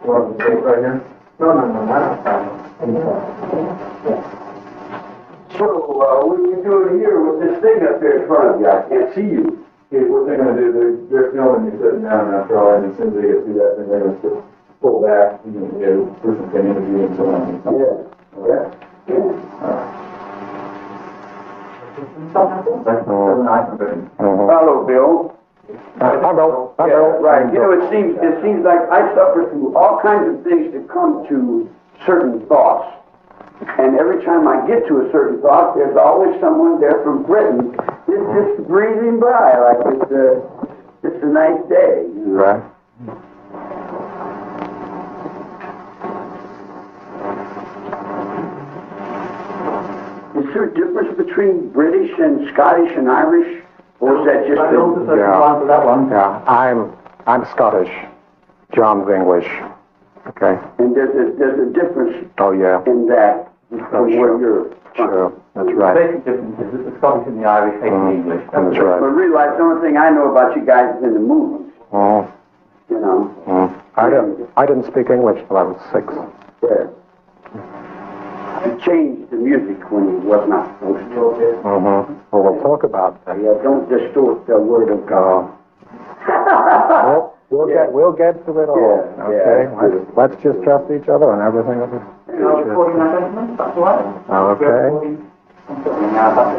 Want to take right here? No, not So, what are you doing here with this thing up there in front of you? I can't see you. Here's what they're going to do. They're filming you sitting down after all, and as soon as they get through that, then they're going to pull back. You know, the person can interview and so on. Yeah. Hello, Bill. Hello. Yeah, right. You know, it seems like I suffer through all kinds of things to come to certain thoughts. And every time I get to a certain thought, there's always someone there from Britain just breezing by like it's a nice day. You know? Right. Is there a difference between British and Scottish and Irish? Or is that just Yeah, I'm Scottish. John's English. Okay. And there's a difference Oh, yeah. in that from where you're from. Sure. That's right. The basic difference is that the Scottish and the Irish hate the English. That's right. But realize the only thing I know about you guys is in the movies. Oh. You know? I didn't speak English till I was 6. Yeah. You changed the music when you was not supposed to. Well, we'll talk about that. Yeah, don't distort the word of God. We'll get to it all. Yeah, Okay. yeah. Let's just trust each other and everything. Recording that, gentlemen? That's all right. Okay.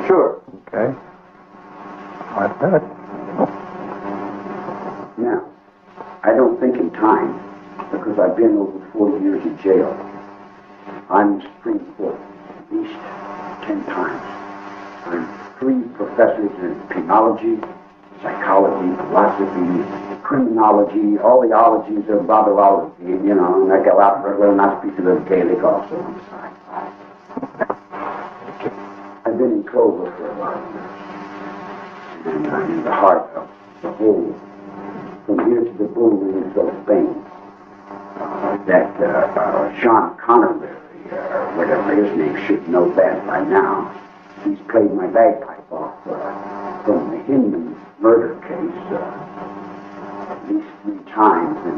Sure. Okay. Like that. Now, I don't think in time, because I've been over 40 years in jail. I'm in the Supreme Court at least 10 times. I'm 3 professors in penology, psychology, philosophy, criminology, all the ologies of Babylology, you know, and I go out for a little, and I speak a little Gaelic also on the side. I've been in Clover for a lot of years. And I'm in the heart of the whole, from here to the bull rings of Spain. That Sean Connery, whatever his name, should know that by now. He's played my bagpipe off from the Hinman murder case at least 3 times in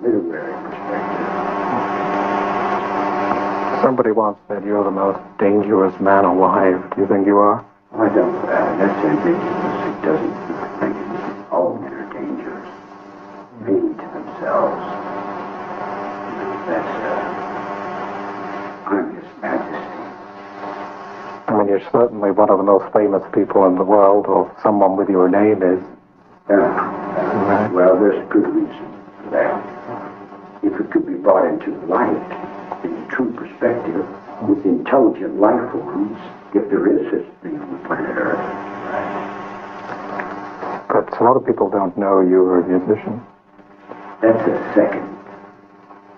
literary perspective. Somebody once said you're the most dangerous man alive. Do you think you are? I don't. That's ambiguous. It doesn't. I think all men are dangerous. Pain to themselves. That's. I'm His Majesty. I mean, you're certainly one of the most famous people in the world, or someone with your name is. Right. Well, there's a good reason for that. If it could be brought into light in true perspective with intelligent life forms, if there is such a thing on the planet Earth. But a lot of people don't know you were a musician. That's a second.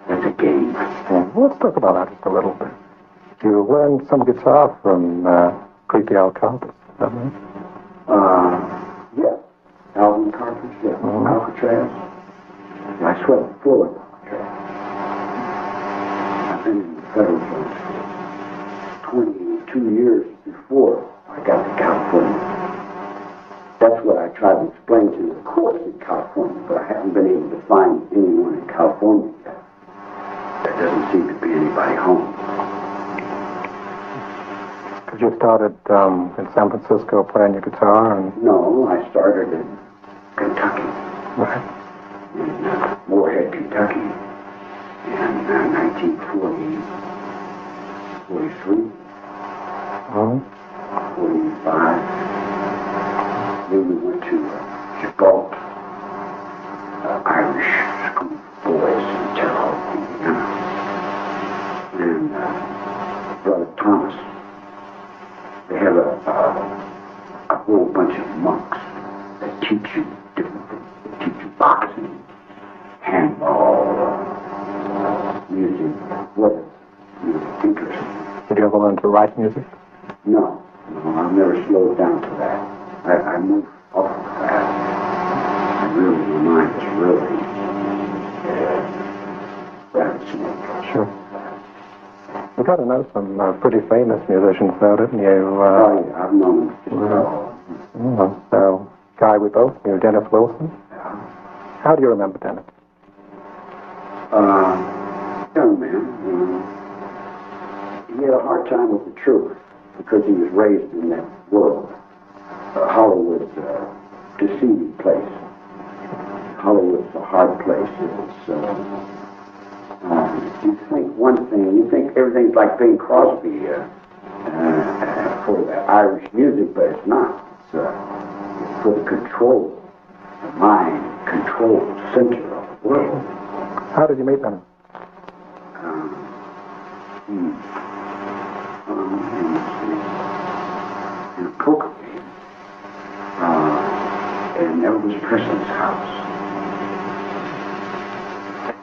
That's a game. Yeah. Let's talk about that just a little bit. You learned some guitar from Creepy Al Carpus, is that right? Yeah. Alvin Carpus, yeah. Alcatraz. I swept the floor in Alcatraz. I've been in the federal judge for 22 years before I got to California. That's what I tried to explain to the courts in California, but I haven't been able to find anyone in California yet. There doesn't seem to be anybody home. Because you started in San Francisco playing your guitar and... No, I started in Kentucky. Right. In Moorhead, Kentucky. In 1943. 45. Then we went to Gibraltar, Irish school boys in Terre Haute, Indiana. And Brother Thomas, they have a whole bunch of monks that teach you different things. They teach you boxing, handball, music, whatever. Music, interesting. Did you ever learn to write music? No, I've never slowed down to that. I move awful fast. My mind is really ravaging. Sure. You got to know some pretty famous musicians, though, didn't you? Oh, yeah, I've known them. So, guy we both knew, Dennis Wilson. Yeah. How do you remember Dennis? young man. He had a hard time with the truth because he was raised in that world. Hollywood's a deceiving place. Hollywood's a hard place. You think one thing, you think everything's like Bing Crosby for the Irish music, but it's not. It's for the control, the mind, control, center of the world. How did you meet them? In a poker game. And Elvis Presley's house.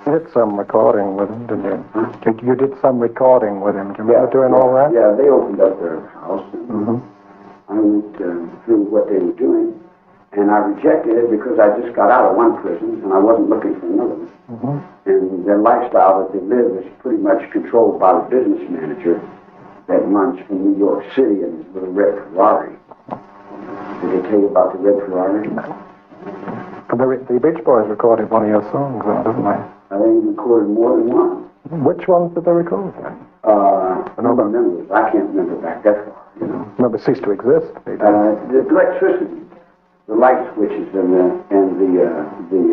You did some recording with him, didn't you? Huh? You did some recording with him. Do you remember doing all that? Yeah, they opened up their house. And I went through what they were doing, and I rejected it because I just got out of one prison, and I wasn't looking for another one. And their lifestyle that they live is pretty much controlled by the business manager that runs from New York City in his little red Ferrari. Did they tell you about the red Ferrari? The Beach Boys recorded one of your songs, didn't they? I think they recorded more than one. Which ones did they record? I don't remember. I can't remember back that far. You know. Remember Cease to Exist? They did. The electricity, the light switches, and the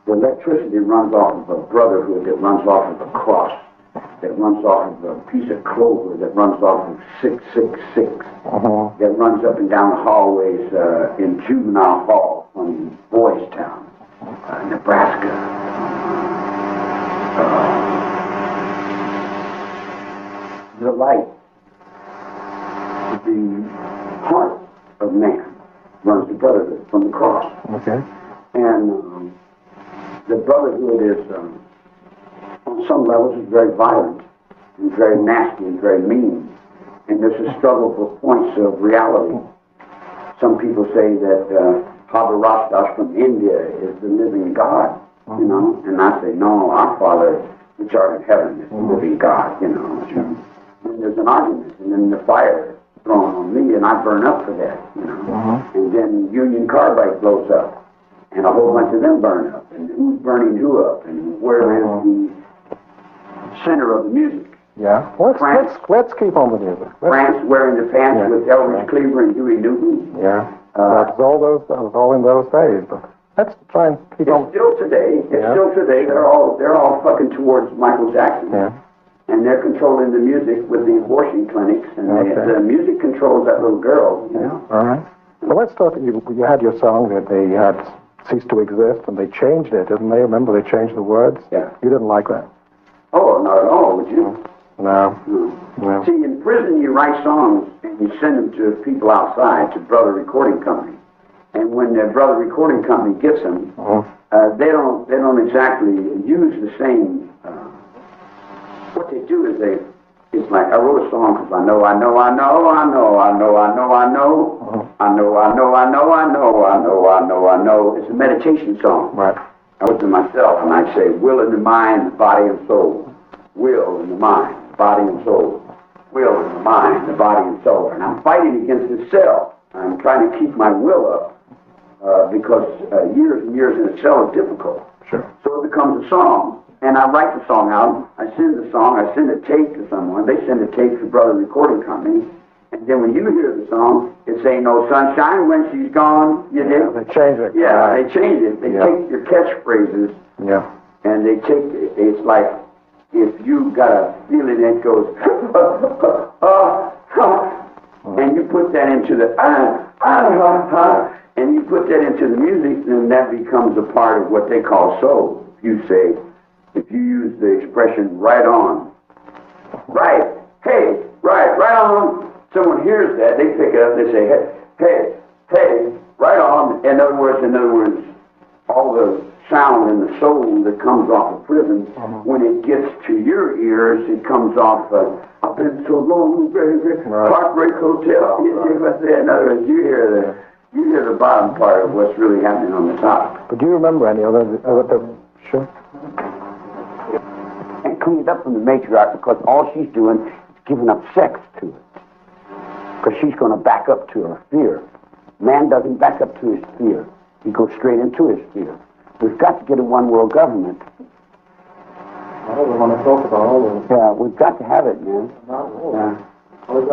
electricity runs off of a brotherhood that runs off of a cross, that runs off of a piece of clover, that runs off of 666, that runs up and down the hallways in Juvenile Hall from Boys Town, Nebraska. The light, the heart of man runs the brotherhood from the cross. Okay. And the brotherhood is, on some levels, is very violent and very nasty and very mean. And there's a struggle for points of reality. Some people say that Habarastas from India is the living God, you know. And I say, no, our Father, which art in heaven, is the living God, you know. And there's an argument, and then the fire thrown on me, and I burn up for that, you know. And then Union Carbide blows up, and a whole bunch of them burn up, and who's burning who up, and where is the center of the music? Yeah. Let's keep on the music. France wearing the pants with Elvis Cleaver and Huey Newton. Yeah. That was all in those days, but let's try and keep on. It's still today. It's still today. They're all fucking towards Michael Jackson. Yeah. And they're controlling the music with the abortion clinics, and the music controls that little girl, you know. All right. So let's talk. You had your song that they had ceased to exist, and they changed it, didn't they? Remember, they changed the words. Yeah. You didn't like that. Oh, not at all, would you? No. No. See, in prison, you write songs and you send them to people outside, to Brother Recording Company, and when the Brother Recording Company gets them, they don't exactly use the same. What they do is it's like, I wrote a song because I know. It's a meditation song. Right. I was to myself, and I say, will in the mind, the body and soul. Will in the mind, the body and soul. Will in the mind, the body and soul. And I'm fighting against the cell. I'm trying to keep my will up because years and years in a cell is difficult. Sure. So it becomes a song. And I write the song out. I send the song. I send a tape to someone. They send a tape to Brother Recording Company. And then when you hear the song, it's Ain't No Sunshine When She's Gone. You did? They changed it. Yeah, Right. they change it. They take your catchphrases. Yeah. And they take, it's like, if you got a feeling that goes, and you put that into the, and you put that into the music, then that becomes a part of what they call soul. You say, if you use the expression right on, right, hey, right on, someone hears that, they pick it up, they say, hey, right on. In other words, all the sound and the soul that comes off of prison, when it gets to your ears, it comes off, I've been so long, baby, Heartbreak Hotel. In other words, you hear the bottom part of what's really happening on the top. But do you remember any other sure? And clean it up from the matriarch, because all she's doing is giving up sex to it. Because she's going to back up to her fear. Man doesn't back up to his fear. He goes straight into his fear. We've got to get a one-world government I don't want to talk about all of it. Yeah, we've got to have it, man. Not all. Yeah. We've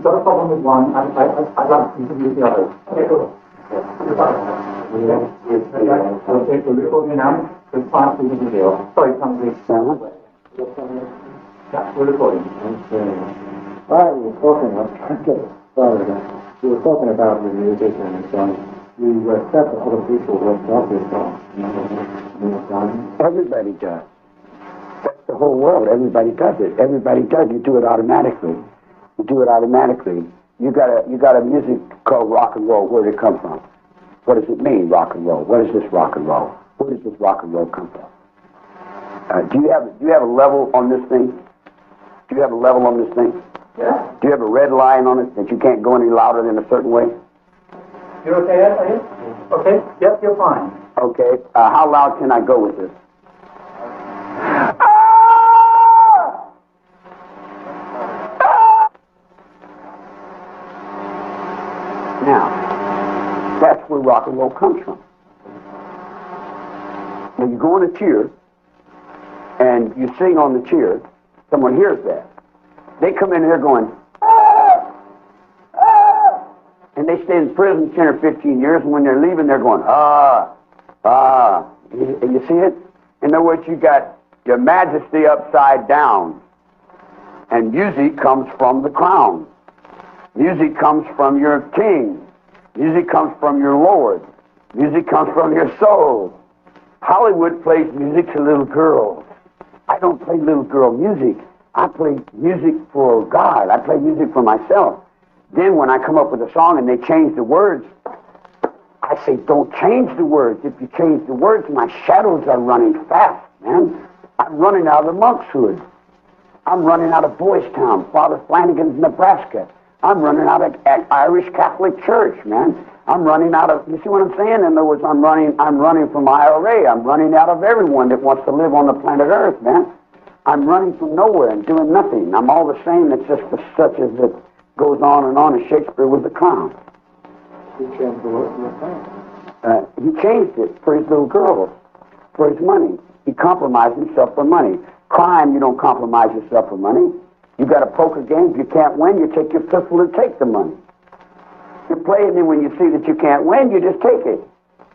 got a problem with one, I'd like to use the other. Okay, good. Okay, we'll record you now. We'll try to do the video. Sorry, somebody. Yeah, we're recording. All right, we were talking about the music and so on. We accept that other people work out this song. Everybody does. That's the whole world. Everybody does it. Everybody does. You do it automatically. You do it automatically. You got a music called rock and roll. Where did it come from? What does it mean, rock and roll? What is this rock and roll? Where does this rock and roll come from? Do you have a level on this thing? Do you have a level on this thing? Yeah? Do you have a red line on it that you can't go any louder than a certain way? You're okay, Ed, are you? Okay? Yep, you're fine. Okay. How loud can I go with this? Now, that's where rock and roll comes from. When you go on a cheer, and you sing on the cheer, someone hears that. They come in and they're going, ah! Ah! And they stay in prison 10 or 15 years, and when they're leaving, they're going, ah, ah. You see it? In other words, you got your majesty upside down. And music comes from the crown. Music comes from your king. Music comes from your Lord. Music comes from your soul. Hollywood plays music to little girls. I don't play little girl music. I play music for God. I play music for myself. Then when I come up with a song and they change the words, I say, don't change the words. If you change the words, my shadows are running fast, man. I'm running out of the monk's hood. I'm running out of Boys Town, Father Flanagan's, Nebraska. I'm running out of Irish Catholic Church, man. I'm running out of, you see what I'm saying? In other words, I'm running from IRA. I'm running out of everyone that wants to live on the planet Earth, man. I'm running from nowhere and doing nothing. I'm all the same. It's just such as it goes on, as Shakespeare was the clown. He changed the word for the song. He changed it for his little girls, for his money. He compromised himself for money. Crime, you don't compromise yourself for money. You got a poker game. If you can't win, you take your pistol and take the money. You play it, and then when you see that you can't win, you just take it.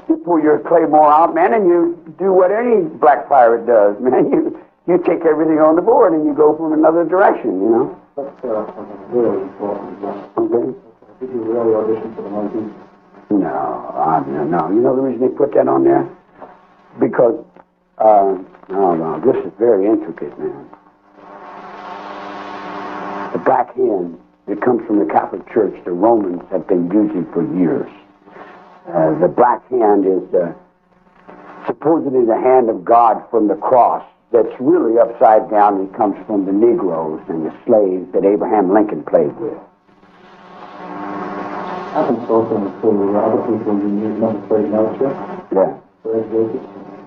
You pull your claymore out, man, and you do what any black pirate does, man. You take everything on the board, and you go from another direction, you know. That's really important. Okay? Did you really audition for the Monkees? No. You know the reason they put that on there? Because, no, this is very intricate, man. The black hand that comes from the Catholic Church, the Romans have been using for years. The black hand is supposedly the hand of God from the cross that's really upside down and comes from the Negroes and the slaves that Abraham Lincoln played with. I've been talking to other people who use number 3 notes, Yeah.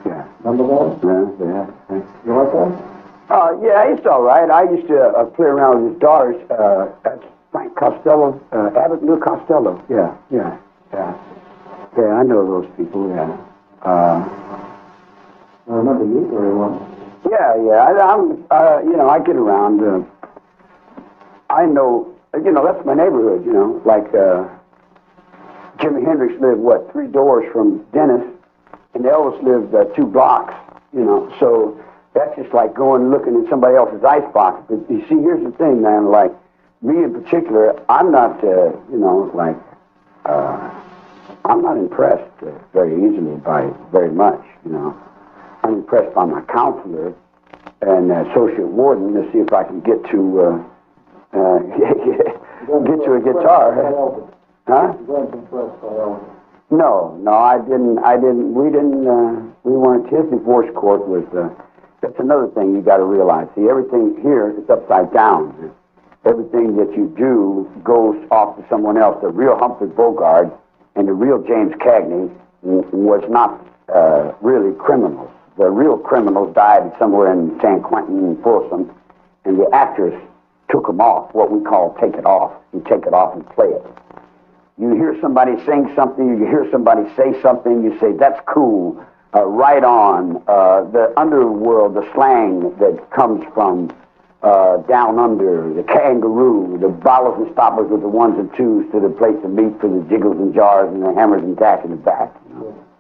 Yeah. Number that? Yeah. You like that? Yeah, it's all right. I used to play around with his daughters. That's Frank Costello, Abbott Lou Costello. Yeah, I know those people, yeah. I remember you very well. I'm I get around. I know, that's my neighborhood, like Jimi Hendrix lived, 3 doors from Dennis, and Elvis lived 2 blocks, so that's just like going and looking in somebody else's icebox. But you see, here's the thing, man, like me in particular, I'm not, I'm not impressed very easily by very much, I'm impressed by my counselor and associate warden to see if I can get to get to a guitar. Huh? You weren't impressed by Elvis. No, I didn't. We weren't. His divorce court was. That's another thing you got to realize. See, everything here is upside down. Everything that you do goes off to someone else. The real Humphrey Bogart and the real James Cagney was not really criminals. The real criminals died somewhere in San Quentin and Folsom, and the actors took them off, what we call take it off. You take it off and play it. You hear somebody sing something, you hear somebody say something, you say, that's cool. right on the underworld, the slang that comes from down under, the kangaroo, the bottles and stoppers with the ones and twos to the plates of meat for the jiggles and jars and the hammers and tack in the back.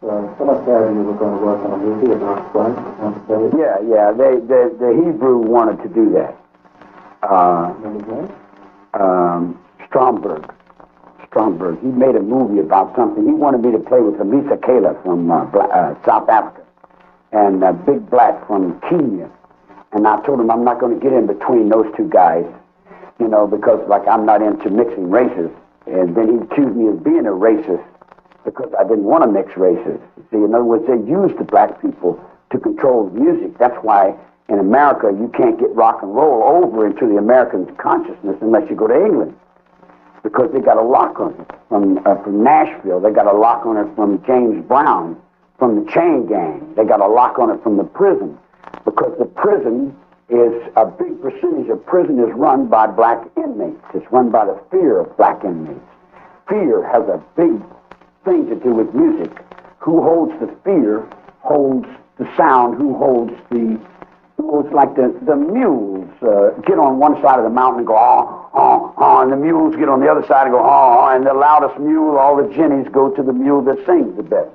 So much there you were going to work on a movie about Frank? Yeah. The Hebrew wanted to do that. Stromberg. He made a movie about something. He wanted me to play with Hamisa Kela from South Africa and Big Black from Kenya. And I told him I'm not going to get in between those two guys, you know, because like I'm not into mixing races. And then he accused me of being a racist because I didn't want to mix races. See, in other words, they used the black people to control the music. That's why in America you can't get rock and roll over into the American consciousness unless you go to England, because they got a lock on it from Nashville. They got a lock on it from James Brown, from the Chain Gang. They got a lock on it from the prison, because the prison is a big percentage of prison is run by black inmates. It's run by the fear of black inmates. Fear has a big thing to do with music. Who holds the fear holds the sound. Who holds the... It's like the mules get on one side of the mountain and go, and the mules get on the other side and go, and the loudest mule, all the jennies go to the mule that sings the best.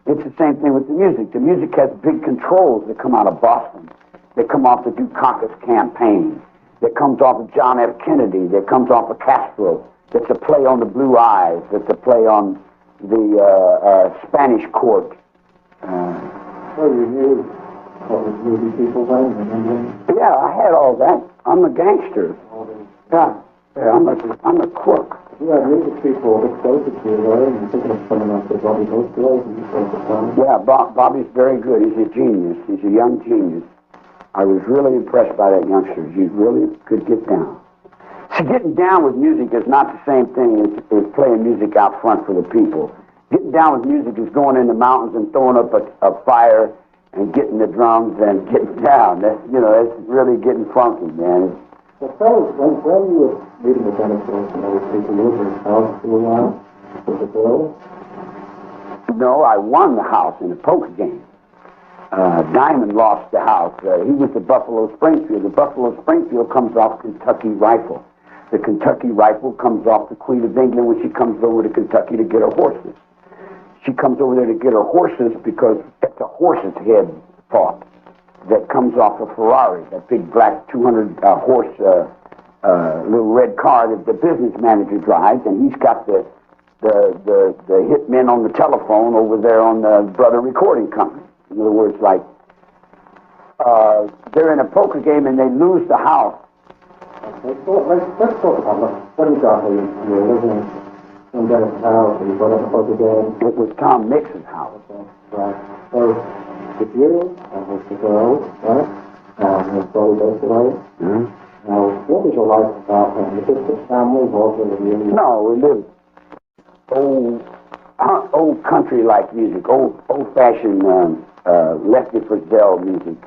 It's the same thing with the music. The music has big controls that come out of Boston. That come off the Dukakis campaign. That comes off of John F. Kennedy. That comes off of Castro. That's a play on the Blue Eyes. That's a play on the Spanish court. Well, you knew what was movie people then in England? Yeah, I had all that. I'm a gangster. Yeah, I'm a crook. You had music people exposed to you, though, and you're thinking of someone like Bobby Hostelow, and you spoke to Tom. Yeah, Bobby's very good. He's a genius. He's a young genius. I was really impressed by that youngster. He really could get down. See, getting down with music is not the same thing as playing music out front for the people. Getting down with music is going in the mountains and throwing up a fire and getting the drums and getting down. That's, you know, it's really getting funky, man. So, fellas, when you were meeting the Dennisons and other people, you were in his house for a while with the girls? No, I won the house in a poker game. Diamond lost the house. He was the Buffalo Springfield. The Buffalo Springfield comes off Kentucky Rifle. The Kentucky Rifle comes off the Queen of England when she comes over to Kentucky to get her horses. She comes over there to get her horses because it's a horse's head thought that comes off a Ferrari, that big black 200 horse little red car that the business manager drives, and he's got the hitmen on the telephone over there on the Brother Recording Company. In other words, like they're in a poker game and they lose the house. Okay, so let's talk about what exactly you're living in Dennis's house, and you brought up the poker game. It was Tom Mix's house. Okay, right. So, with you, and with the girls, right? And with Bobby Hostelow. Mm-hmm. Now, what was your life about then? Was it the family, also with you? No, we lived old country-like music, old-fashioned Lefty Frizzell music,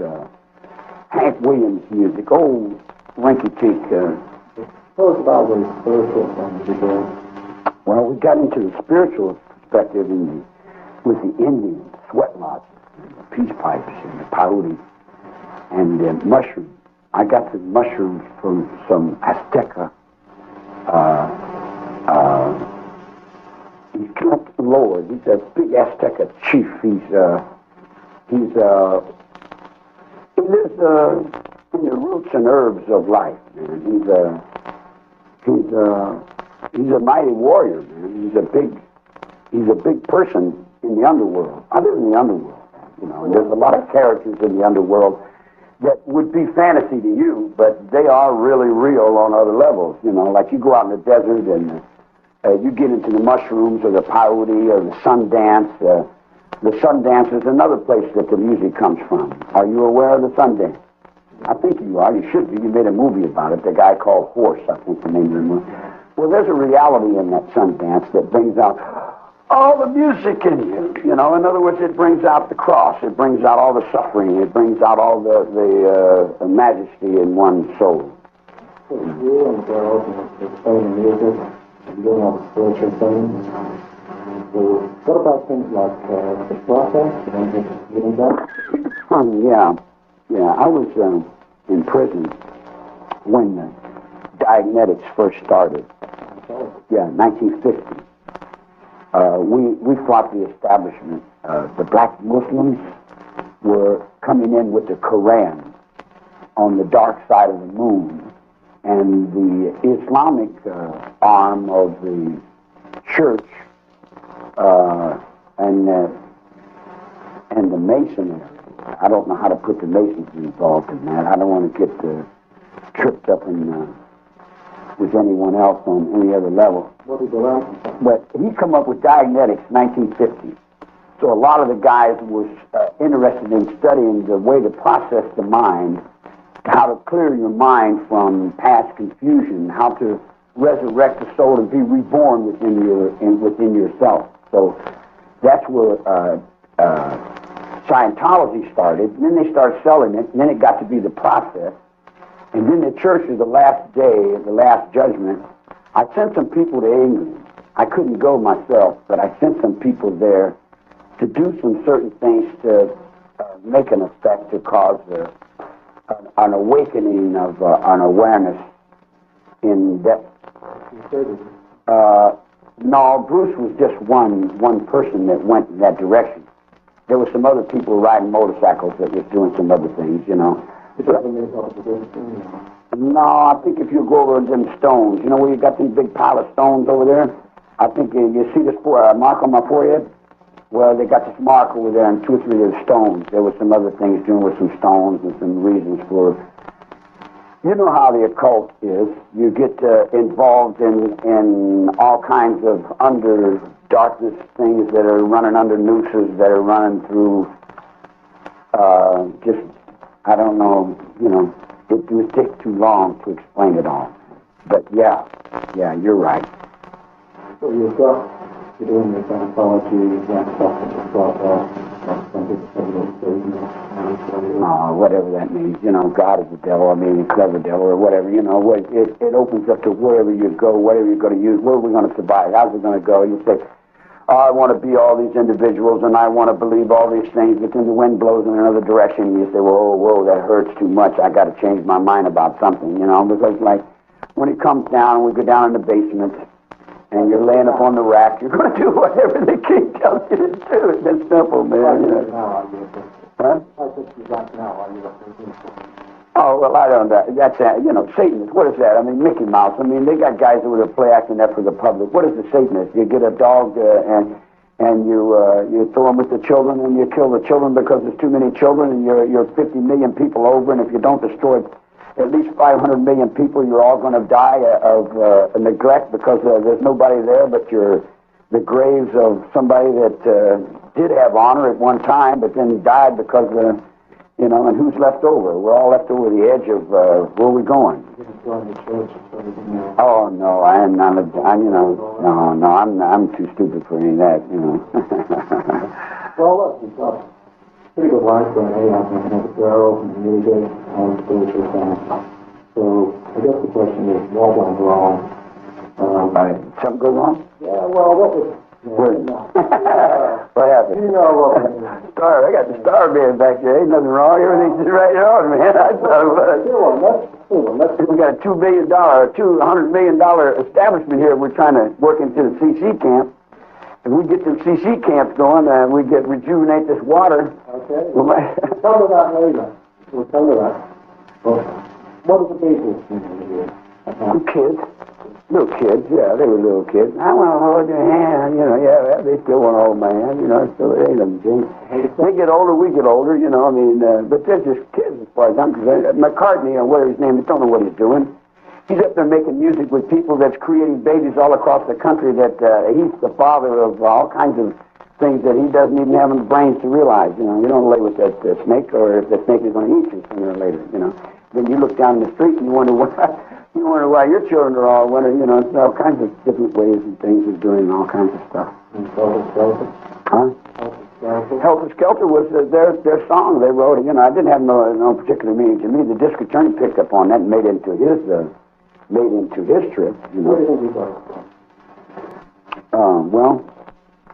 Hank Williams music, old rinky-tink. Tell us about the spiritual things you did. Well, we got into the spiritual perspective with the Indians, sweat lots, the peace pipes, and the peyote, and the mushrooms. I got the mushrooms from some Azteca. He's like the Lord. He's a big Azteca chief. He lives in the roots and herbs of life, man. He's a mighty warrior, man. He's a big person in the underworld. I live in the underworld, you know, and there's a lot of characters in the underworld that would be fantasy to you, but they are really real on other levels, you know. Like you go out in the desert and you get into the mushrooms or the peyote or the Sundance. The Sundance is another place that the music comes from. Are you aware of the Sundance? I think you are. You should be. You made a movie about it. The guy called Horse, I think the name of the movie. Well, there's a reality in that Sundance that brings out all the music in you. You know, in other words, it brings out the cross. It brings out all the suffering. It brings out all the majesty in one's soul. So you and the girls and the playing the music and doing all the spiritual things. forward. What about things like the process? You need that? Yeah. I was in prison when Dianetics first started. Yeah, 1950. We fought the establishment. The black Muslims were coming in with the Koran on the dark side of the moon, and the Islamic arm of the church and the Masonry. I don't know how to put the Masons involved in that. I don't want to get tripped up in with anyone else on any other level. What did the But he come up with Dianetics 1950. So a lot of the guys was interested in studying the way to process the mind, how to clear your mind from past confusion, how to resurrect the soul and be reborn within yourself. So that's where Scientology started. And then they started selling it, and then it got to be the process. And then the church of the last day, the last judgment, I sent some people to England. I couldn't go myself, but I sent some people there to do some certain things to make an effect, to cause an awakening of an awareness in that. No, Bruce was just one person that went in that direction. There were some other people riding motorcycles that was doing some other things, you know. No, I think if you go over them stones, you know where you got these big pile of stones over there? I think you see this mark on my forehead? Well, they got this mark over there and 2 or 3 of the stones. There were some other things doing with some stones and some reasons for... You know how the occult is. You get involved in all kinds of under darkness things that are running under nooses, that are running through just... I don't know, you know, it would take too long to explain it all. But yeah, you're right. So you're doing this anthology, that stuff that you brought whatever that means, you know, God is the devil, I mean, the clever devil, or whatever, you know, it opens up to wherever you go, whatever you're going to use, where are we going to survive, how's it going to go? You say, I want to be all these individuals, and I want to believe all these things, but then the wind blows in another direction, and you say, whoa, that hurts too much. I got to change my mind about something, you know, because, like, when it comes down, we go down in the basement, and you're laying up on the rack, you're going to do whatever the king tells you to do. It's that simple, man. You know. Huh? Oh, well, I don't know. That's, you know, Satanist, what is that? I mean, Mickey Mouse. I mean, they got guys who would play acting that for the public. What is the Satanist? You get a dog and you throw him with the children and you kill the children because there's too many children and you're 50 million people over, and if you don't destroy at least 500 million people, you're all going to die of neglect because there's nobody there but the graves of somebody that did have honor at one time but then died because you know, and who's left over? We're all left over the edge of where are we going? Oh no, I'm not. I'm too stupid for any of that. You know. Well, look, you've got pretty good life going. Hey, I'm going to have a girl and music and spiritual things. So I guess the question is, what went wrong? Something go wrong? Yeah. Well, what was? What happened? You know what? Star. I got the star beard back there. Ain't nothing wrong. Everything's right on, man. I thought it was. We got a $2 million establishment here. We're trying to work into the CC camp. If we get the CC camps going, we get rejuvenate this water. Okay. We'll come to that later. We'll come to that. Well, what are the people here? Kids. Little kids, yeah, they were little kids. I want to hold your hand, you know, yeah, they still want to hold my hand, you know, so it ain't them things. They get older, we get older, you know, I mean, but they're just kids as far as I'm concerned. McCartney, or whatever his name is, don't know what he's doing. He's up there making music with people that's creating babies all across the country that he's the father of all kinds of things that he doesn't even have the brains to realize, you know. You don't lay with that snake, or if the snake is going to eat you sooner or later, you know. Then you look down the street and you wonder why your children are all wondering, you know, it's all kinds of different ways and things of doing all kinds of stuff. Helter Skelter? Huh? Helter Skelter was their song they wrote. You know, I didn't have no particular meaning to me. The district attorney picked up on that and made it into his trip. You know. Where do you think he got it from? Well,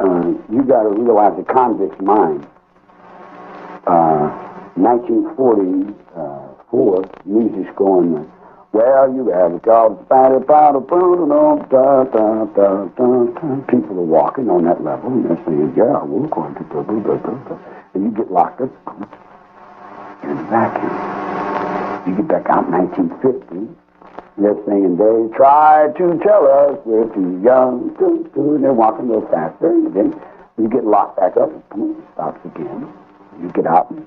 you got to realize the convict's mind. 1944, music's going, well, you have a job, people are walking on that level, and they're saying, yeah, we're going to, and you get locked up in the vacuum. You get back out in 1950, they're saying, they try to tell us we're too young, and they're walking a little faster, and then you get locked back up, and boom, stops again. You get out in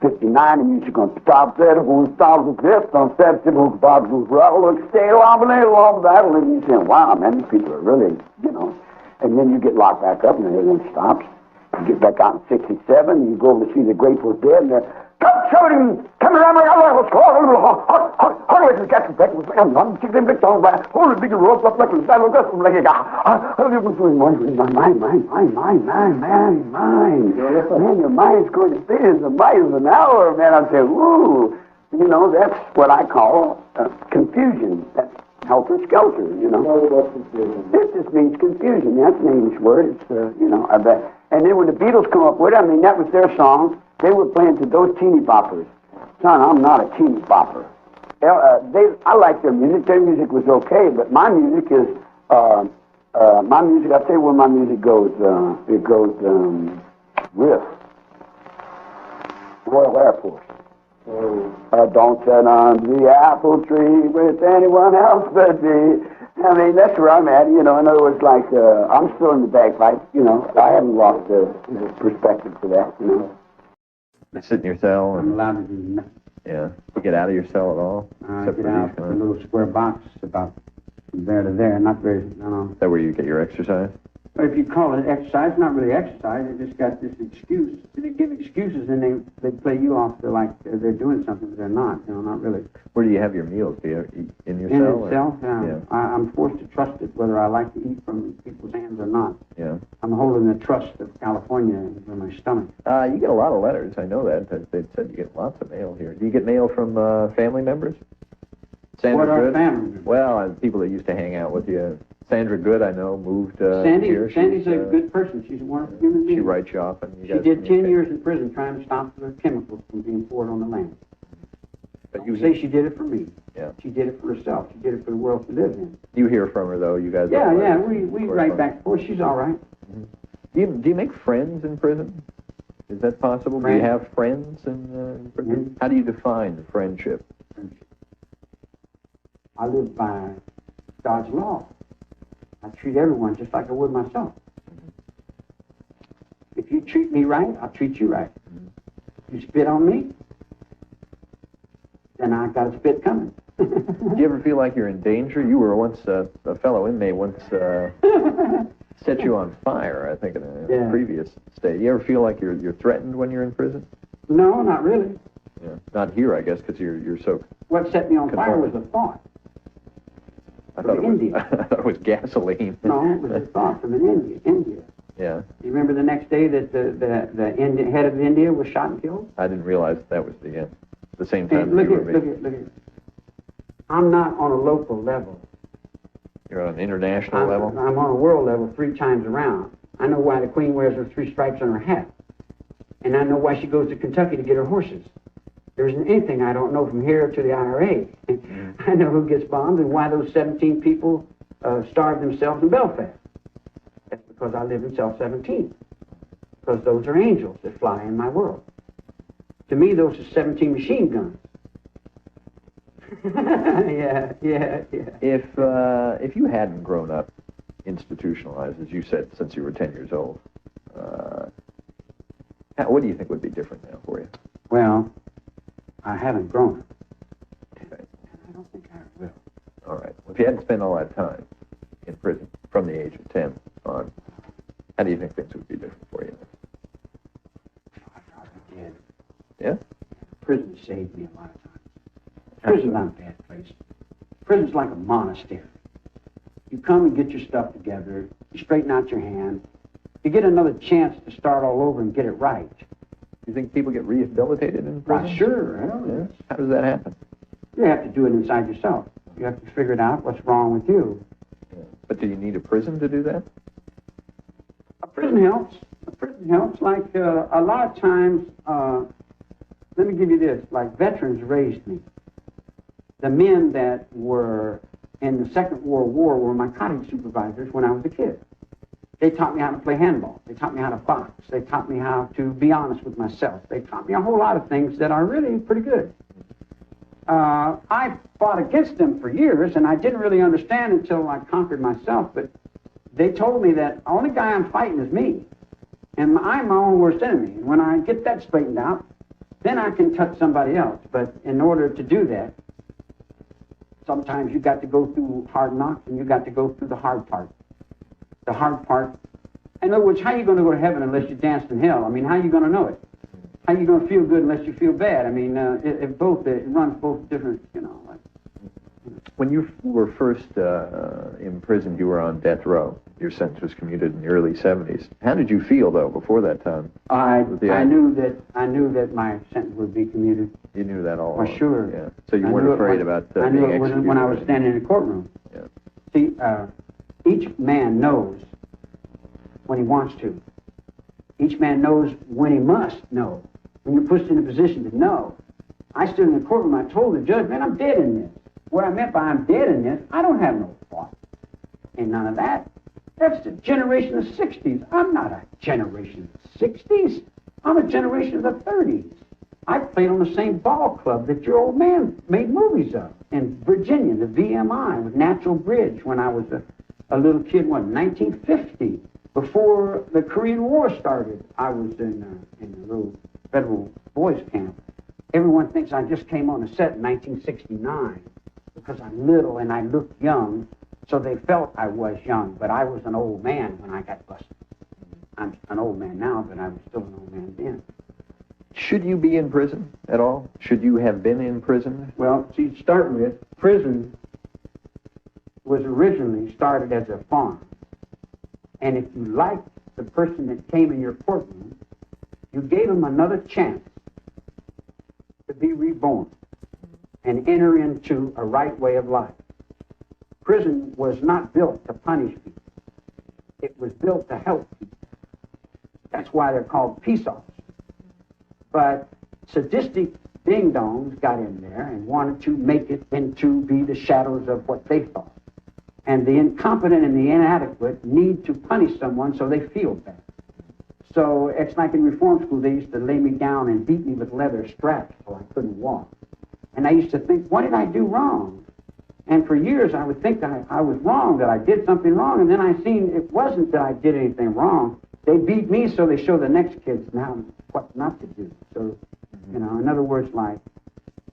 59, and you're going to stop there, who stops the fifth, on 7, who stops the roll, stay along, and you say, wow, man, these people are really, and then you get locked back up, and everything stops. You get back out in 67, and you go over to see the Grateful Dead, and they're, come around my house, hardly get to breakfast, I'm not chicken big tongue, but hold a big rope up like a saddle, just like a guy. Man, your mind's going to be as a miles an hour, man. I say, ooh, that's what I call confusion. That's helter-skelter, It just means confusion. That's an English word. It's, I bet. And then when the Beatles come up with it, that was their song. They were playing to those teeny boppers. Son, I'm not a teeny bopper. I like their music. Their music was okay, but my music is, I'll tell you where my music goes. It goes, riff. Royal Air Force. Don't sit under the apple tree with anyone else but me. That's where I'm at, in other words, like, I'm still in the bagpipe, I haven't lost the perspective to that, You sit in your cell I'm and, allowed to do nothing. yeah, you get out of your cell at all? I Except get for out these a kind of- little square box about from there to there, not very, Is that where you get your exercise? But if you call it exercise, not really exercise, they just got this excuse. They give excuses and they play you off to like they're doing something, but they're not, not really. Where do you have your meals? Do you eat in your In cell? itself, Yeah. I'm forced to trust it whether I like to eat from people's hands or not. Yeah. I'm holding the trust of California in my stomach. You get a lot of letters. I know that. They said you get lots of mail here. Do you get mail from family members? Sandra What are Good? family members? Well, people that used to hang out with you. Sandra Good, I know, moved here. Sandy's a good person. She's a wonderful human being. She writes you off, and you She guys did 10 communicate. years in prison trying to stop the chemicals from being poured on the land. But You say she did it for me. Yeah. She did it for herself. She did it for the world to live in. You hear from her, though. You guys. Yeah, don't yeah. like- We write back and forth. She's all right. Do you make friends in prison? Is that possible? Do you Friends? have friends in prison? Mhm. How do you define friendship? I live by God's law. I treat everyone just like I would myself. If you treat me right, I'll treat you right. You spit on me, then I got a spit coming. Do you ever feel like you're in danger? You were once a fellow inmate once set you on fire, I think, in a Yeah. previous state. Do you ever feel like you're threatened when you're in prison? No, not really. Yeah. Not here, I guess, because you're so. What set me on fire was Conformed. a thought. I thought it was. India. I thought it was gasoline. No, it was a thought from India. Yeah. You remember the next day that the head of India was shot and killed? I didn't realize that was the same Hey, time that look you at, were look me. at, look at. I'm not on a local level. You're on an international level. I'm on a world level 3 times around. I know why the Queen wears her 3 stripes on her hat. And I know why she goes to Kentucky to get her horses. There isn't anything I don't know from here to the IRA. I know who gets bombed and why those 17 people starved themselves in Belfast. That's because I live in cell 17. Because those are angels that fly in my world. To me, those are 17 machine guns. yeah. If you hadn't grown up institutionalized, as you said, since you were 10 years old, what do you think would be different now for you? Well, I haven't grown up. Okay. I don't think I will. All right. Well, if you hadn't spent all that time in prison from the age of 10 on, how do you think things would be different for you? I probably did. Yeah? Prison saved me a lot of times. Prison's not a bad place. Prison's like a monastery. You come and get your stuff together, you straighten out your hand, you get another chance to start all over and get it right. Do you think people get rehabilitated in prison? Why, sure. Yeah. How does that happen? You have to do it inside yourself. You have to figure it out what's wrong with you. Yeah. But do you need a prison to do that? A prison helps. Prison helps. Like a lot of times, let me give you this. Like veterans raised me. The men that were in the Second World War were my cottage supervisors when I was a kid. They taught me how to play handball. They taught me how to box. They taught me how to be honest with myself. They taught me a whole lot of things that are really pretty good. I fought against them for years, and I didn't really understand until I conquered myself, but they told me that the only guy I'm fighting is me, and I'm my own worst enemy. And when I get that straightened out, then I can touch somebody else. But in order to do that, sometimes you got to go through hard knocks, and you got to go through the hard part. The hard part. In other words, how are you going to go to heaven unless you danced in hell? I mean, how are you going to know it? How are you going to feel good unless you feel bad? I mean, it runs both different, you know. Like, when you were first imprisoned, you were on death row. Your sentence was commuted in the early 70s. How did you feel, though, before that time? I knew that my sentence would be commuted. You knew that all along? Well, sure. Yeah. So you weren't afraid about being executed? I knew it when I was standing in the courtroom. Yeah. See, each man knows when he wants to. Each man knows when he must know. When you're pushed in a position to know. I stood in the courtroom, I told the judge, man, I'm dead in this. What I meant by I'm dead in this, I don't have no thought. Ain't none of that. That's the generation of the 60s. I'm not a generation of the 60s. I'm a generation of the 30s. I played on the same ball club that your old man made movies of in Virginia, the VMI, with Natural Bridge, when I was a little kid, 1950. Before the Korean War started, I was in a little federal boys camp. Everyone thinks I just came on the set in 1969 because I'm little and I look young, so they felt I was young, but I was an old man when I got busted. I'm an old man now, but I was still an old man then. Should you be in prison at all? Should you have been in prison? Well, see, to start with, prison was originally started as a farm. And if you liked the person that came in your courtroom, you gave him another chance to be reborn and enter into a right way of life. Prison was not built to punish people. It was built to help people. That's why they're called peace officers. But sadistic ding-dongs got in there and wanted to make it into be the shadows of what they thought. And the incompetent and the inadequate need to punish someone so they feel bad. So it's like in reform school, they used to lay me down and beat me with leather straps so I couldn't walk. And I used to think, what did I do wrong? And for years I would think I was wrong, that I did something wrong, and then I seen it wasn't that I did anything wrong. They beat me so they show the next kids now what not to do. So, you know, in other words, like,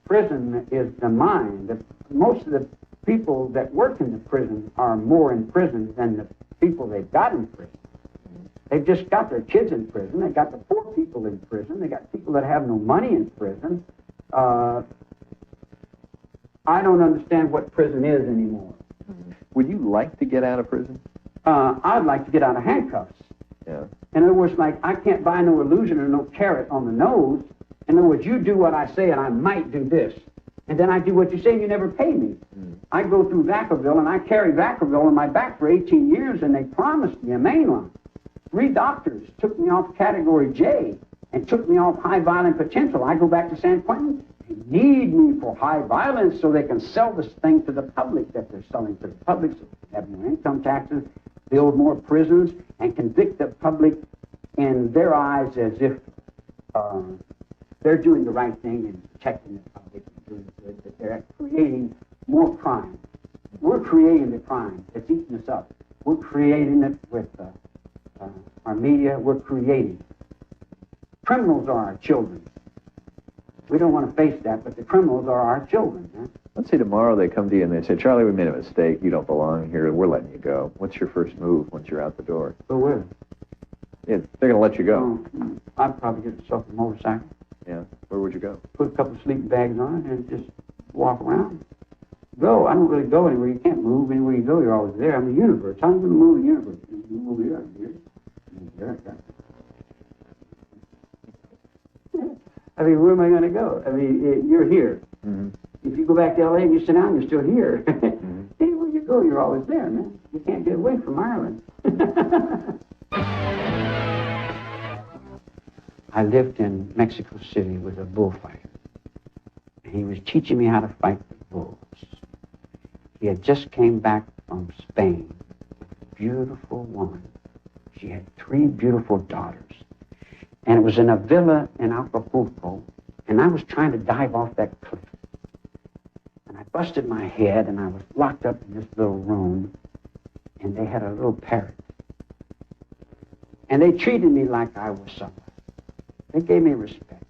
prison is the mind. Most of the people that work in the prison are more in prison than the people they've got in prison. They've just got their kids in prison. They got the poor people in prison. They got people that have no money in prison. I don't understand what prison is anymore. Would you like to get out of prison? I'd like to get out of handcuffs. Yeah. In other words, like, I can't buy no illusion or no carrot on the nose. In other words, you do what I say and I might do this. And then I do what you say and you never pay me. I go through Vacaville and I carry Vacaville on my back for 18 years and they promised me a mainline. 3 doctors took me off Category J and took me off high violent potential. I go back to San Quentin. They need me for high violence so they can sell this thing to the public that they're selling to the public, so they have no income taxes, build more prisons, and convict the public in their eyes as if they're doing the right thing and protecting the public and doing good, that they're creating more crime. We're creating the crime that's eating us up. We're creating it with our media. We're creating. Criminals are our children. We don't want to face that, but the criminals are our children. Huh? Let's say tomorrow they come to you and they say, Charlie, we made a mistake. You don't belong here. We're letting you go. What's your first move once you're out the door? Go where? Yeah, they're going to let you go. I'd probably get myself a motorcycle. Yeah. Where would you go? Put a couple of sleeping bags on it and just walk around. Go. I don't really go anywhere. You can't move. Anywhere you go, you're always there. I'm the universe. How are you going to move the universe? You move here, I'm here. I mean, where am I going to go? I mean, you're here. Mm-hmm. If you go back to L.A. and you sit down, you're still here. Anywhere you go, you're always there, man. You can't get away from Ireland. I lived in Mexico City with a bullfighter. He was teaching me how to fight the bulls. He had just came back from Spain. Beautiful woman. She had 3 beautiful daughters. And it was in a villa in Acapulco, and I was trying to dive off that cliff. And I busted my head, and I was locked up in this little room, and they had a little parrot. And they treated me like I was someone. They gave me respect.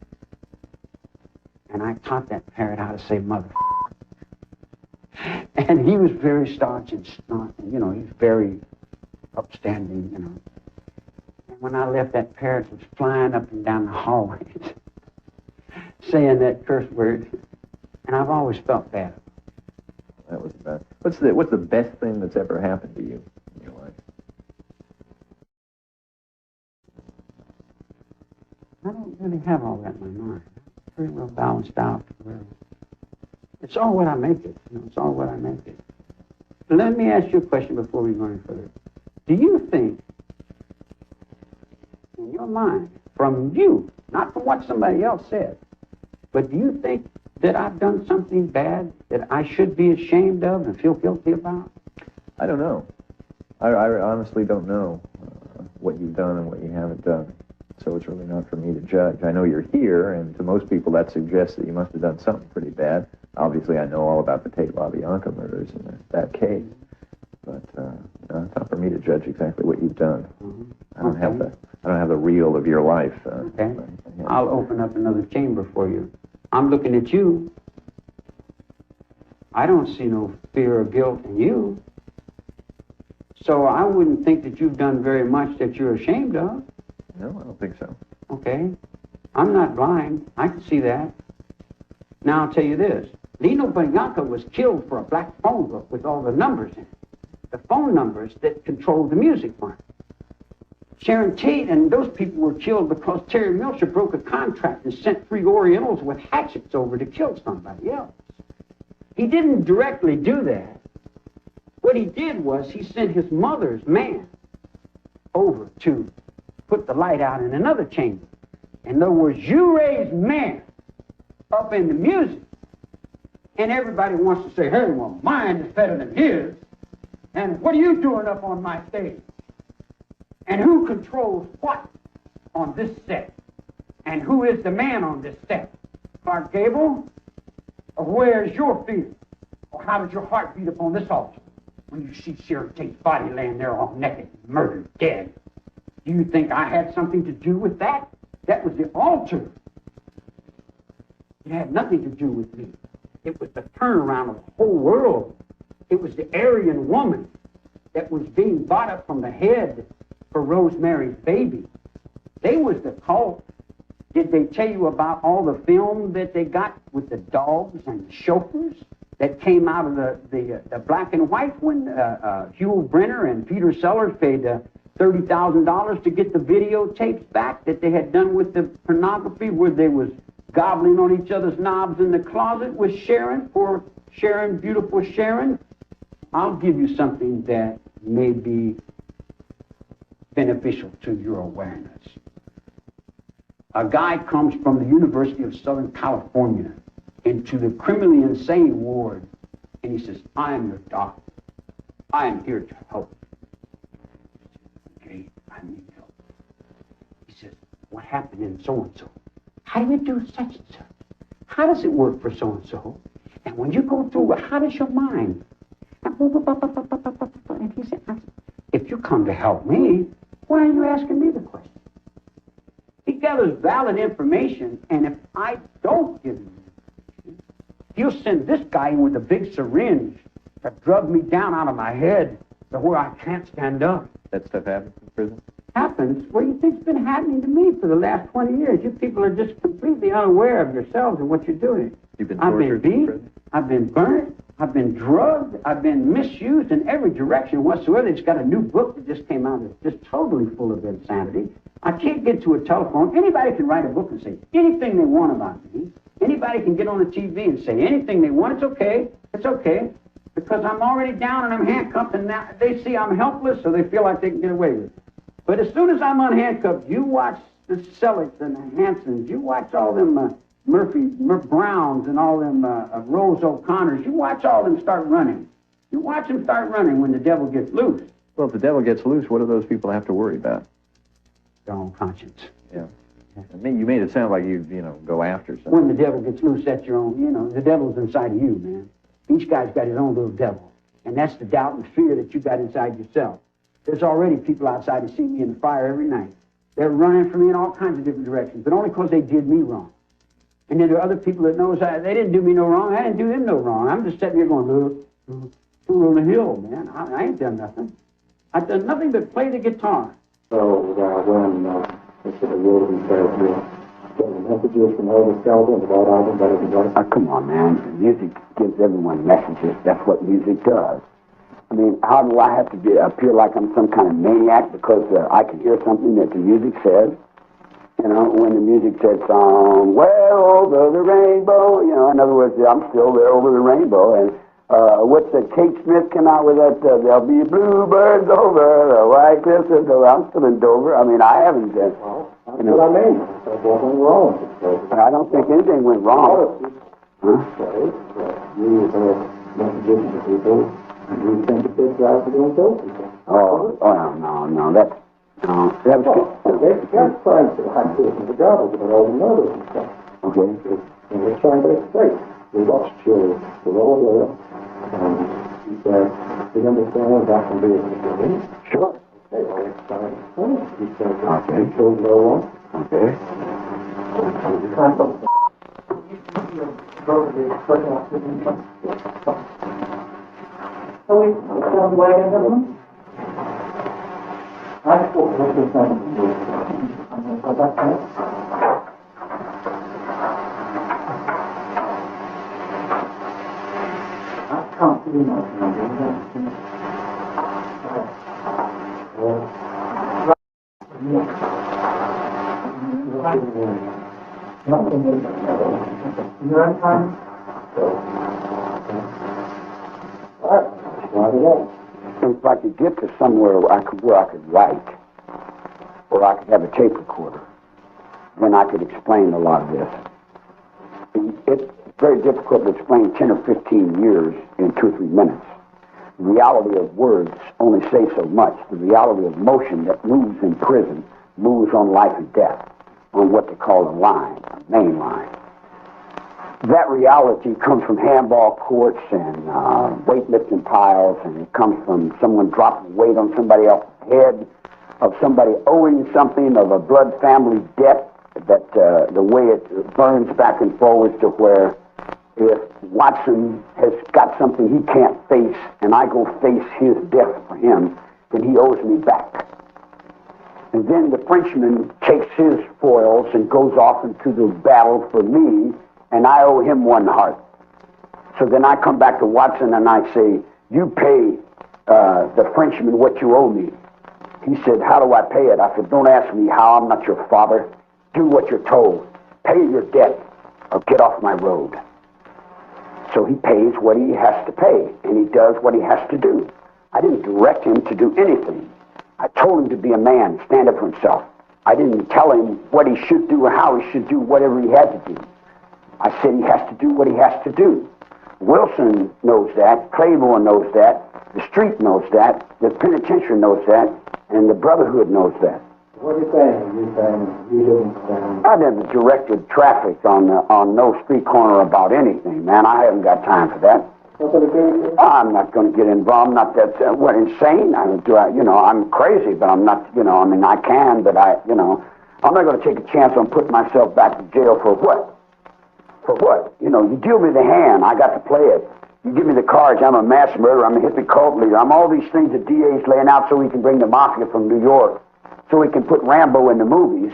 And I taught that parrot how to say mother. And he was very staunch and he's very upstanding, And when I left, that parrot was flying up and down the hallways, saying that curse word. And I've always felt bad. That was bad. What's the best thing that's ever happened to you in your life? I don't really have all that in my mind. It's pretty well balanced out. It's all what I make it. It's all what I make it. Let me ask you a question before we go any further. Do you think, in your mind, from you, not from what somebody else said, but do you think that I've done something bad that I should be ashamed of and feel guilty about? I don't know. I honestly don't know what you've done and what you haven't done. So it's really not for me to judge. I know you're here, and to most people that suggests that you must have done something pretty bad. Obviously, I know all about the Tate LaBianca murders and that case. But it's not for me to judge exactly what you've done. Mm-hmm. I don't have the reel of your life. Okay. I'll open up another chamber for you. I'm looking at you. I don't see no fear or guilt in you. So I wouldn't think that you've done very much that you're ashamed of. No, I don't think so. Okay. I'm not blind. I can see that. Now I'll tell you this. Lino Bianca was killed for a black phone book with all the numbers in it. The phone numbers that controlled the music market. Sharon Tate and those people were killed because Terry Milcher broke a contract and sent 3 Orientals with hatchets over to kill somebody else. He didn't directly do that. What he did was he sent his mother's man over to put the light out in another chamber. In other words, you raise man up in the music, and everybody wants to say, hey, well, mine is better than his, and what are you doing up on my stage? And who controls what on this set? And who is the man on this set? Clark Gable? Or where's your feeling? Or how does your heart beat upon this altar when you see Sharon Tate's body laying there all naked, murdered, dead? Do you think I had something to do with that? That was the altar. It had nothing to do with me. It was the turnaround of the whole world. It was the Aryan woman that was being bought up from the head for Rosemary's Baby. They was the cult. Did they tell you about all the film that they got with the dogs and the chauffeurs that came out of the black and white one? Hugh Brenner and Peter Sellers paid $30,000 to get the videotapes back that they had done with the pornography where they was gobbling on each other's knobs in the closet with Sharon, poor Sharon, beautiful Sharon. I'll give you something that may be beneficial to your awareness. A guy comes from the University of Southern California into the criminally insane ward, and he says, I am your doctor. I am here to help. Okay, I need help. He says, what happened in so-and-so? How do you do such and such? How does it work for so-and-so? And when you go through, how does your mind? And he said, if you come to help me, why are you asking me the question? He gathers valid information, and if I don't give him information, he'll send this guy in with a big syringe to drug me down out of my head to where I can't stand up. That stuff happens in prison? Happens? What do you think's been happening to me for the last 20 years? You people are just completely unaware of yourselves and what you're doing. You've been I've been tortured in beat, prison? I've been burnt, I've been drugged, I've been misused in every direction whatsoever. It's got a new book that just came out that's just totally full of insanity. I can't get to a telephone. Anybody can write a book and say anything they want about me. Anybody can get on the TV and say anything they want. It's okay. It's okay. Because I'm already down and I'm handcuffed, and now they see I'm helpless, so they feel like they can get away with it. But as soon as I'm unhandcuffed, you watch the Sellecks and the Hansons, you watch all them Murphy Browns and all them Rose O'Connors, you watch all them start running. You watch them start running when the devil gets loose. Well, if the devil gets loose, what do those people have to worry about? Their own conscience. Yeah. I mean, you made it sound like you go after something. When the devil gets loose, that's your own, the devil's inside of you, man. Each guy's got his own little devil. And that's the doubt and fear that you got inside yourself. There's already people outside that see me in the fire every night. They're running from me in all kinds of different directions, but only because they did me wrong. And then there are other people that knows they didn't do me no wrong. I didn't do them no wrong. I'm just sitting here going, look, on the hill, man. I ain't done nothing. I've done nothing but play the guitar. So when Mr. Wilson says getting messages from Elvis Skelton about album better than Johnson. Come on, man. Music gives everyone messages. That's what music does. I mean, how do I have to appear like I'm some kind of maniac because I can hear something that the music says? When the music says, somewhere over the rainbow, in other words, I'm still there over the rainbow. And what's that? Kate Smith came out with that, there'll be bluebirds over the white cliffs of Dover. I'm still in Dover. I mean, I haven't, Well, that's what I mean. That wasn't wrong. I don't think anything went wrong. Huh? You messages to people, and you think that they're driving to kill people. Oh, no, that's... No, that was They've got friends that like this in the garbage, but all the mothers and stuff. okay. And they're trying to straight. We watched the role there, and he said, we understand that can be a beginning. Sure. Okay, well, it's fine. He said, Okay. he told no one. Okay. So we found way in them. I thought this was something to do. I got that. I can't see much. You're on time? All right. Why did that? If I could get to somewhere where I could write, or I could have a tape recorder, then I could explain a lot of this. It's very difficult to explain 10 or 15 years in 2 or 3 minutes. The reality of words only say so much. The reality of motion that moves in prison moves on life and death, on what they call a line, a main line. That reality comes from handball courts and weightlifting piles, and it comes from someone dropping weight on somebody else's head, of somebody owing something, of a blood family debt, that the way it burns back and forwards to where if Watson has got something he can't face, and I go face his death for him, then he owes me back. And then the Frenchman takes his foils and goes off into the battle for me, and I owe him one heart. So then I come back to Watson and I say, you pay the Frenchman what you owe me. He said, how do I pay it? I said, don't ask me how, I'm not your father. Do what you're told. Pay your debt or get off my road. So he pays what he has to pay, and he does what he has to do. I didn't direct him to do anything. I told him to be a man, stand up for himself. I didn't tell him what he should do or how he should do whatever he had to do. I said he has to do what he has to do. Wilson knows that, Claiborne knows that, the street knows that, the penitentiary knows that, and the Brotherhood knows that. What are you saying? You're saying you didn't... I never directed traffic on no street corner about anything, man. I haven't got time for that. I'm not going to get involved. Not that what insane. I'm crazy, but I'm not. I can, but I'm not going to take a chance on putting myself back in jail for what? For what? You deal me the hand. I got to play it. You give me the cards. I'm a mass murderer. I'm a hippie cult leader. I'm all these things that DA's laying out so we can bring the mafia from New York, so we can put Rambo in the movies.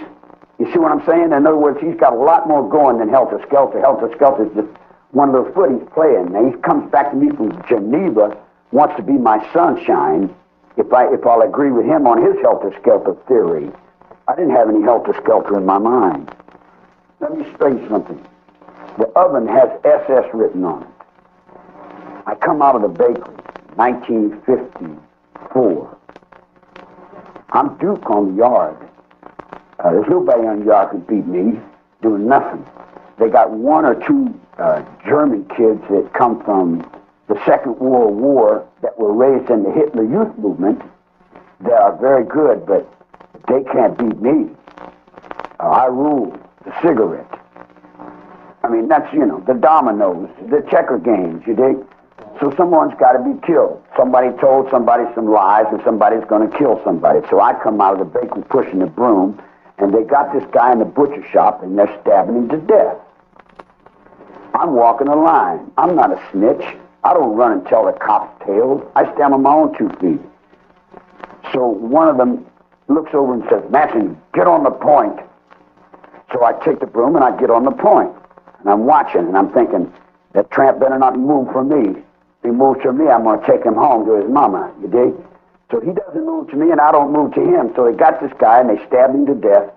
You see what I'm saying? In other words, he's got a lot more going than Helter Skelter. Helter Skelter is just one little foot he's playing. Now, he comes back to me from Geneva, wants to be my sunshine, if I'll agree with him on his Helter Skelter theory. I didn't have any Helter Skelter in my mind. Let me tell you something. The oven has SS written on it. I come out of the bakery, 1954. I'm Duke on the yard. There's nobody on the yard who beat me, doing nothing. They got one or two German kids that come from the Second World War that were raised in the Hitler Youth Movement that are very good, but they can't beat me. I rule the cigarette. I mean, that's, you know, the dominoes, the checker games, you dig? So someone's got to be killed. Somebody told somebody some lies, and somebody's going to kill somebody. So I come out of the bakery pushing the broom, and they got this guy in the butcher shop, and they're stabbing him to death. I'm walking a line. I'm not a snitch. I don't run and tell the cops tales. I stand on my own 2 feet. So one of them looks over and says, Manson, get on the point. So I take the broom and I get on the point. And I'm watching and I'm thinking, that tramp better not move from me. If he moves to me, I'm going to take him home to his mama, you dig? So he doesn't move to me and I don't move to him. So they got this guy and they stabbed him to death.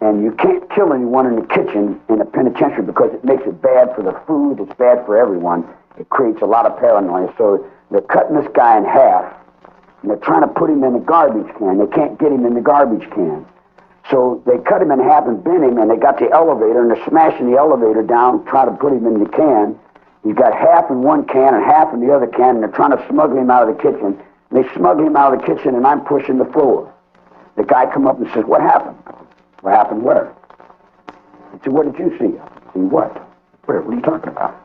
And you can't kill anyone in the kitchen in a penitentiary because it makes it bad for the food, it's bad for everyone. It creates a lot of paranoia. So they're cutting this guy in half, and they're trying to put him in the garbage can. They can't get him in the garbage can. So they cut him in half and bent him, and they got the elevator, and they're smashing the elevator down, trying to put him in the can. He's got half in one can and half in the other can, and they're trying to smuggle him out of the kitchen. And they smuggle him out of the kitchen, and I'm pushing the floor. The guy come up and says, what happened? What happened where? He said, what did you see? See what? Where? What are you talking about?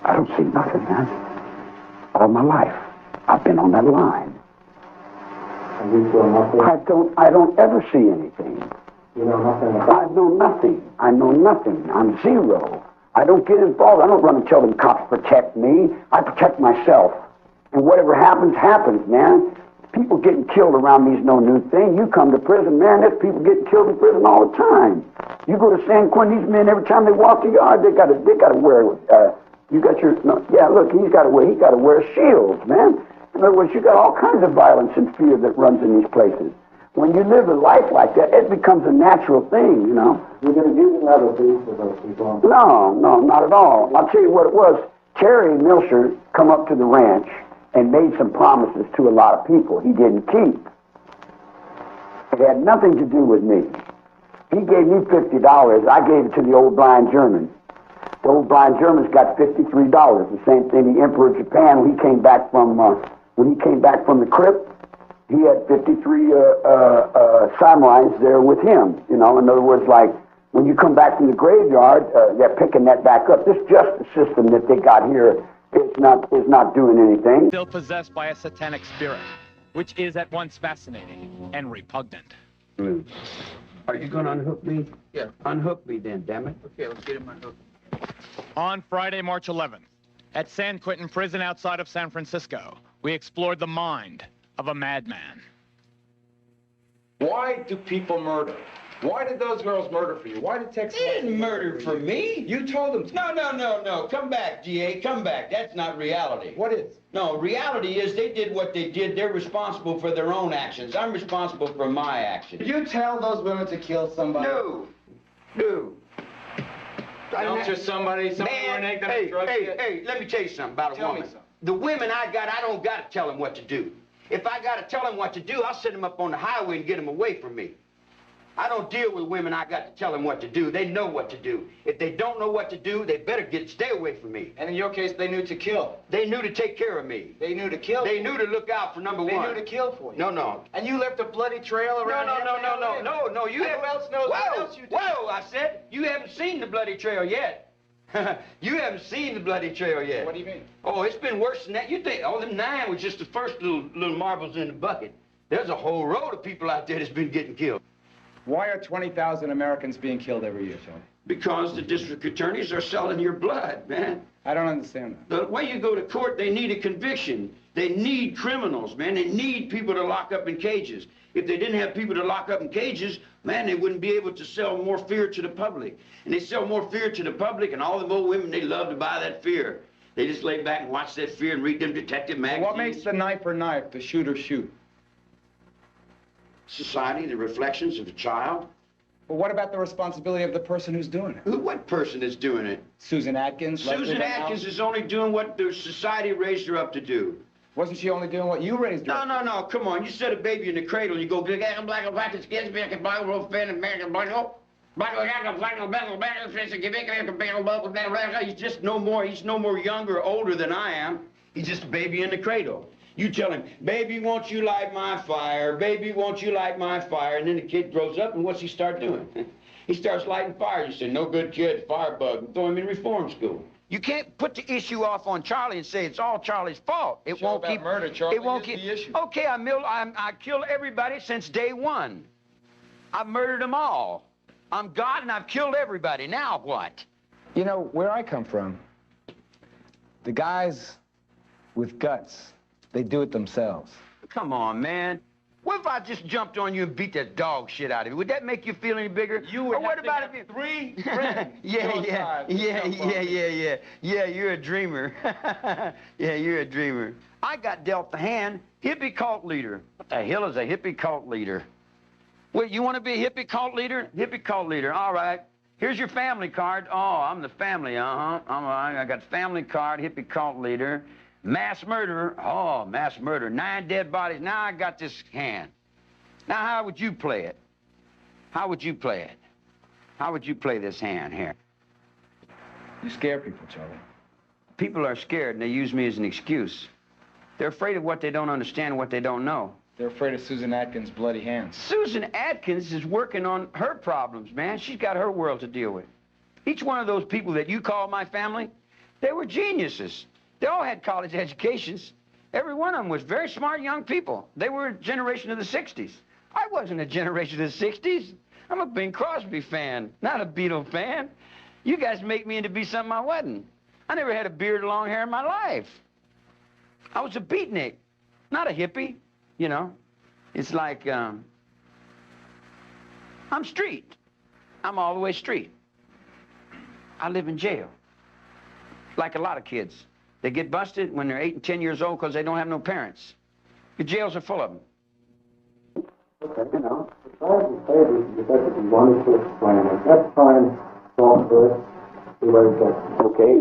I don't see nothing, man. All my life, I've been on that line. And you feel nothing? I don't ever see anything. You know nothing about I know nothing. I know nothing. I'm zero. I don't get involved. I don't run and tell them cops protect me. I protect myself. And whatever happens, happens, man. People getting killed around me's no new thing. You come to prison, man, there's people getting killed in prison all the time. You go to San Quentin, these men, every time they walk the yard, they gotta wear, you got your, no, yeah, look, he gotta wear shields, man. In other words, you got all kinds of violence and fear that runs in these places. When you live a life like that, it becomes a natural thing, you know. You're going to use another piece of those people. No, not at all. I'll tell you what it was. Terry Milsher come up to the ranch and made some promises to a lot of people he didn't keep. It had nothing to do with me. He gave me $50. I gave it to the old blind German. The old blind German's got $53. The same thing the Emperor of Japan, when he came back from the crypt, he had 53 samurais there with him. You know, in other words, like when you come back from the graveyard, they're picking that back up. This justice system that they got here is not doing anything. Still possessed by a satanic spirit, which is at once fascinating and repugnant. Are you going to unhook me? Yeah. Unhook me then, damn it. Okay, let's get him unhooked. On Friday, March 11th, at San Quentin Prison outside of San Francisco, we explored the mind of a madman. Why do people murder? Why did those girls murder for you? Why did Texas... They didn't murder for me. You told them to. No. Come back, G.A. Come back. That's not reality. What is? No, reality is they did what they did. They're responsible for their own actions. I'm responsible for my actions. Did you tell those women to kill somebody? No. Don't just somebody Man, reneged on hey, drugs? let me tell you something about a woman. Me something. The women I don't got to tell them what to do. If I got to tell them what to do, I'll send them up on the highway and get them away from me. I don't deal with women I got to tell them what to do. They know what to do. If they don't know what to do, they better stay away from me. And in your case, they knew to kill. They knew to take care of me. They knew to kill. They knew to look out for number one. They knew to kill for you. No. And you left a bloody trail around. No. You haven't. Who else knows what else you did? Whoa! I said you haven't seen the bloody trail yet. You haven't seen the bloody trail yet. What do you mean? Oh, it's been worse than that. You think them 9 was just the first little marbles in the bucket. There's a whole row of people out there that's been getting killed. Why are 20,000 Americans being killed every year, Tony? Because the district attorneys are selling your blood, man. I don't understand that. The way you go to court, they need a conviction. They need criminals, man. They need people to lock up in cages. If they didn't have people to lock up in cages, man, they wouldn't be able to sell more fear to the public. And they sell more fear to the public, and all the old women, they love to buy that fear. They just lay back and watch that fear and read them detective magazines. What makes the knifer knife, the shooter shoot? Society, the reflections of a child. But what about the responsibility of the person who's doing it? What person is doing it? Susan Atkins? Susan Atkins is only doing what the society raised her up to do. Wasn't she only doing what you raised her? No, come on. You set a baby in the cradle and you go, he's just no more, he's no more younger or older than I am. He's just a baby in the cradle. You tell him, baby, won't you light my fire? Baby, won't you light my fire? And then the kid grows up, and what's he start doing? He starts lighting fires. You say, no good kid, firebug, and throw him in reform school. You can't put the issue off on Charlie and say it's all Charlie's fault. It won't keep murder, Charlie. It won't keep the issue. Okay, I killed everybody since day one. I've murdered them all. I'm God and I've killed everybody. Now what? You know, where I come from, the guys with guts, they do it themselves. Come on, man. What if I just jumped on you and beat the dog shit out of you? Would that make you feel any bigger? You would or what have about to if get 3 friends. Yeah, you're a dreamer. Yeah, you're a dreamer. I got dealt the hand, hippie cult leader. What the hell is a hippie cult leader? Wait, you want to be a hippie cult leader? Hippie cult leader, all right. Here's your family card. Oh, I'm the family, I got family card, hippie cult leader. Mass murderer. Oh, mass murderer. 9 dead bodies. Now I got this hand. Now how would you play it? How would you play it? How would you play this hand here? You scare people, Charlie. People are scared and they use me as an excuse. They're afraid of what they don't understand, what they don't know. They're afraid of Susan Atkins' bloody hands. Susan Atkins is working on her problems, man. She's got her world to deal with. Each one of those people that you call my family, they were geniuses. They all had college educations. Every one of them was very smart young people. They were a generation of the 60s. I wasn't a generation of the 60s. I'm a Bing Crosby fan, not a Beatle fan. You guys make me into be something I wasn't. I never had a beard or long hair in my life. I was a beatnik, not a hippie, you know. It's like, I'm street. I'm all the way street. I live in jail, like a lot of kids. They get busted when they're 8 and 10 years old because they don't have no parents. The jails are full of them. Okay, you know, as far as the favors, you said that you wanted to explain it. That's fine, Paul, first. Okay.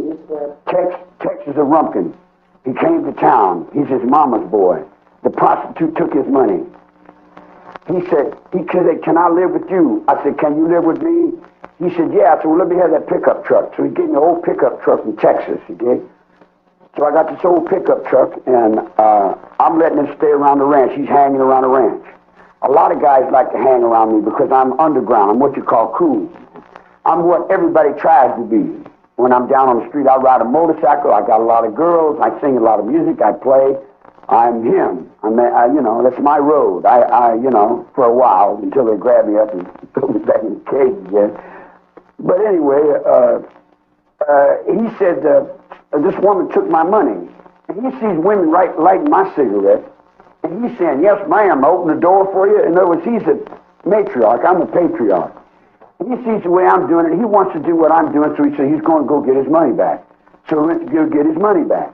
Tex is a rumpkin. He came to town. He's his mama's boy. The prostitute took his money. He said, can I live with you? I said, can you live with me? He said, yeah. I said, well, let me have that pickup truck. So he gave me an old pickup truck from Texas, okay? So I got this old pickup truck, and I'm letting him stay around the ranch. He's hanging around the ranch. A lot of guys like to hang around me because I'm underground. I'm what you call cool. I'm what everybody tries to be. When I'm down on the street, I ride a motorcycle. I got a lot of girls. I sing a lot of music. I play. I'm him. You know, that's my road. You know, for a while until they grab me up and put me back in the cage again. But anyway, he said, this woman took my money. And he sees women lighting my cigarette. And he's saying, yes, ma'am, I open the door for you. In other words, he's a matriarch. I'm a patriarch. And he sees the way I'm doing it. He wants to do what I'm doing, so he said he's going to go get his money back. So he went to go get his money back.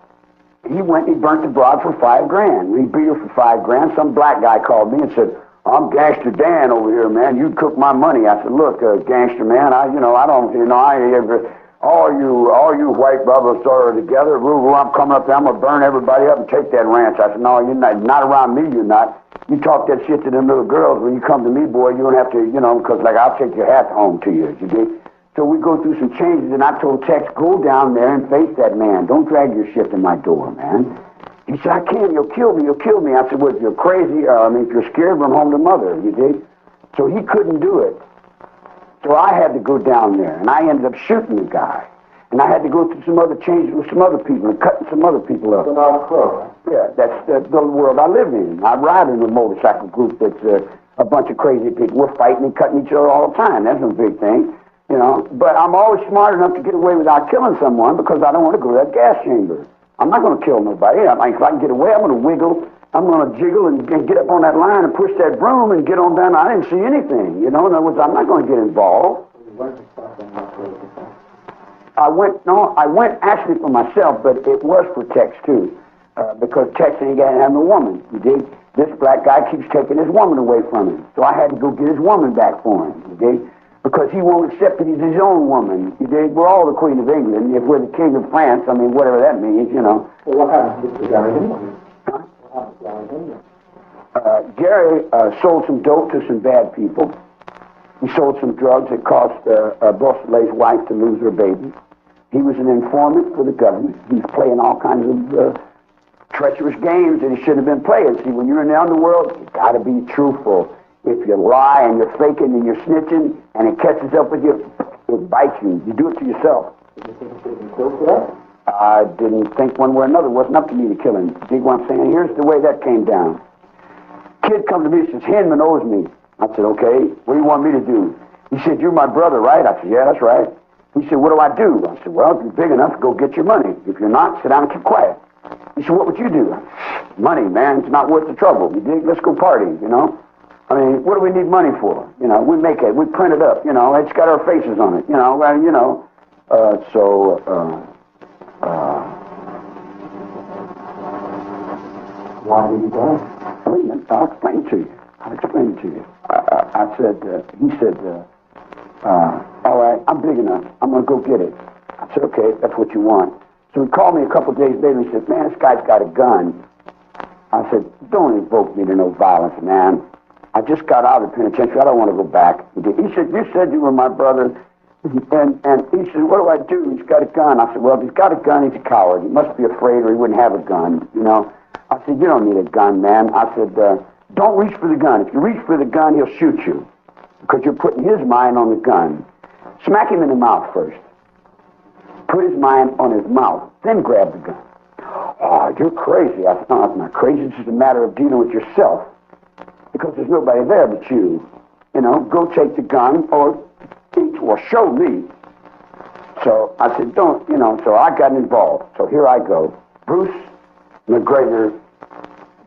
He went and he burnt the broad for $5 grand. He beat her for $5 grand. Some black guy called me and said, I'm Gangster Dan over here, man. You took my money. I said, look, gangster man, all you white brothers are together. I'm coming up there. I'm gonna burn everybody up and take that ranch. I said, no, you're not around me. You're not. You talk that shit to them little girls. When you come to me, boy, you don't have to, because like I'll take your hat home to you. You dig? So we go through some changes, and I told Tex, go down there and face that man. Don't drag your shit to my door, man. He said, I can't. You'll kill me. You'll kill me. I said, well, if you're crazy, if you're scared, run home to mother. You dig? So he couldn't do it. So I had to go down there, and I ended up shooting the guy. And I had to go through some other changes with some other people and cutting some other people up. Yeah, that's the world I live in. I ride in a motorcycle group that's a bunch of crazy people. We're fighting and cutting each other all the time. That's no big thing, But I'm always smart enough to get away without killing someone because I don't want to go to that gas chamber. I'm not going to kill nobody. If I can get away, I'm going to wiggle. I'm going to jiggle and get up on that line and push that broom and get on down. I didn't see anything, In other words, I'm not going to get involved. I went actually for myself, but it was for Tex too, because Tex ain't got to have no woman. You dig? This black guy keeps taking his woman away from him, so I had to go get his woman back for him. You dig? Because he won't accept that he's his own woman. You dig? We're all the Queen of England. If we're the King of France, whatever that means, Well, what happened to the guy anyway? Jerry sold some dope to some bad people. He sold some drugs that caused Beausoleil's wife to lose her baby. He was an informant for the government. He was playing all kinds of treacherous games that he shouldn't have been playing. See, when you're in the underworld, you got to be truthful. If you lie and you're faking and you're snitching and it catches up with you, it bites you. You do it to yourself. I didn't think one way or another. It wasn't up to me to kill him. Dig what I'm saying? Here's the way that came down. Kid comes to me and says, Hinman owes me. I said, okay, what do you want me to do? He said, you're my brother, right? I said, yeah, that's right. He said, what do I do? I said, well, if you're big enough, go get your money. If you're not, sit down and keep quiet. He said, what would you do? Money, man, it's not worth the trouble. You dig? Let's go party, you know? I mean, what do we need money for? You know, we make it, we print it up, you know, it's got our faces on it, you know, Why did he die? Wait a minute, I'll explain to you. He said, all right, I'm big enough. I'm going to go get it. I said, okay, that's what you want. So he called me a couple of days later and he said, man, this guy's got a gun. I said, don't invoke me to no violence, man. I just got out of the penitentiary. I don't want to go back. He said, you said you were my brother. And he said, what do I do? He's got a gun. I said, well, if he's got a gun, he's a coward. He must be afraid or he wouldn't have a gun, you know. I said, you don't need a gun, man. I said, don't reach for the gun. If you reach for the gun, he'll shoot you because you're putting his mind on the gun. Smack him in the mouth first. Put his mind on his mouth, then grab the gun. Oh, you're crazy. I said, no, I'm not crazy. It's just a matter of dealing with yourself because there's nobody there but you. You know, go take the gun or show me. So I said, don't, you know, so I got involved. So here I go. Bruce McGregor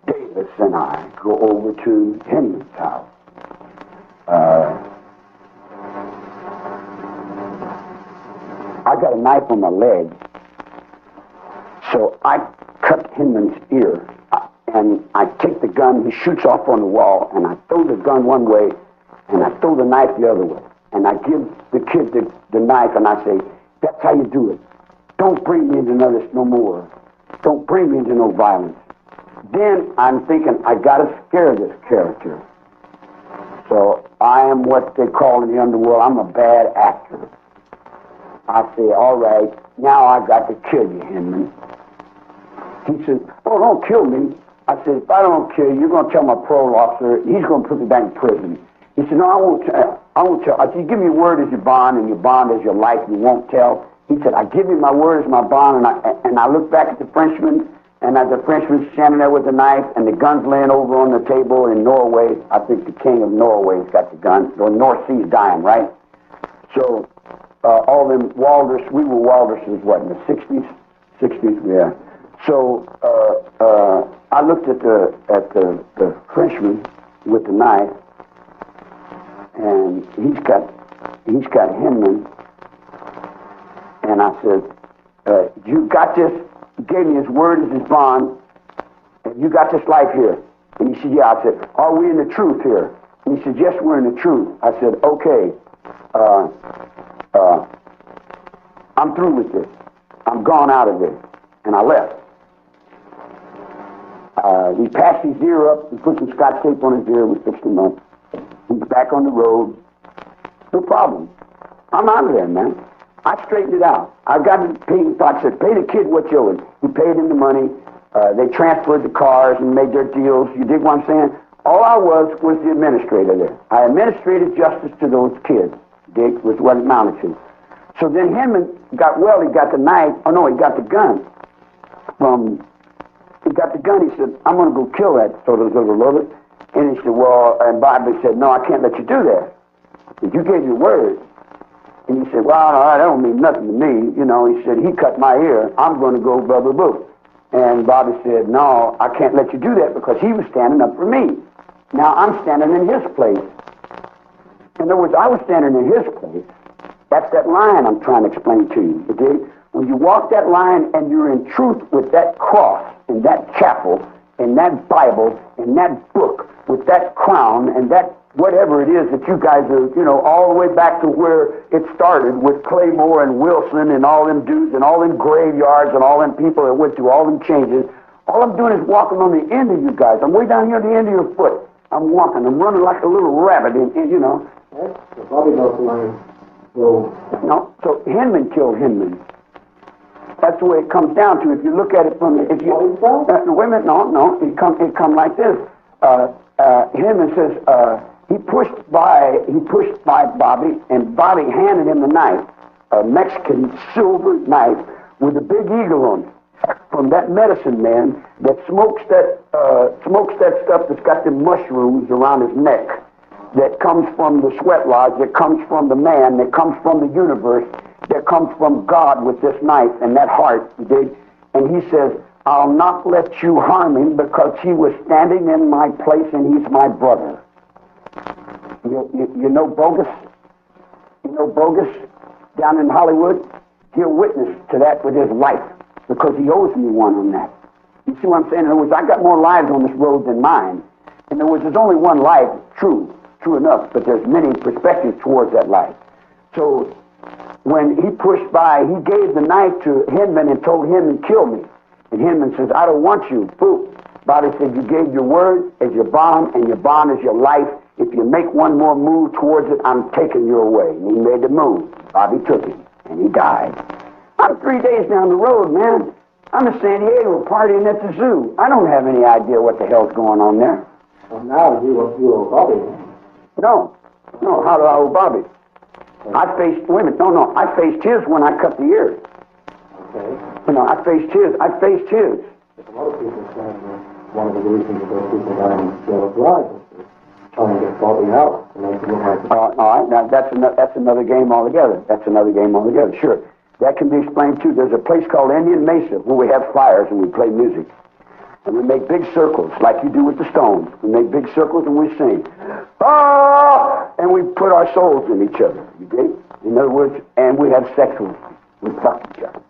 Davis and I go over to Hinman's house. I got a knife on my leg, so I cut Hinman's ear, and I take the gun, he shoots off on the wall, and I throw the gun one way, and I throw the knife the other way. And I give the kid the knife, and I say, that's how you do it. Don't bring me into this no more. Don't bring me into no violence. Then I'm thinking, I got to scare this character. So I am what they call in the underworld, I'm a bad actor. I say, all right, now I got to kill you, Hinman. He said, oh, don't kill me. I said, if I don't kill you, you're going to tell my parole officer, he's going to put me back in prison. He said, no, I won't tell. I said, give me your word as your bond, and your bond as your life, you won't tell. He said, I give you my word as my bond, and I look back at the Frenchman, and as the Frenchman's standing there with the knife, and the gun's laying over on the table in Norway. I think the king of Norway's got the gun. The North Sea's dying, right? So all them Walders, we were Waldersons, what, in the 60s? 60s, yeah. So I looked at the Frenchman with the knife, and he's got Hinman, and I said, you got this? He gave me his word as his bond, and you got this life here. And he said, yeah. I said, are we in the truth here? And he said, yes, we're in the truth. I said, okay, I'm through with this. I'm gone out of this. And I left. We patched his ear up, we put some Scotch tape on his ear, we fixed him up. He's back on the road. No problem. I'm out of there, man. I straightened it out. I got to pay. I said, pay the kid what you owe him. He paid him the money. They transferred the cars and made their deals. You dig what I'm saying? All I was the administrator there. I administrated justice to those kids. Dig was what it amounted to. So then Hinman got he got the knife. Oh no, he got the gun. He got the gun. He said, I'm going to go kill that sort of little lover. And he said, well, and Bobby said, no, I can't let you do that. But you gave your word. And he said, well, that don't mean nothing to me. You know, he said, he cut my ear. I'm going to go blah, blah, blah. And Bobby said, no, I can't let you do that because he was standing up for me. Now I'm standing in his place. In other words, I was standing in his place. That's that line I'm trying to explain to you. Okay? When you walk that line and you're in truth with that cross, in that chapel, in that Bible, in that book, with that crown, and that whatever it is that you guys are, you know, all the way back to where it started with Claymore and Wilson and all them dudes and all them graveyards and all them people that went through all them changes, All I'm doing is walking on the end of you guys. I'm way down here at the end of your foot. I'm walking. I'm running like a little rabbit, and you know. So Bobby goes to line. So, No, so Hinman killed Hinman. That's the way it comes down to. If you look at it from, if you wait a minute, no, it come like this. Hinman says he pushed by Bobby, and Bobby handed him the knife, a Mexican silver knife with a big eagle on it, from that medicine man that smokes that stuff that's got the mushrooms around his neck, that comes from the sweat lodge, that comes from the man, that comes from the universe, that comes from God with this knife and that heart, you dig? And he says, I'll not let you harm him because he was standing in my place and he's my brother. You know Bogus? You know Bogus down in Hollywood? He'll witness to that with his life because he owes me one on that. You see what I'm saying? In other words, I got more lives on this road than mine. In other words, there's only one life, true enough, but there's many perspectives towards that life. So when he pushed by, he gave the knife to Hinman and told him to kill me. And Hinman says, I don't want you. Boom. Bobby said, you gave your word as your bond, and your bond is your life. If you make one more move towards it, I'm taking you away. And he made the move. Bobby took him, and he died. I'm 3 days down the road, man. I'm in San Diego partying at the zoo. I don't have any idea what the hell's going on there. well, now you owe Bobby. No, how do I owe Bobby? I faced women. No, I faced his when I cut the ears. Okay. You know, I faced his. But a lot of people say that one of the reasons that those people die in yellow drive is trying to get Bobby out to make it look like all right, now that's another game altogether. Sure. That can be explained too. There's a place called Indian Mesa where we have fires and we play music. And we make big circles like you do with the Stones. We make big circles and we sing. Ah! And we put our souls in each other. You dig? In other words, and we have sex with them. We fuck each other.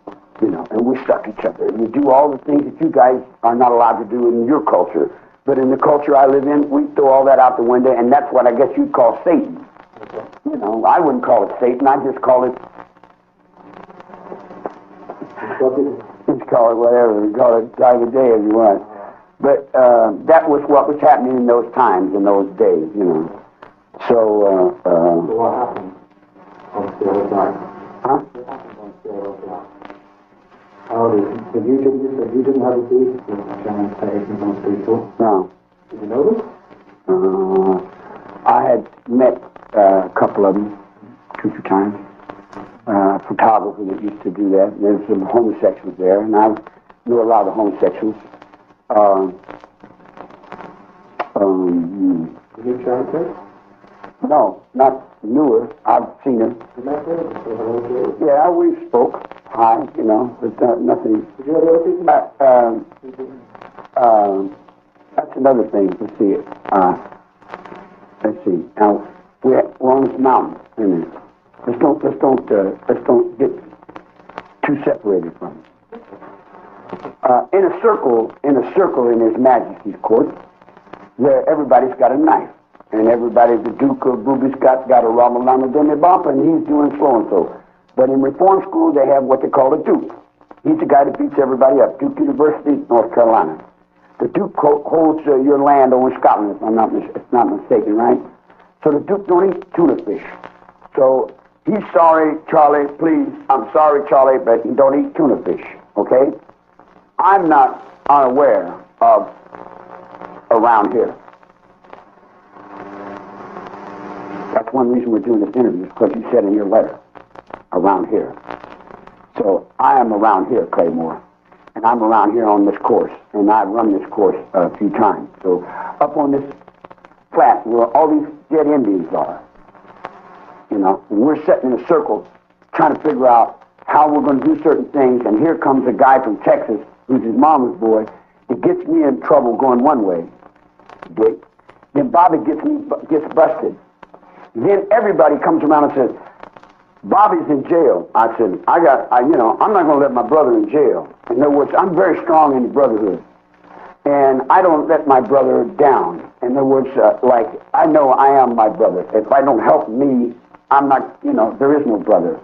You know, and we suck each other. And we do all the things that you guys are not allowed to do in your culture. But in the culture I live in, we throw all that out the window, and that's what I guess you'd call Satan. okay. You know, I wouldn't call it Satan. I just call it, just call it whatever. You call it time of day if you want. But that was what was happening in those times, in those days, you know. So, So what happened on Steel Drive? huh? What happened on Steel Drive? How did you said you didn't have a beef with John Page and those people? No. Did you know this? I had met a couple of them 2-3 times. Photographer that used to do that. There's some homosexuals there, and I knew a lot of homosexuals. Did you John Page? No, not newer. I've seen her. You met her? Did you hello to her? Yeah, we spoke. Hi, you know, but nothing. Did you have other people? That's another thing. Let's see. Let's see. Now we're on this mountain. Let's don't get too separated from it. In a circle in His Majesty's court, there everybody's got a knife, and everybody's the Duke of Booby's got a Ramalama Demibompa, and he's doing so and so. But in reform school, they have what they call a Duke. He's the guy that beats everybody up. Duke University, North Carolina. The Duke holds your land over in Scotland, if I'm not mistaken, right? So the Duke don't eat tuna fish. So he's sorry, Charlie, please. I'm sorry, Charlie, but he don't eat tuna fish, okay? I'm not unaware of around here. That's one reason we're doing this interview, because you said in your letter, around here. So I am around here, Claymore, and I'm around here on this course, and I've run this course a few times. So up on this flat where all these dead Indians are, you know, and we're sitting in a circle trying to figure out how we're going to do certain things, and here comes a guy from Texas who's his mama's boy. It gets me in trouble going one way, Dick. Then Bobby gets busted. Then everybody comes around and says, Bobby's in jail. I said, I'm not going to let my brother in jail. In other words, I'm very strong in the brotherhood. And I don't let my brother down. In other words, like, I know I am my brother. If I don't help me, I'm not, there is no brother.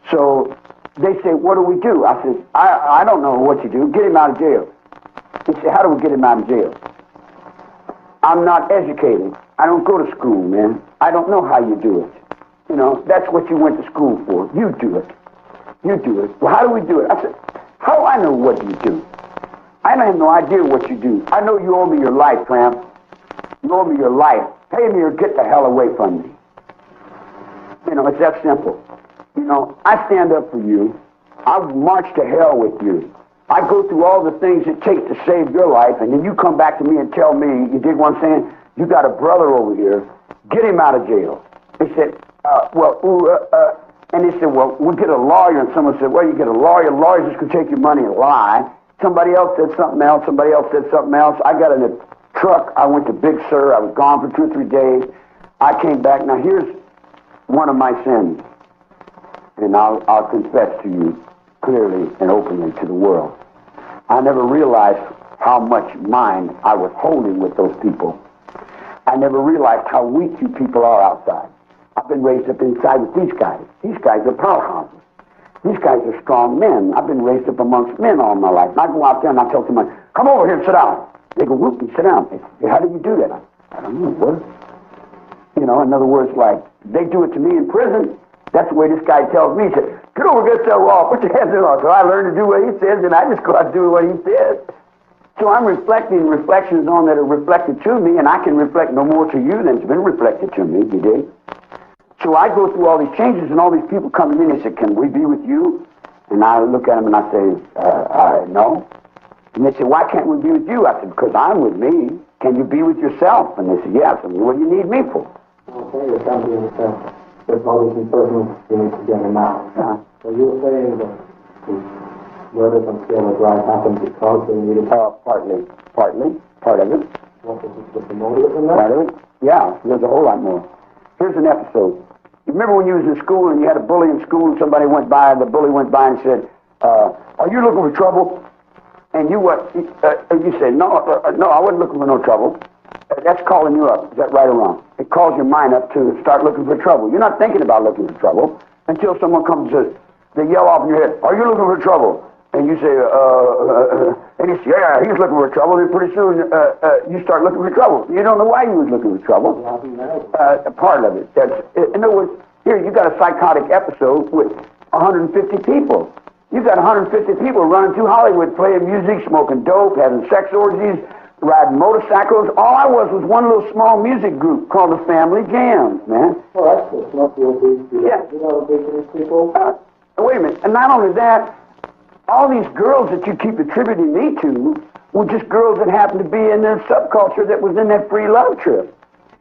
So they say, what do we do? I said, I don't know what you do. Get him out of jail. He said, how do we get him out of jail? I'm not educated. I don't go to school, man. I don't know how you do it. You know, that's what you went to school for. You do it. You do it. Well, how do we do it? I said, how do I know what you do? I have no idea what you do. I know you owe me your life, tramp. You owe me your life. Pay me or get the hell away from me. You know, it's that simple. You know, I stand up for you. I march to hell with you. I go through all the things it takes to save your life, and then you come back to me and tell me, you dig what I'm saying? You got a brother over here. Get him out of jail. They said, and they said, well, we'll get a lawyer. And someone said, well, you get a lawyer. Lawyer's just going to take your money and lie. Somebody else said something else. Somebody else said something else. I got in a truck. I went to Big Sur. I was gone for 2 or 3 days. I came back. Now, here's one of my sins. And I'll confess to you clearly and openly to the world. I never realized how much mind I was holding with those people. I never realized how weak you people are outside. I've been raised up inside with these guys. These guys are powerhouses. These guys are strong men. I've been raised up amongst men all my life. And I go out there and I tell someone, come over here and sit down. They go, whoop, and sit down. They say, how do you do that? I don't know, what? You know, in other words, like, they do it to me in prison. That's the way this guy tells me. He said, get over against that wall, put your hands in on. So I learned to do what he says, and I just go out and do what he says. So I'm reflecting reflections on that are reflected to me, and I can reflect no more to you than's been reflected to me, you dig? So I go through all these changes, and all these people come to me, and they say, can we be with you? And I look at them, and I say, no. And they say, why can't we be with you? I said, because I'm with me. Can you be with yourself? And they say, yes. I said, what do you need me for? Okay, you're coming to yourself. There's all these persons you need to get them out. Yeah. So you're saying that the murders on scale of right happened because they needed... Partly. Part of it. What was the motive in that? Part of it. Yeah, there's a whole lot more. Here's an episode. You remember when you was in school and you had a bully in school and somebody went by, the bully went by and said, are you looking for trouble? And you what? You said, no, I wasn't looking for no trouble. That's calling you up. Is that right or wrong? It calls your mind up to start looking for trouble. You're not thinking about looking for trouble until someone comes and says, they yell off in your head, are you looking for trouble? And you say, and you say, yeah, he's looking for trouble. And pretty soon you start looking for trouble. You don't know why you was looking for trouble. Part of it. In other words, here you got a psychotic episode with 150 people. You got 150 people running through Hollywood playing music, smoking dope, having sex orgies, riding motorcycles. All I was one little small music group called the Family Jams, man. Oh, that's good. Not the obese people. Yeah. You know obese people? Wait a minute. And not only that, all these girls that you keep attributing me to were just girls that happened to be in their subculture that was in that free love trip.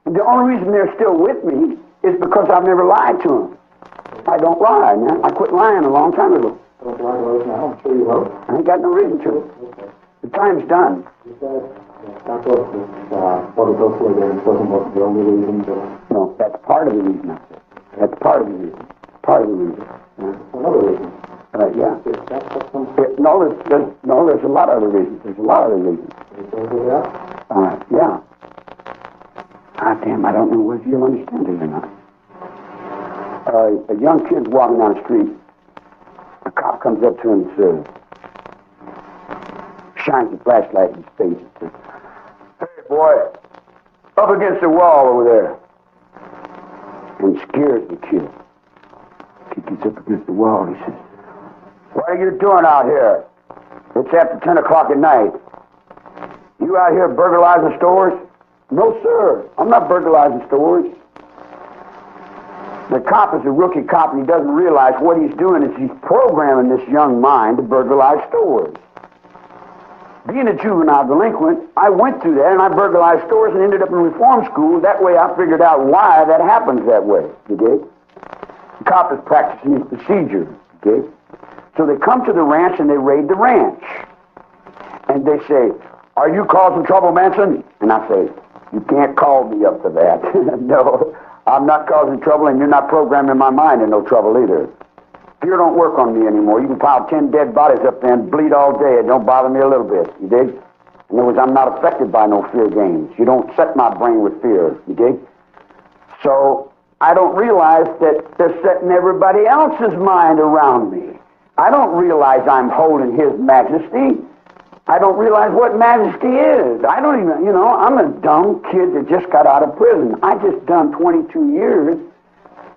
And the only reason they're still with me is because I've never lied to them. I don't lie, man. I quit lying a long time ago. Don't lie to us now. I'm sure you won't. I ain't got no reason to. Okay. The time's done. You said that was what it looks like and it wasn't the only reason, but... No, that's part of the reason I said. That's part of the reason. Part of the reason. Another reason. Yeah. There's a lot of other reasons. There's a lot of other reasons. Yeah. God damn, I don't know whether you'll understand it or not. A young kid's walking down the street. A cop comes up to him and says, shines a flashlight in his face and says, hey, boy, up against the wall over there. And scares the kid. Kid gets up against the wall and he says, what are you doing out here? It's after 10 o'clock at night. You out here burglarizing stores? No, sir. I'm not burglarizing stores. The cop is a rookie cop, and he doesn't realize what he's doing is he's programming this young mind to burglarize stores. Being a juvenile delinquent, I went through that, and I burglarized stores and ended up in reform school. That way I figured out why that happens that way, you dig? The cop is practicing his procedure, you dig? So they come to the ranch and they raid the ranch. And they say, are you causing trouble, Manson? And I say, you can't call me up for that. No, I'm not causing trouble and you're not programming my mind in no trouble either. Fear don't work on me anymore. You can pile 10 dead bodies up there and bleed all day. It don't bother me a little bit, you dig? In other words, I'm not affected by no fear games. You don't set my brain with fear, you dig? So I don't realize that they're setting everybody else's mind around me. I don't realize I'm holding his majesty. I don't realize what majesty is. I don't even, you know, I'm a dumb kid that just got out of prison. I just done 22 years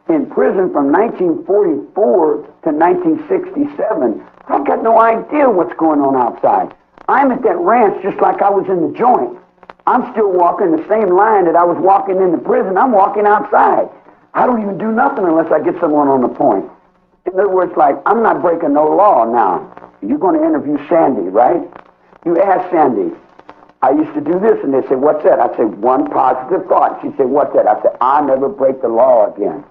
in prison from 1944 to 1967. I've got no idea what's going on outside. I'm at that ranch just like I was in the joint. I'm still walking the same line that I was walking in the prison. I'm walking outside. I don't even do nothing unless I get someone on the point. In other words, like, I'm not breaking no law now. You're going to interview Sandy, right? You ask Sandy, I used to do this, and they say, what's that? I say, one positive thought. She said, what's that? I said, I never break the law again.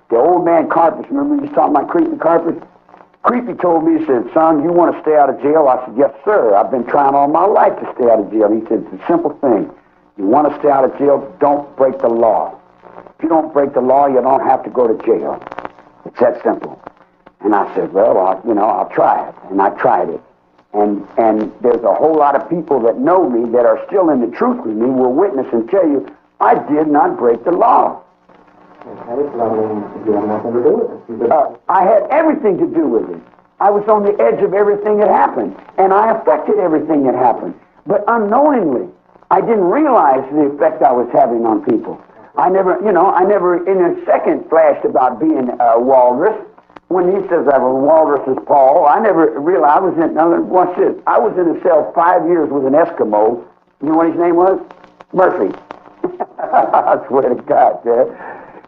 The old man Carpus, remember you was talking about Creepy Carpus? Creepy told me, he said, son, you want to stay out of jail? I said, yes, sir. I've been trying all my life to stay out of jail. He said, it's a simple thing. You want to stay out of jail, don't break the law. If you don't break the law, you don't have to go to jail. It's that simple. And I said, well, I'll try it. And I tried it. And there's a whole lot of people that know me that are still in the truth with me will witness and tell you, I did not break the law. I had everything to do with it. I was on the edge of everything that happened, and I affected everything that happened. But unknowingly, I didn't realize the effect I was having on people. I never in a second flashed about being a walrus. When he says I was walrus as Paul, I never realized I was in, now watch this, I was in a cell 5 years with an Eskimo. You know what his name was? Murphy. I swear to God, man.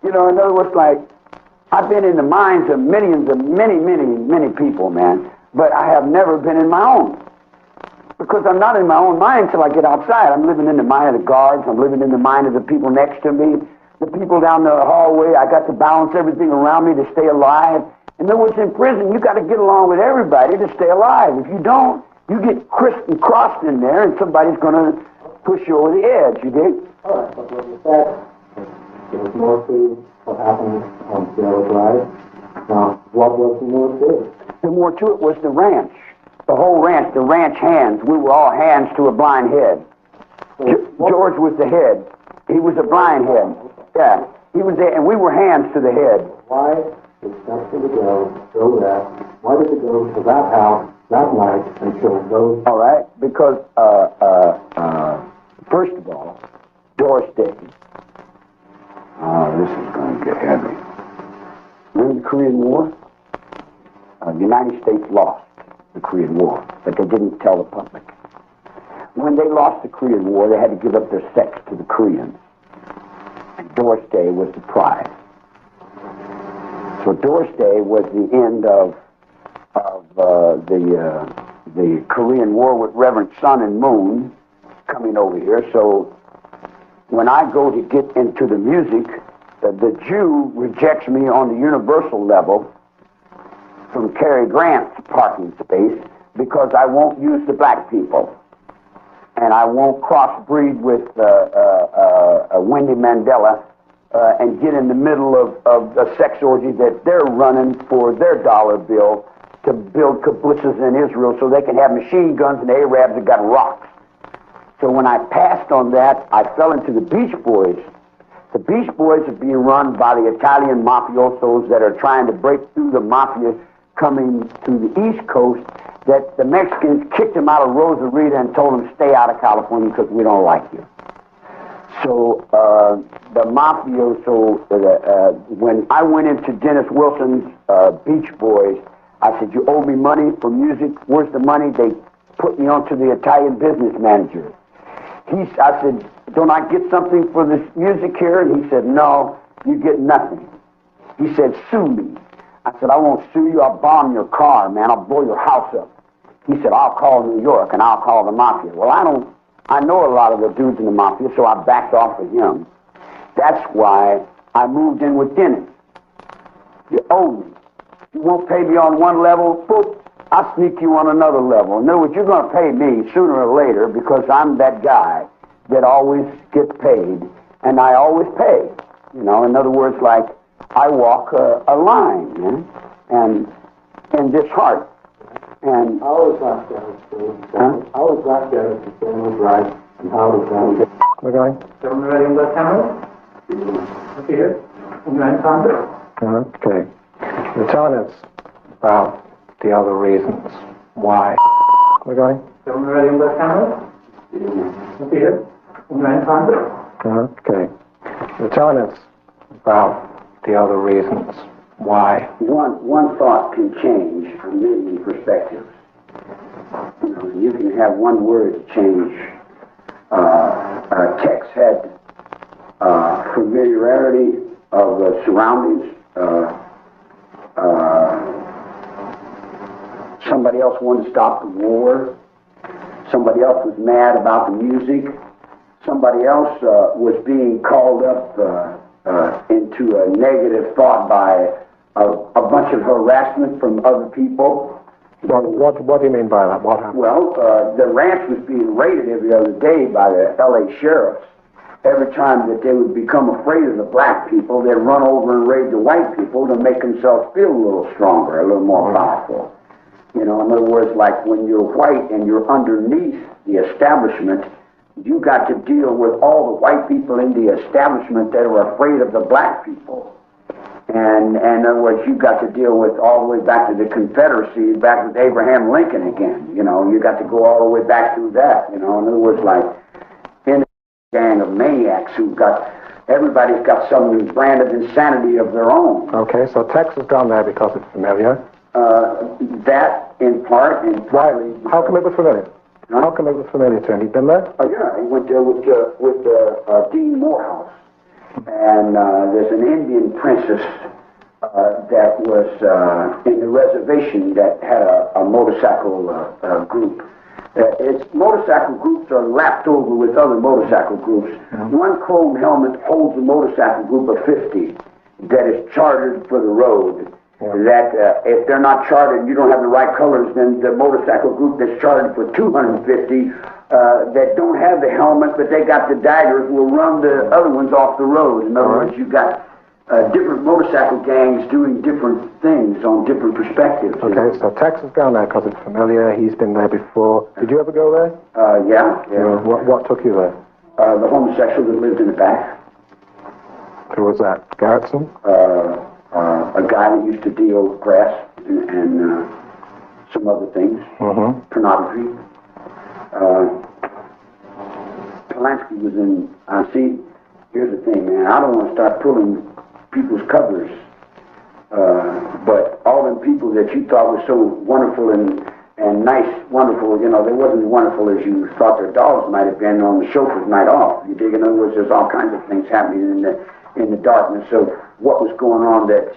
You know, in other words, like, I've been in the minds of millions of many people, man, but I have never been in my own. Because I'm not in my own mind until I get outside. I'm living in the mind of the guards. I'm living in the mind of the people next to me, the people down the hallway. I got to balance everything around me to stay alive. In other words, in prison, you got to get along with everybody to stay alive. If you don't, you get crisped and crossed in there, and somebody's going to push you over the edge, you dig? All right, but what you said, there was more to what happened on Sierra Drive. Now, what was the more to it? The more to it was the ranch. The whole ranch, the ranch hands. We were all hands to a blind head. George was the head. He was a blind head. Yeah, he was there, and we were hands to the head. Why did Dexter go that? Why did it go to that house that night and kill those? All right, because first of all, Doris Day. This is going to get heavy. During the Korean War, the United States lost the Korean War, but they didn't tell the public. When they lost the Korean War, they had to give up their sex to the Koreans. And Doris Day was the prize. So Doris Day was the end of the Korean War with Reverend Sun and Moon coming over here. So when I go to get into the music, the Jew rejects me on the universal level from Cary Grant's parking space because I won't use the black people. And I won't crossbreed with Wendy Mandela and get in the middle of a sex orgy that they're running for their dollar bill to build kibbutzes in Israel so they can have machine guns and Arabs that got rocks. So when I passed on that, I fell into the Beach Boys. The Beach Boys are being run by the Italian mafiosos that are trying to break through the mafia coming to the East Coast, that the Mexicans kicked him out of Rosarita and told him stay out of California because we don't like you. So the mafioso, when I went into Dennis Wilson's Beach Boys, I said, you owe me money for music. Where's the money? They put me onto the Italian business manager. I said, don't I get something for this music here? And he said, no, you get nothing. He said, sue me. I said, I won't sue you. I'll bomb your car, man. I'll blow your house up. He said, I'll call New York and I'll call the mafia. Well, I know a lot of the dudes in the mafia, so I backed off of him. That's why I moved in with Dennis. You owe me. You won't pay me on one level, boop, I'll sneak you on another level. In other words, you're going to pay me sooner or later because I'm that guy that always gets paid, and I always pay. You know, in other words, like, I walk a line, man, and this heart. And how was that Dennis? How was that Dennis if Dennis was right, and how was that? We're going? Everyone ready on that camera? Look here. And then Tom. Okay. You're telling us about the other reasons why We're going? Gentlemen ready on both cameras? Okay, here. Nine times. Okay. You're telling us about the other reasons why. One thought can change a million perspectives. You can have one word change. Tex had familiarity of the surroundings. Somebody else wanted to stop the war. Somebody else was mad about the music. Somebody else was being called up into a negative thought by a bunch of harassment from other people. What do you mean by that? What happened? Well, the ranch was being raided every other day by the L.A. sheriffs. Every time that they would become afraid of the black people, they'd run over and raid the white people to make themselves feel a little stronger, a little more powerful. In other words, like when you're white and you're underneath the establishment, you got to deal with all the white people in the establishment that are afraid of the black people. And in other words, you got to deal with all the way back to the Confederacy, back with Abraham Lincoln again. You got to go all the way back through that. In other words, like in a gang of maniacs everybody's got some brand of insanity of their own. Okay, so Tex has gone there because it's familiar. That in part, and partly. How come it was familiar? Huh? How come it was familiar to him? He'd been there? Oh yeah, he went there with Dean Morehouse. And there's an Indian princess that was in the reservation that had a motorcycle group. Motorcycle groups are lapped over with other motorcycle groups. Mm-hmm. One chrome helmet holds a motorcycle group of 50 that is chartered for the road. Yeah. That if they're not chartered, you don't have the right colors, then the motorcycle group that's chartered for 250 that don't have the helmet, but they got the daggers, will run the other ones off the road. In other words, you got different motorcycle gangs doing different things on different perspectives. Okay, so Tex has gone there because it's familiar. He's been there before. Did you ever go there? Yeah. What took you there? The homosexual that lived in the back. Who was that? Garrettson? A guy that used to deal grass and some other things. Mm-hmm. Pornography. Polanski was in. See, here's the thing, man. I don't want to start pulling people's covers, but all them people that you thought were so wonderful and nice, wonderful, they wasn't as wonderful as you thought their dogs might have been on the chauffeur's night off. You dig? In other words, there's all kinds of things happening in the darkness of what was going on that,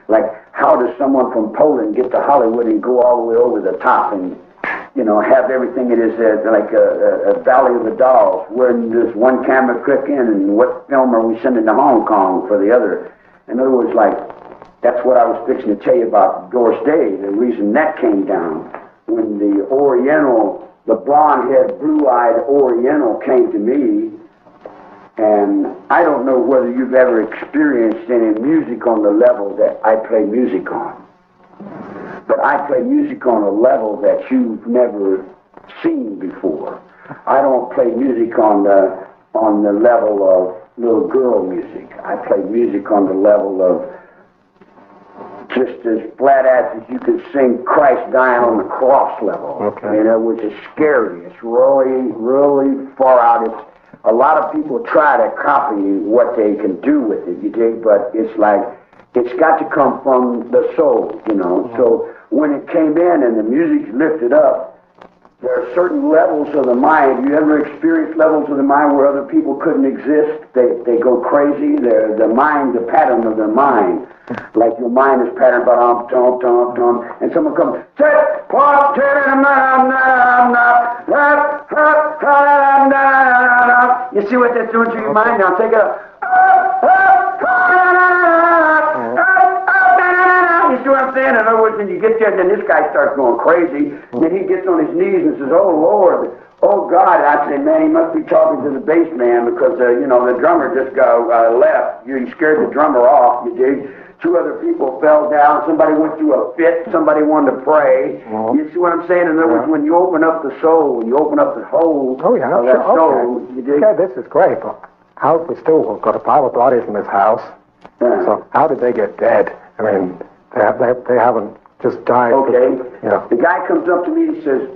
like how does someone from Poland get to Hollywood and go all the way over the top and have everything it is like a Valley of the Dolls, where does one camera click in and what film are we sending to Hong Kong for the other? In other words, like, that's what I was fixing to tell you about Doris Day, the reason that came down. When the Oriental, the blonde-haired, blue-eyed Oriental came to me, and I don't know whether you've ever experienced any music on the level that I play music on. But I play music on a level that you've never seen before. I don't play music on the level of little girl music. I play music on the level of just as flat as you can sing Christ dying on the cross level. Okay. Which is scary. It's really, really far out. A lot of people try to copy what they can do with it, you dig, but it's like, it's got to come from the soul, Mm-hmm. So when it came in and the music's lifted up, there are certain levels of the mind. Have you ever experienced levels of the mind where other people couldn't exist? They go crazy. The mind, the pattern of their mind. Like your mind is patterned by tom, and someone comes, you see what that's doing to your mind? Now take it up. You see what I'm saying? In other words, when you get there, then this guy starts going crazy. And then he gets on his knees and says, "Oh, Lord, oh, God." And I say, man, he must be talking to the bass man because, the drummer just left. He scared the drummer off, you dig? Two other people fell down. Somebody went through a fit. Somebody wanted to pray. Mm-hmm. You see what I'm saying? In other words, when you open up the soul, when you open up the whole of that soul, you dig? Okay, this is great, but we still got a pile of bodies in this house. Yeah. So how did they get dead? I mean, they haven't just died. Okay? Yeah. The guy comes up to me, he says,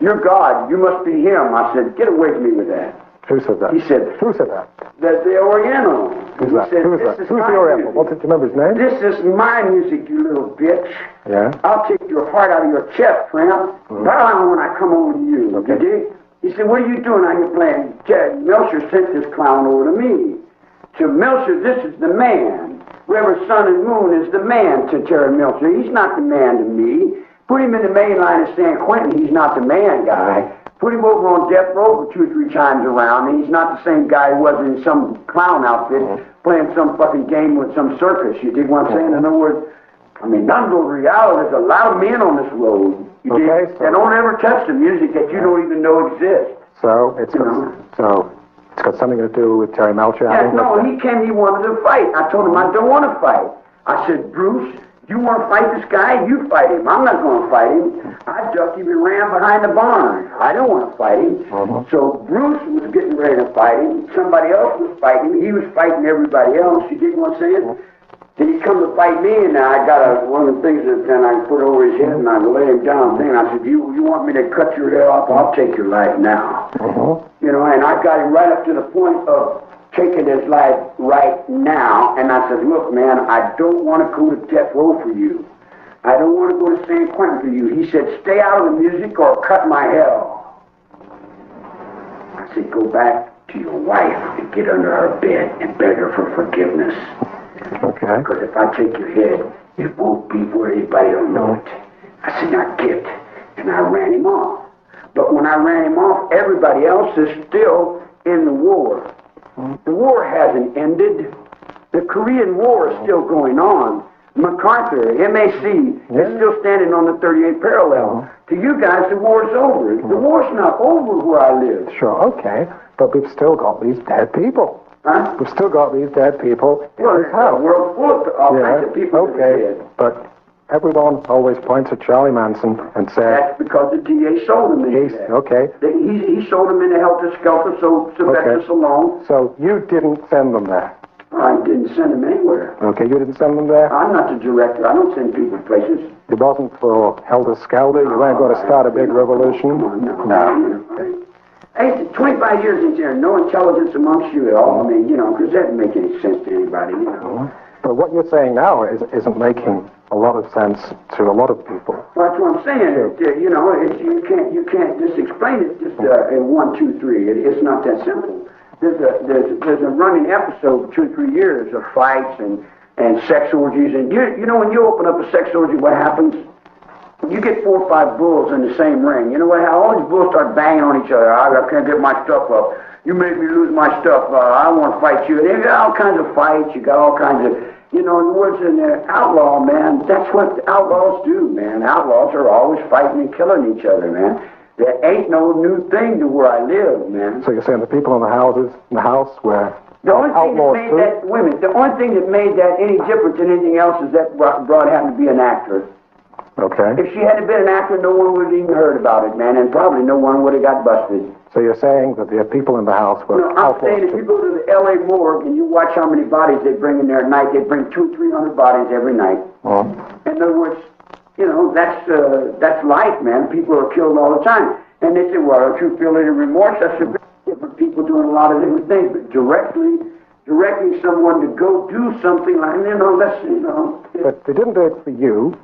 you're God, you must be him. I said, get away from me with that. Who said that? He said, Who said that? the Oriental. Who's He that? said, Who's "This that? is Who's my the Oriental? music. Do you remember his name? This is my music, you little bitch. Yeah. I'll take your heart out of your chest, tramp. Down when I come over to you. Okay. You dig? He said, what are you doing out here playing? Melcher sent this clown over to me. To Melcher, this is the man. Whoever sun and moon is the man to Terry Melcher. He's not the man to me. Put him in the main line of San Quentin. He's not the man guy. Put him over on death row for 2 or 3 times around, and he's not the same guy who was in some clown outfit playing some fucking game with some circus. You dig what I'm saying? In other words, I mean, none of reality. There's a lot of men on this road. You Okay, dig? so- And don't ever touch the music that you don't even know exists. So it's got something to do with Terry Melcher. Yeah, having no, that- he came, he wanted to fight. I told him I don't want to fight. I said, Bruce, you want to fight this guy? You fight him. I'm not going to fight him. I ducked him and ran behind the barn. I don't want to fight him. So Bruce was getting ready to fight him. Somebody else was fighting him. He was fighting everybody else. You dig what I'm saying? Then he come to fight me, and I got one of the things that then I put over his head, and I lay him down. Thing. I said, you want me to cut your head off? I'll take your life now. You know, and I got him right up to the point of taking his life right now. And I said, look, man, I don't want to go to death row for you. I don't want to go to San Quentin for you. He said, stay out of the music or cut my hell. I said, go back to your wife and get under her bed and beg her for forgiveness. Okay. Because if I take your head, it won't be where anybody will know it. I said, now get. And I ran him off. But when I ran him off, everybody else is still in the war. The war hasn't ended. The Korean War is still going on. MacArthur, MAC, is still standing on the 38th parallel. To you guys, the war's over. The war's not over where I live. Sure, okay. But we've still got these dead people. Huh? We've still got these dead people in Well, this it's a house. world full of all kinds of people that are okay. dead. But everyone always points at Charlie Manson and says, That's because the DA sold him into that. okay. He sold him into Helter Skelter, so Sylvester Stallone. So you didn't send them there. I didn't send him anywhere. Okay, you didn't send them there? I'm not the director. I don't send people places. It wasn't for Helter Skelter? You weren't going to start a big revolution? No. Hey, 25 years in there, no intelligence amongst you at all. I mean, you know, because that doesn't make any sense to anybody, you know. But what you're saying now isn't making a lot of sense to a lot of people. Well, that's what I'm saying. You know, you can't just explain it just in 1, 2, 3. It's not that simple. There's a running episode for 2 or 3 years of fights and sex orgies, and you know when you open up a sex orgy, what happens? You get 4 or 5 bulls in the same ring. You know what? All these bulls start banging on each other. I can't get my stuff up. You made me lose my stuff. I want to fight you. And you got all kinds of fights. You got all kinds of, you know, in the words in the outlaw, man. That's what outlaws do, man. Outlaws are always fighting and killing each other, man. There ain't no new thing to where I live, man. So you're saying the people in the house were the only thing that outlaws made too? that, wait a minute, the only thing that made that any different than anything else is that Broad happened to be an actor. Okay. If she hadn't been an actor, no one would have even heard about it, man, and probably no one would have got busted. So you're saying that the people in the house were No, I'm saying if you go to the L.A. morgue and you watch how many bodies they bring in there at night, they bring 200 or 300 bodies every night. In other words, you know, that's life, man. People are killed all the time. And they say, well, if you feel any remorse, that's different people doing a lot of different things. But directing someone to go do something like, you know, that's, you know. But they didn't do it for you,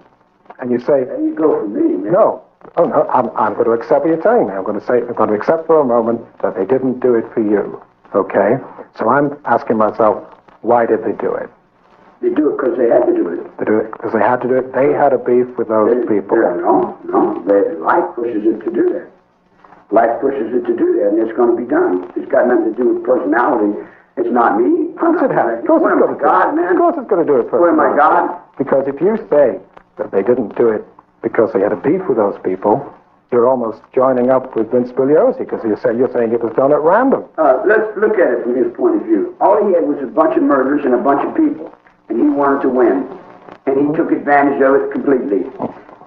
and you say... There you go for me, man. No. Oh, no, I'm going to accept what you're telling me. I'm going to accept for a moment that they didn't do it for you, okay? So I'm asking myself, why did they do it? They do it because they had to do it. They do it because they had to do it. They had a beef with those people. No. Life pushes it to do that. Life pushes it to do that, and it's going to be done. It's got nothing to do with personality. It's not me. Of course it has. Of course what am I, God, man? Of course it's going to do it for What am I, God? Because if you say that they didn't do it because they had a beef with those people, you're almost joining up with Vince Bugliosi, because you're saying it was done at random. Let's look at it from his point of view. All he had was a bunch of murders and a bunch of people, and he wanted to win, and he took advantage of it completely.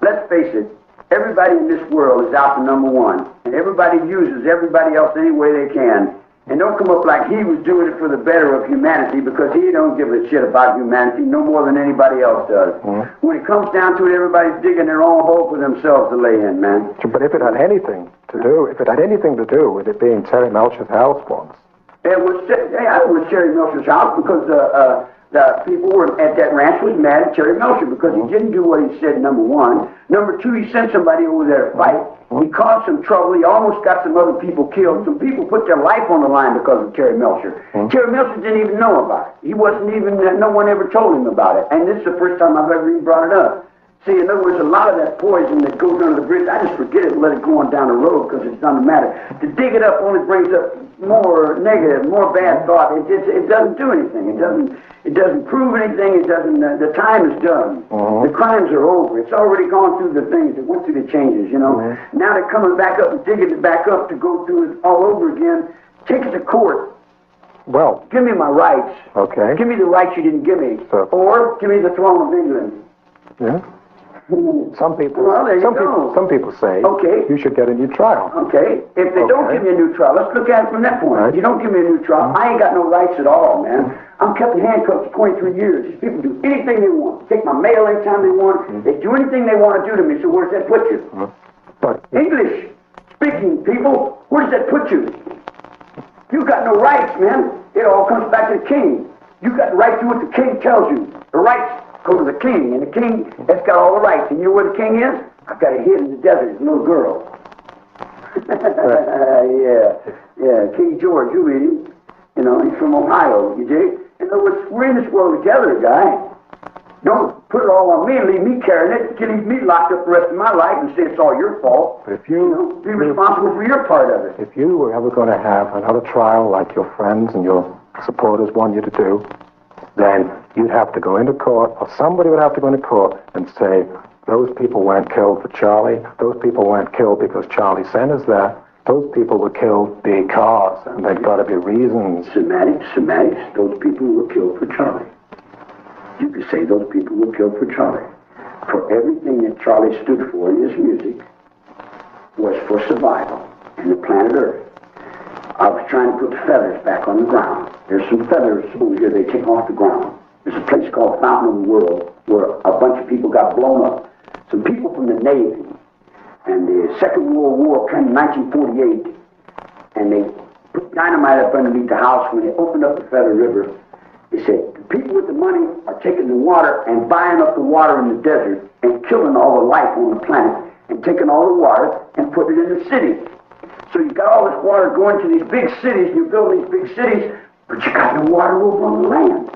Let's face it, everybody in this world is out for number one, and everybody uses everybody else any way they can. And don't come up like he was doing it for the better of humanity, because he don't give a shit about humanity no more than anybody else does. When it comes down to it, everybody's digging their own hole for themselves to lay in, man. But if it had anything to do with it being Terry Melcher's house once. It was Terry Melcher's house because the people were at that ranch was mad at Terry Melcher because he didn't do what he said, number one. Number two, he sent somebody over there to fight. He caused some trouble. He almost got some other people killed. Some people put their life on the line because of Terry Melcher. Terry Melcher didn't even know about it. He wasn't even, no one ever told him about it. And this is the first time I've ever even brought it up. See, in other words, a lot of that poison that goes under the bridge, I just forget it and let it go on down the road because it doesn't matter. To dig it up only brings up more negative, more bad thought. It doesn't do anything. It doesn't prove anything. It doesn't. The time is done. The crimes are over. It's already gone through the things. It went through the changes. You know. Now they're coming back up and digging it back up to go through it all over again. Take it to court. Well, give me my rights. Okay. Give me the rights you didn't give me, or give me the throne of England. Yeah. Some people say you should get a new trial. Okay. If they don't give me a new trial, let's look at it from that point. Right. If you don't give me a new trial, I ain't got no rights at all, man. I'm kept in handcuffs for 23 years. These people do anything they want. Take my mail anytime they want. They do anything they want to do to me. So where does that put you? But English speaking people, where does that put you? You got no rights, man. It all comes back to the king. You got the right to do what the king tells you. The rights go to the king, and the king has got all the rights. And you know where the king is? I've got it hid in the desert. It's a little girl. Yeah, King George, you read him. You know, he's from Ohio, you dig? In other words, we're in this world together, guy. Don't put it all on me and leave me carrying it. Leave me locked up the rest of my life and say it's all your fault. But if you be responsible for your part of it. If you were ever going to have another trial like your friends and your supporters want you to do, then you'd have to go into court, or somebody would have to go into court and say, those people weren't killed for Charlie, those people weren't killed because Charlie sent us there, those people were killed because, and there's got to be reasons. Semantics, those people were killed for Charlie. You could say those people were killed for Charlie. For everything that Charlie stood for in his music was for survival in the planet Earth. I was trying to put the feathers back on the ground. There's some feathers over here they take off the ground. There's a place called Fountain of the World where a bunch of people got blown up. Some people from the Navy. And the Second World War came in 1948. And they put dynamite up underneath the house when they opened up the Feather River. They said, the people with the money are taking the water and buying up the water in the desert and killing all the life on the planet and taking all the water and putting it in the city. So you got all this water going to these big cities, you build these big cities, but you got no water over on the land.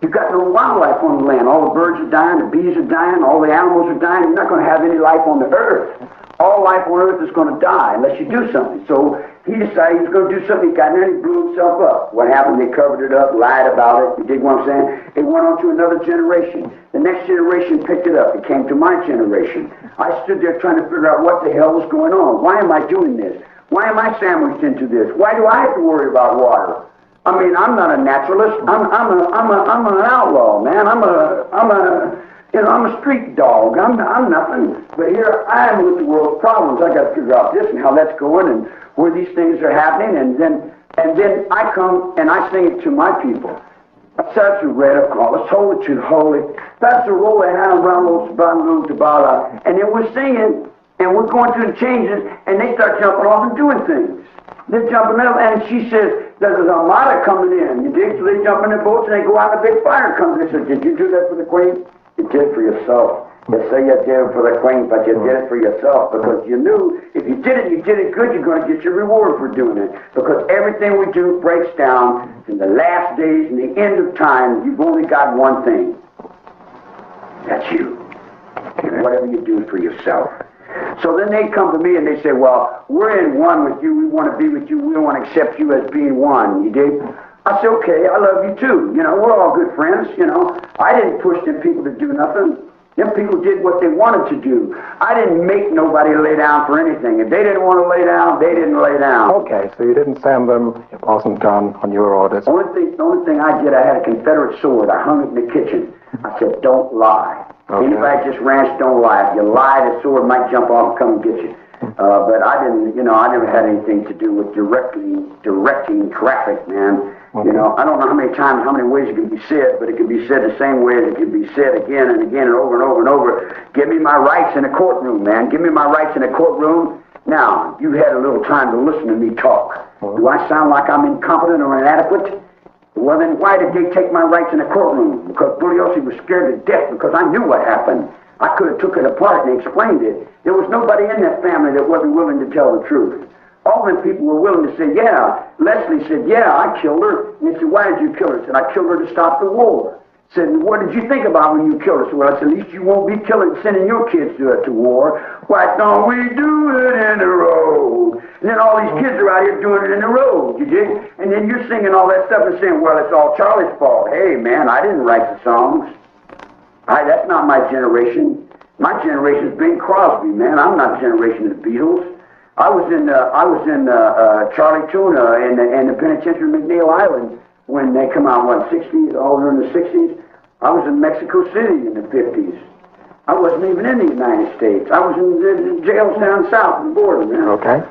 You got no wildlife on the land. All the birds are dying, the bees are dying, all the animals are dying. You're not going to have any life on the earth. All life on earth is going to die unless you do something. So he decided he was going to do something. He got in there and he blew himself up. What happened? They covered it up, lied about it. You dig what I'm saying? It went on to another generation. The next generation picked it up. It came to my generation. I stood there trying to figure out what the hell was going on. Why am I doing this? Why am I sandwiched into this? Why do I have to worry about water? I mean, I'm not a naturalist. I'm an outlaw, man. I'm a street dog. I'm nothing. But here I am with the world's problems. I got to figure out this and how that's going and where these things are happening. And then I come and I sing it to my people. That's a red of call. Let's hold it to the holy. That's the roll of hand around those bandu tabala. And then we're singing and we're going through the changes and they start jumping off and doing things. They're jumping up and she says, there's an armada coming in. You dig? So they jump in their boats and they go out and a big fire comes. They said, did you do that for the queen? You did it for yourself. You say you did it for the queen, but you did it for yourself because you knew if you did it good, you're going to get your reward for doing it. Because everything we do breaks down in the last days and the end of time. You've only got one thing. That's you. And whatever you do for yourself. So then they come to me and they say, well, we're in one with you. We want to be with you. We want to accept you as being one. You dig? I said, okay, I love you too. You know, we're all good friends. You know, I didn't push them people to do nothing. Them people did what they wanted to do. I didn't make nobody lay down for anything. If they didn't want to lay down, they didn't lay down. Okay, so you didn't send them. It wasn't done on your orders. The only thing I did, I had a Confederate sword. I hung it in the kitchen. I said, don't lie. Okay. Anybody at this ranch, don't lie. If you lie, the sword might jump off and come and get you. But I didn't, I never had anything to do with directing traffic, man. Okay. I don't know how many times, how many ways it can be said, but it can be said the same way as it can be said again and again and over and over and over. Give me my rights in a courtroom, man. Give me my rights in a courtroom. Now, you had a little time to listen to me talk. Do I sound like I'm incompetent or inadequate? Well, then why did they take my rights in a courtroom? Because Bugliosi was scared to death because I knew what happened. I could have took it apart and explained it. There was nobody in that family that wasn't willing to tell the truth. All them people were willing to say, yeah. Leslie said, yeah, I killed her. And he said, why did you kill her? I said, I killed her to stop the war. Said, what did you think about when you killed her? I said, well, I said, at least you won't be sending your kids to war. Why don't we do it in the road? And then all these kids are out here doing it in the road, you dig? And then you're singing all that stuff and saying, well, it's all Charlie's fault. Hey, man, I didn't write the songs. That's not my generation. My generation's Bing Crosby, man. I'm not generation of the Beatles. I was in Charlie Tuna and the penitentiary McNeil Island when they come out, 60s, all during the 60s. I was in Mexico City in the 50s. I wasn't even in the United States. I was in the jails down south on the border, man. Okay.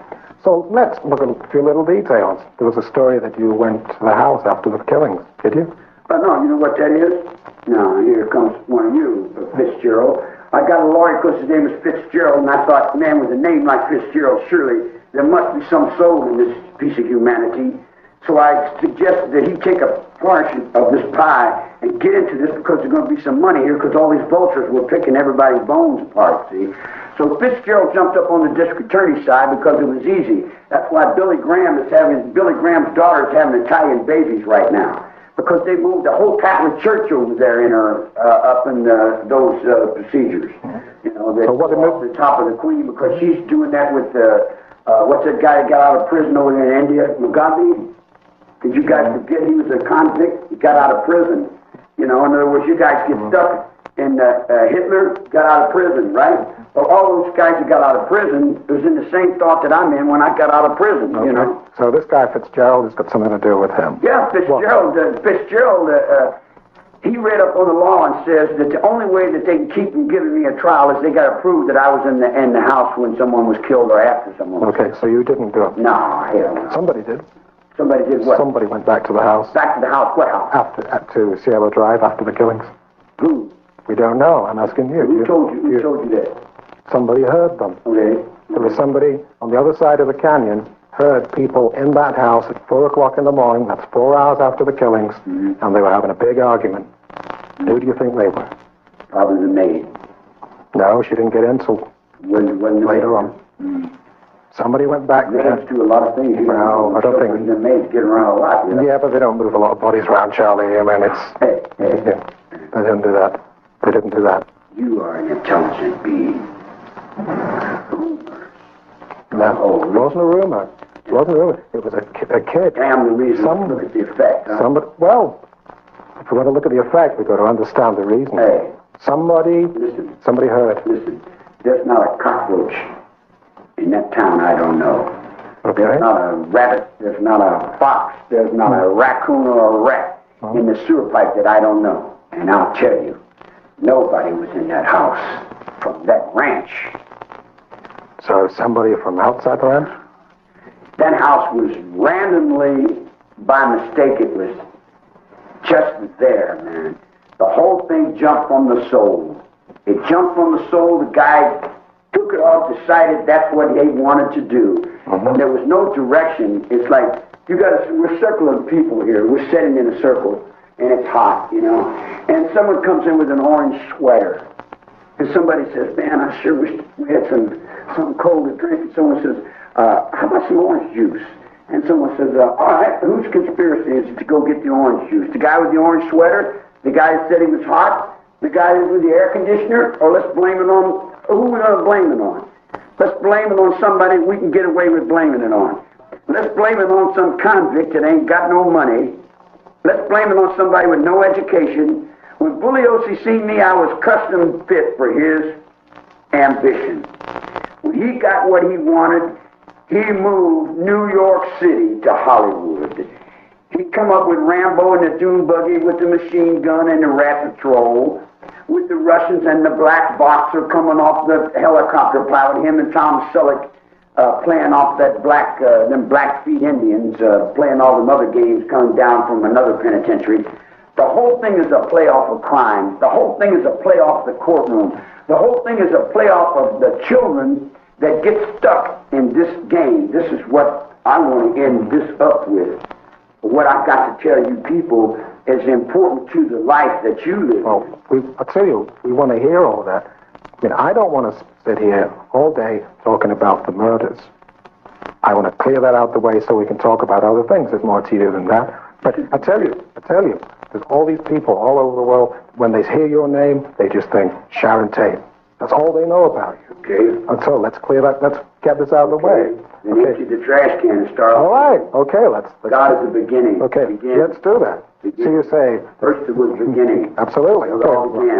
So let's look at a few little details. There was a story that you went to the house after the killings, did you? No, you know what that is? No, here comes one of you, Fitzgerald. I got a lawyer because his name was Fitzgerald, and I thought, man, with a name like Fitzgerald, surely there must be some soul in this piece of humanity. So I suggested that he take a portion of this pie and get into this because there's going to be some money here because all these vultures were picking everybody's bones apart, see? So Fitzgerald jumped up on the district attorney's side because it was easy. That's why Billy Graham's daughter is having Italian babies right now. Because they moved the whole Catholic Church over there up in those procedures. They put off the top of the Queen because she's doing that with what's that guy that got out of prison over there in India, Mugabe? Did you guys forget he was a convict? He got out of prison. In other words, you guys get stuck in Hitler got out of prison, right? Well, all those guys who got out of prison was in the same thought that I'm in when I got out of prison, Okay. So this guy Fitzgerald has got something to do with him. Yeah, Fitzgerald, he read up on the law and says that the only way that they can keep from giving me a trial is they got to prove that I was in the house when someone was killed or after someone was killed. Okay, so you didn't do it? No, hell no. Somebody did. Somebody did what? Somebody went back to the house. Back to the house? What house? To Sierra Drive after the killings. Who? We don't know. I'm asking you. Who told you? Who told you that? Somebody heard them. Okay. There was somebody on the other side of the canyon heard people in that house at 4 o'clock in the morning. That's 4 hours after the killings, and they were having a big argument. Who do you think they were? Probably the maid. No, she didn't get in till later on. Somebody went back there. Maids do a lot of things. No, I don't think. The maids get around a lot. Yeah, but they don't move a lot of bodies around, Charlie. I mean, it's. Hey. Yeah, they didn't do that. They didn't do that. You are an intelligent being. No, it wasn't a rumor. It wasn't a rumor. It was a kid. Damn the reason. Look at the effect. Huh? Well, if we want to look at the effect, we've got to understand the reason. Hey. Somebody heard. Listen, there's not a cockroach in that town I don't know. Okay. There's not a rabbit, there's not a fox, there's not a raccoon or a rat in the sewer pipe that I don't know. And I'll tell you, nobody was in that house from that ranch. So somebody from outside the ranch? That house was randomly, by mistake, it was just there, man. The whole thing jumped from the soul. It jumped from the soul. The guy took it off, decided that's what he wanted to do. There was no direction. It's like, we're circling people here. We're sitting in a circle, and it's hot, And someone comes in with an orange sweater. And somebody says, man, I sure wish we had something cold to drink. And someone says, how about some orange juice? And someone says, all right, whose conspiracy is it to go get the orange juice? The guy with the orange sweater? The guy that said he was hot? The guy with the air conditioner? Or let's blame it on, who are we going to blame it on? Let's blame it on somebody we can get away with blaming it on. Let's blame it on some convict that ain't got no money. Let's blame it on somebody with no education. When Bugliosi seen me, I was custom fit for his ambition. When he got what he wanted, he moved New York City to Hollywood. He come up with Rambo and the dune buggy with the machine gun and the rat patrol, with the Russians and the black boxer coming off the helicopter pilot, him and Tom Selleck playing off that them Blackfeet Indians, playing all them other games coming down from another penitentiary. The whole thing is a playoff of crime. The whole thing is a playoff of the courtroom. The whole thing is a playoff of the children that get stuck in this game. This is what I want to end this up with. What I've got to tell you people is important to the life that you live. Well, I'll tell you, we want to hear all that. I mean, I don't want to sit here all day talking about the murders. I want to clear that out the way so we can talk about other things. There's more to you than that. But I tell you, there's all these people all over the world, when they hear your name, they just think, Sharon Tate. That's all they know about you. Okay. And so let's clear that, let's get this out of the way. Then empty the trash can and start. All right, okay, let's God is the beginning. Okay, let's do that. So you say... First it was beginning. Absolutely, okay.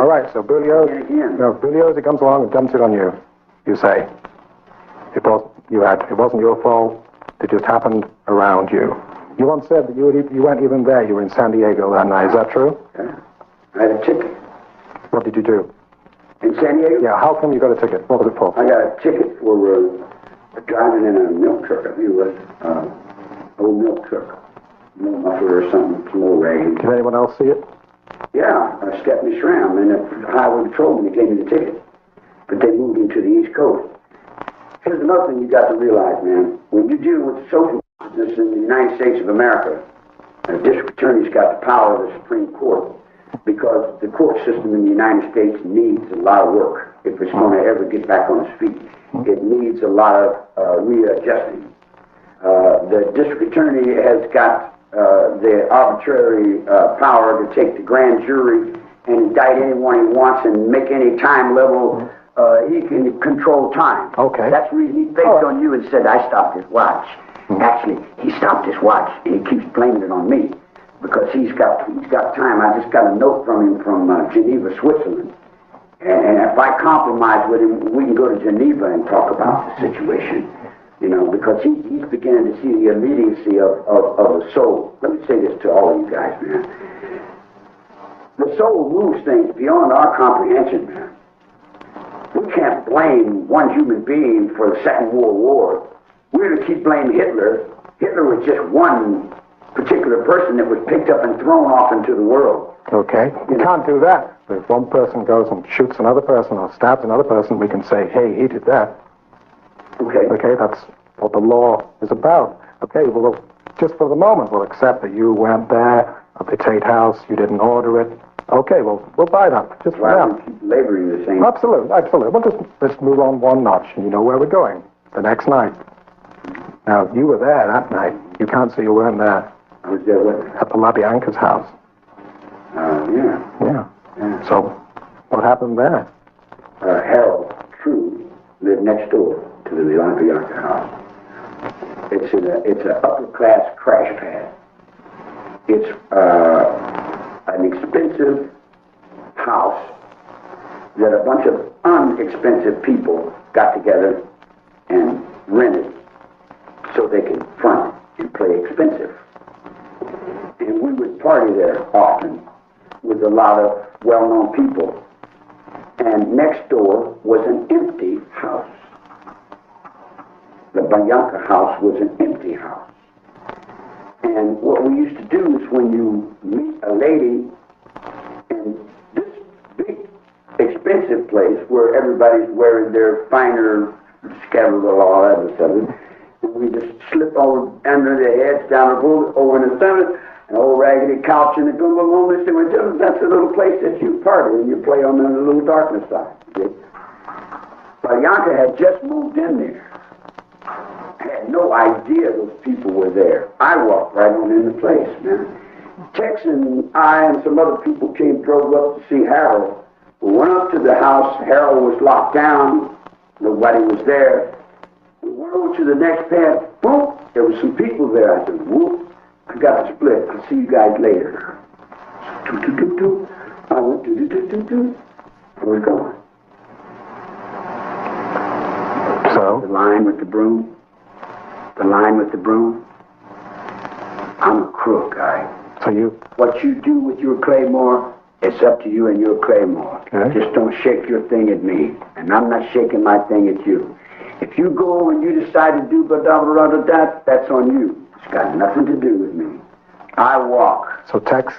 All right, so Berlioz, he comes along and dumps it on you. You say, it wasn't your fault, it just happened around you. You once said that you weren't even there, you were in San Diego that night, is that true? Yeah. I had a ticket. What did you do? In San Diego? Yeah, how come you got a ticket? What was it for? I got a ticket for driving in a milk truck. I think it was old milk truck. Milk muffler or something, some old rags. Did anyone else see it? Yeah, Stephanie Schramm and the highway patrolman that gave me the ticket. But they moved him to the East Coast. Here's another thing you got to realize, man. When you deal with social business in the United States of America, a district attorney's got the power of the Supreme Court, because the court system in the United States needs a lot of work if it's going to ever get back on its feet. It needs a lot of readjusting. The district attorney has got the arbitrary power to take the grand jury and indict anyone he wants and make any time level. He can control time. Okay. That's the reason he faked on you and said, I stopped his watch. Actually, he stopped his watch and he keeps blaming it on me because he's got time. I just got a note from him from Geneva, Switzerland. And if I compromise with him, we can go to Geneva and talk about the situation. You know, because he's beginning to see the immediacy of the soul. Let me say this to all of you guys, man. The soul moves things beyond our comprehension, man. We can't blame one human being for the Second World War. We're going to keep blaming Hitler. Hitler was just one particular person that was picked up and thrown off into the world. Okay. You can't do that. But if one person goes and shoots another person or stabs another person, we can say, hey, he did that. Okay. Okay, that's what the law is about. Okay, well, just for the moment, we'll accept that you went there at the Tate House, you didn't order it. Okay, well, we'll buy that. Just for now. Keep laboring the same. Absolutely. Well, let's move on one notch, and you know where we're going. The next night. Now, you were there that night. You can't say you weren't there. I was there with at the LaBianca's house. Yeah. So, what happened there? Harold True lived next door to the LaBianca house. It's an upper class crash pad. It's an expensive house that a bunch of unexpensive people got together and rented so they can front and play expensive. And we would party there often with a lot of well-known people. And next door was an empty house. The Bianca house was an empty house. And what we used to do is when you meet a lady in this big, expensive place where everybody's wearing their finer scabbard and all that and stuff, and we just slip over under their heads, down the road, over in the center, an old raggedy couch in the Google room, and say, well, that's the little place that you party and you play on the little darkness side. Okay? Bianca had just moved in there. I had no idea those people were there. I walked right on in the place, man. Tex and I and some other people drove up to see Harold. We went up to the house. Harold was locked down. Nobody was there. We went over to the next pad. Boom! There were some people there. I said, whoop, I got to split. I'll see you guys later. Do-do-do-do. I went do-do-do-do-do. I was gone. So? The line with the broom. The line with the broom. I'm a crook, guy. So you... What you do with your claymore, it's up to you and your claymore. Okay. Just don't shake your thing at me. And I'm not shaking my thing at you. If you go and you decide to do that, that's on you. It's got nothing to do with me. I walk. So Tex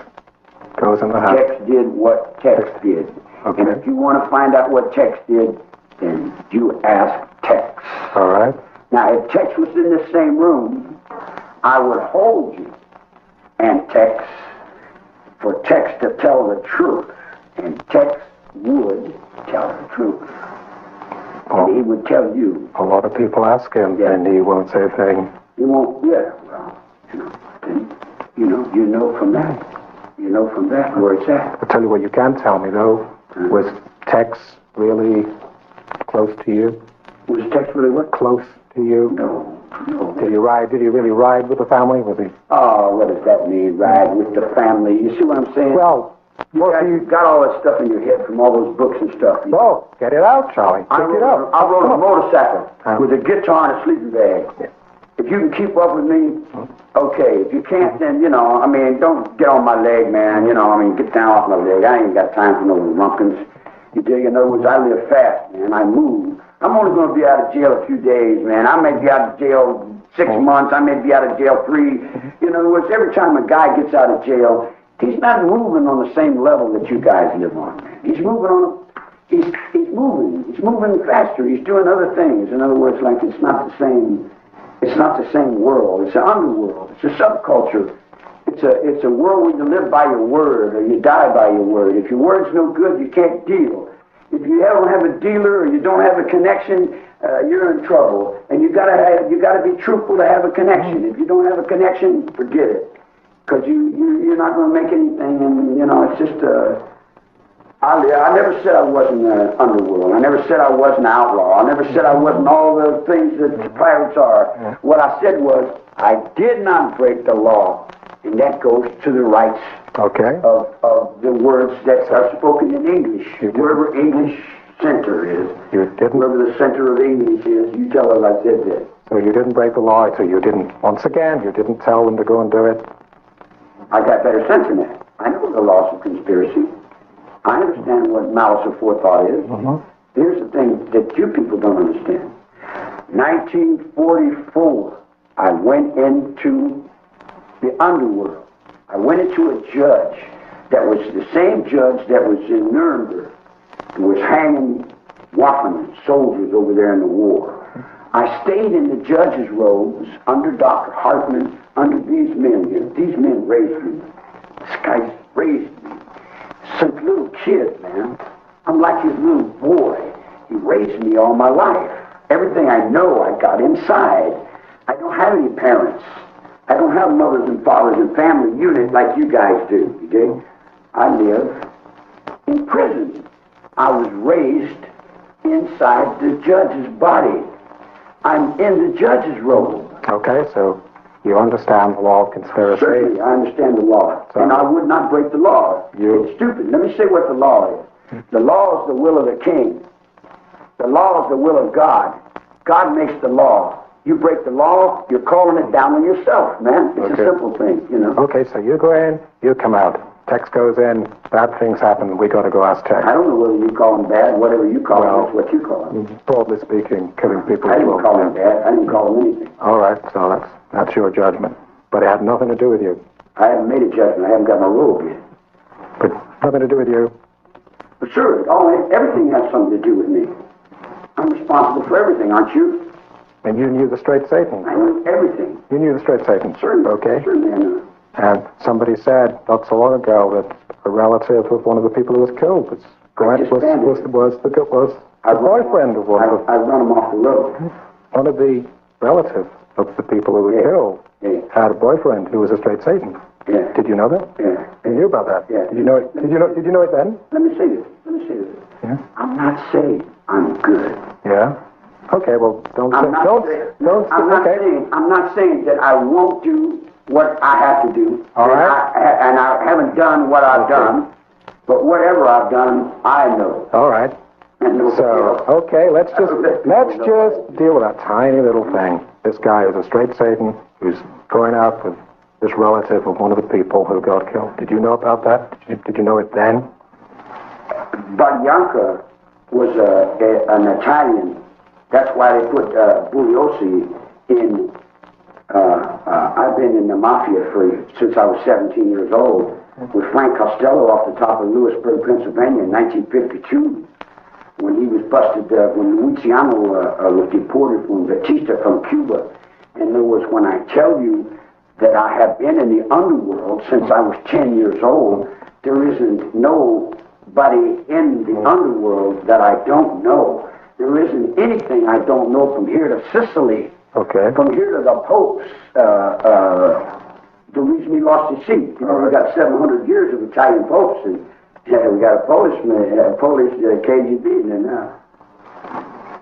goes in the house. Tex did what Tex did. Okay. And if you want to find out what Tex did, then you ask Tex. All right. Now, if Tex was in the same room, I would hold you and for Tex to tell the truth. And Tex would tell the truth. Oh. And he would tell you. A lot of people ask him, Yeah. and he won't say a thing. He won't, yeah, well, you know from that. You know from that where it's at. I'll tell you what you can tell me, though. Was Tex really close to you? Was Tex really what? Close to you? No. Did he really ride with the family? Was he? Oh, what does that mean, ride with the family? You see what I'm saying? Well, you got all that stuff in your head from all those books and stuff. Oh, get it out, Charlie. I Pick it up. rode a motorcycle Huh? with a guitar and a sleeping bag. Yeah. If you can keep up with me, okay. If you can't, then, don't get on my leg, man. Get down off my leg. I ain't got time for no rumpkins. You dig? In other words, I live fast, man. I move. I'm only going to be out of jail a few days, man. I may be out of jail 6 months. I may be out of jail 3. In other words, every time a guy gets out of jail, he's not moving on the same level that you guys live on, man. He's moving on. He's moving. He's moving faster. He's doing other things. In other words, like it's not the same. It's not the same world. It's an underworld. It's a subculture. It's a world where you live by your word or you die by your word. If your word's no good, you can't deal. If you don't have a dealer or you don't have a connection, you're in trouble. And you gotta be truthful to have a connection. If you don't have a connection, forget it, because you're not going to make anything. And it's just I never said I wasn't an underworld. I never said I wasn't an outlaw. I never said I wasn't all the things that the pirates are. What I said was I did not break the law, and that goes to the rights of the words that are spoken in English. Wherever English center is, wherever the center of English is, you tell us I said that. So you didn't break the law, so you didn't, once again, you didn't tell them to go and do it? I got better sense than that. I know the laws of conspiracy. I understand what malice aforethought is. Here's the thing that you people don't understand. 1944, I went into the underworld. I went into a judge that was the same judge that was in Nuremberg, who was hanging Waffen soldiers over there in the war. I stayed in the judge's robes under Dr. Hartman, under these men here. These men raised me. This guy raised me. Some little kid, man. I'm like his little boy. He raised me all my life. Everything I know, I got inside. I don't have any parents. I don't have mothers and fathers and family unit like you guys do, you dig? I live in prison. I was raised inside the judge's body. I'm in the judge's robe. Okay, so you understand the law of conspiracy? Certainly, I understand the law. And I would not break the law. It's stupid. Let me say what the law is. The law is the will of the king. The law is the will of God. God makes the law. You break the law, you're calling it down on yourself, man. It's a simple thing, Okay, so you go in, you come out. Tex goes in, bad things happen, we got to go ask Tex. I don't know whether you call him bad, whatever you call him, that's what you call him. Broadly speaking, killing people. I didn't call him bad. I didn't call him anything. All right, so that's your judgment. But it had nothing to do with you. I haven't made a judgment. I haven't got my robe yet. But nothing to do with you. But sure, everything has something to do with me. I'm responsible for everything, aren't you? And you knew the straight Satan. I knew everything. You knew the straight Satan. Certainly. Okay. Certainly I knew. And somebody said not so long ago that a relative of one of the people who was killed was the boyfriend of one of the... I run him off the road. One of the relatives of the people who were killed had a boyfriend who was a straight Satan. Yeah. Did you know that? Yeah. You knew about that? Yeah. Did you know it? Did you know it then? Let me say this. Yeah. I'm not saying I'm good. Yeah. Okay. Well, I'm not saying that I won't do what I have to do. All right. And I haven't done what I've done. But whatever I've done, I know. All right. So, okay, let's just deal with that tiny little thing. This guy is a straight Satan who's going out with this relative of one of the people who got killed. Did you know about that? Did you know it then? Barbianca was an Italian That's why they put Bugliosi in. I've been in the mafia since I was 17 years old with Frank Costello off the top of Lewisburg, Pennsylvania in 1952 when he was busted, when Luciano was deported from Batista from Cuba. And there was, when I tell you that I have been in the underworld since I was 10 years old, there isn't nobody in the underworld that I don't know. There isn't anything I don't know from here to Sicily. Okay. From here to the Popes, the reason he lost his seat. You know, we got 700 years of Italian popes, and we got a Polish KGB in there now.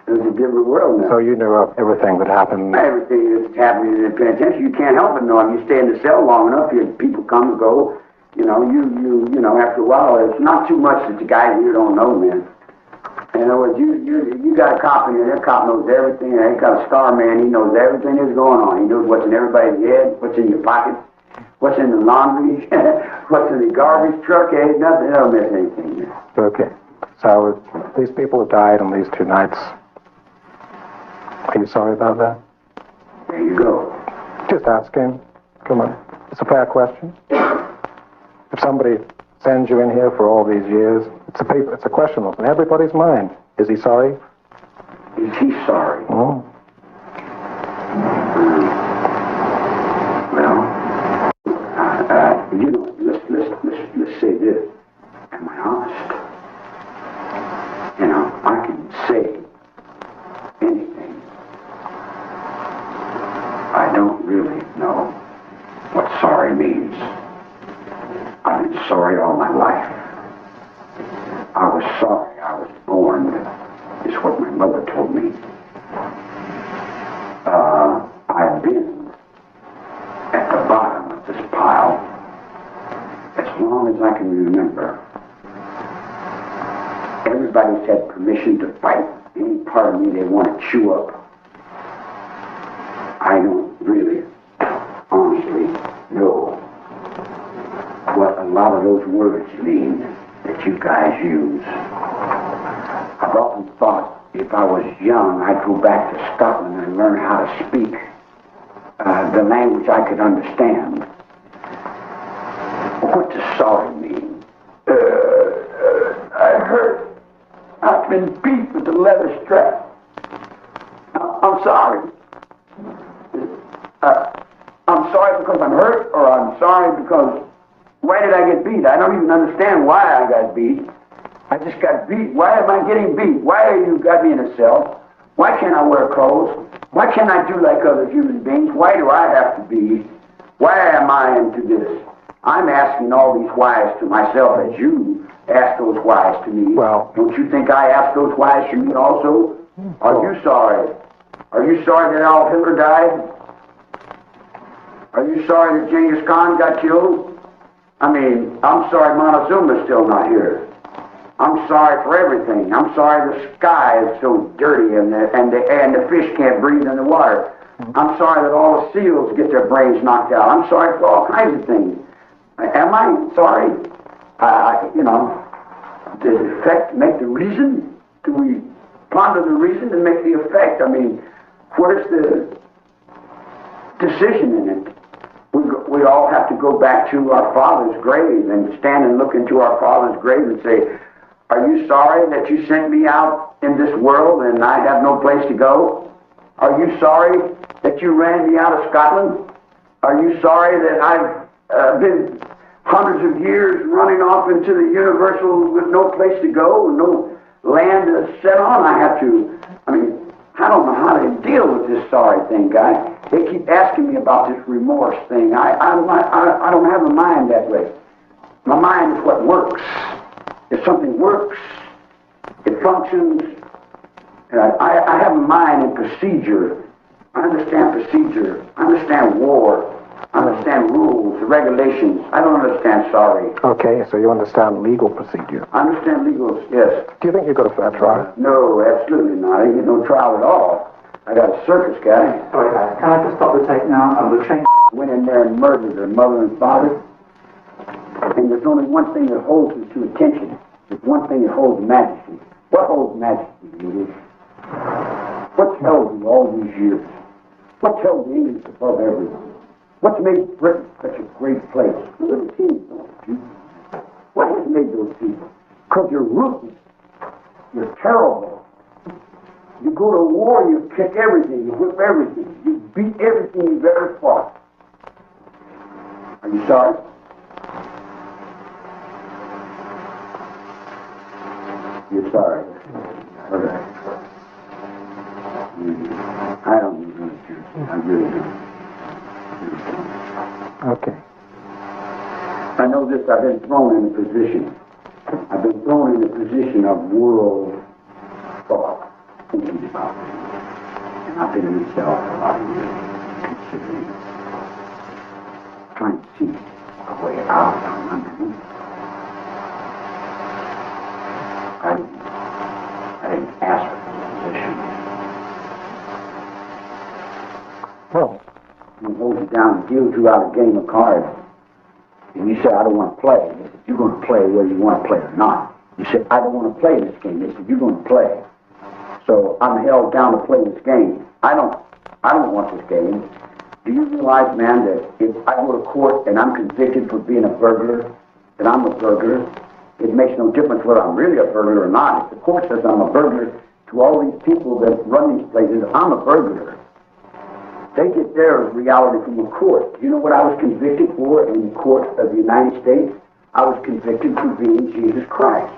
It was a different world now. So you knew of everything that happened? Everything that's happening in the penitentiary, you can't help but know. If you stay in the cell long enough, people come and go. You know, after a while, it's not too much that the guys here don't know, man. In other words, you got a cop in here, that cop knows everything. They got a star man, he knows everything that's going on. He knows what's in everybody's head, what's in your pocket, what's in the laundry, what's in the garbage truck. Ain't nothing, they don't miss anything. Okay. So these people have died on these 2 nights. Are you sorry about that? There you go. Just asking. Come on. It's a fair question. If somebody sends you in here for all these years, it's a question that's in everybody's mind. Is he sorry? Is he sorry? Oh. Well, let's say this. Am I honest? You know, I can say anything. I don't really know what sorry means. I've been sorry all my life. I was sorry I was born, is what my mother told me. I've been at the bottom of this pile as long as I can remember. Everybody's had permission to fight any part of me they want to chew up. I don't really, honestly know what a lot of those words mean that you guys use. I've often thought if I was young, I'd go back to Scotland and learn how to speak the language I could understand. What does sorry mean? I hurt. I've been beat with a leather strap. I'm sorry. I'm sorry because I'm hurt, or I'm sorry because why did I get beat? I don't even understand why I got beat. I just got beat. Why am I getting beat? Why you got me in a cell? Why can't I wear clothes? Why can't I do like other human beings? Why do I have to be? Why am I into this? I'm asking all these whys to myself as you ask those whys to me. Well, don't you think I ask those whys to me also? Are you sorry? Are you sorry that Adolf Hitler died? Are you sorry that Genghis Khan got killed? I mean, I'm sorry Montezuma's still not here. I'm sorry for everything. I'm sorry the sky is so dirty and the fish can't breathe in the water. I'm sorry that all the seals get their brains knocked out. I'm sorry for all kinds of things. Am I sorry? You know, does the effect make the reason? Do we ponder the reason and make the effect? I mean, where's the decision in it? We all have to go back to our father's grave and stand and look into our father's grave and say, are you sorry that you sent me out in this world and I have no place to go? Are you sorry that you ran me out of Scotland? Are you sorry that I've been hundreds of years running off into the universal with no place to go, no land to set on? I don't know how to deal with this sorry thing, guy. They keep asking me about this remorse thing. I don't have a mind that way. My mind is what works. If something works, it functions. I have a mind in procedure. I understand procedure. I understand war. I understand rules, regulations. I don't understand sorry. Okay, so you understand legal procedure. I understand legals, yes. Do you think you got a fair trial? No, absolutely not. I didn't get no trial at all. I got a circus guy. Sorry, guys. Can I just stop the tape now? And we'll change. Went in there and murdered their mother and father. And there's only one thing that holds them to attention. There's one thing that holds majesty. What holds majesty, Judy? What's held you all these years? What's held the English above everyone? What's made Britain such a great place? Little people. What has made those people? Because you're ruthless. You're terrible. You go to war, you kick everything, you whip everything, you beat everything you've ever fought. Are you sorry? You're sorry. All right. I don't need to answer. I really don't. Okay. I know this, I've been thrown in a position. I've been thrown in a position of world thought, thinking about it. And I've been in myself for a lot of years, considering, trying to see a way out from underneath. I didn't ask for this position. Well, He holds you down and deals you out a game of cards. And you say, I don't want to play. They said, you're going to play whether you want to play or not. You say, I don't want to play this game. They said, you're going to play. So I'm held down to play this game. I don't want this game. Do you realize, man, that if I go to court and I'm convicted for being a burglar, that I'm a burglar, it makes no difference whether I'm really a burglar or not. If the court says I'm a burglar, to all these people that run these places, I'm a burglar. They get their reality from the court. You know what I was convicted for in the court of the United States? I was convicted for being Jesus Christ.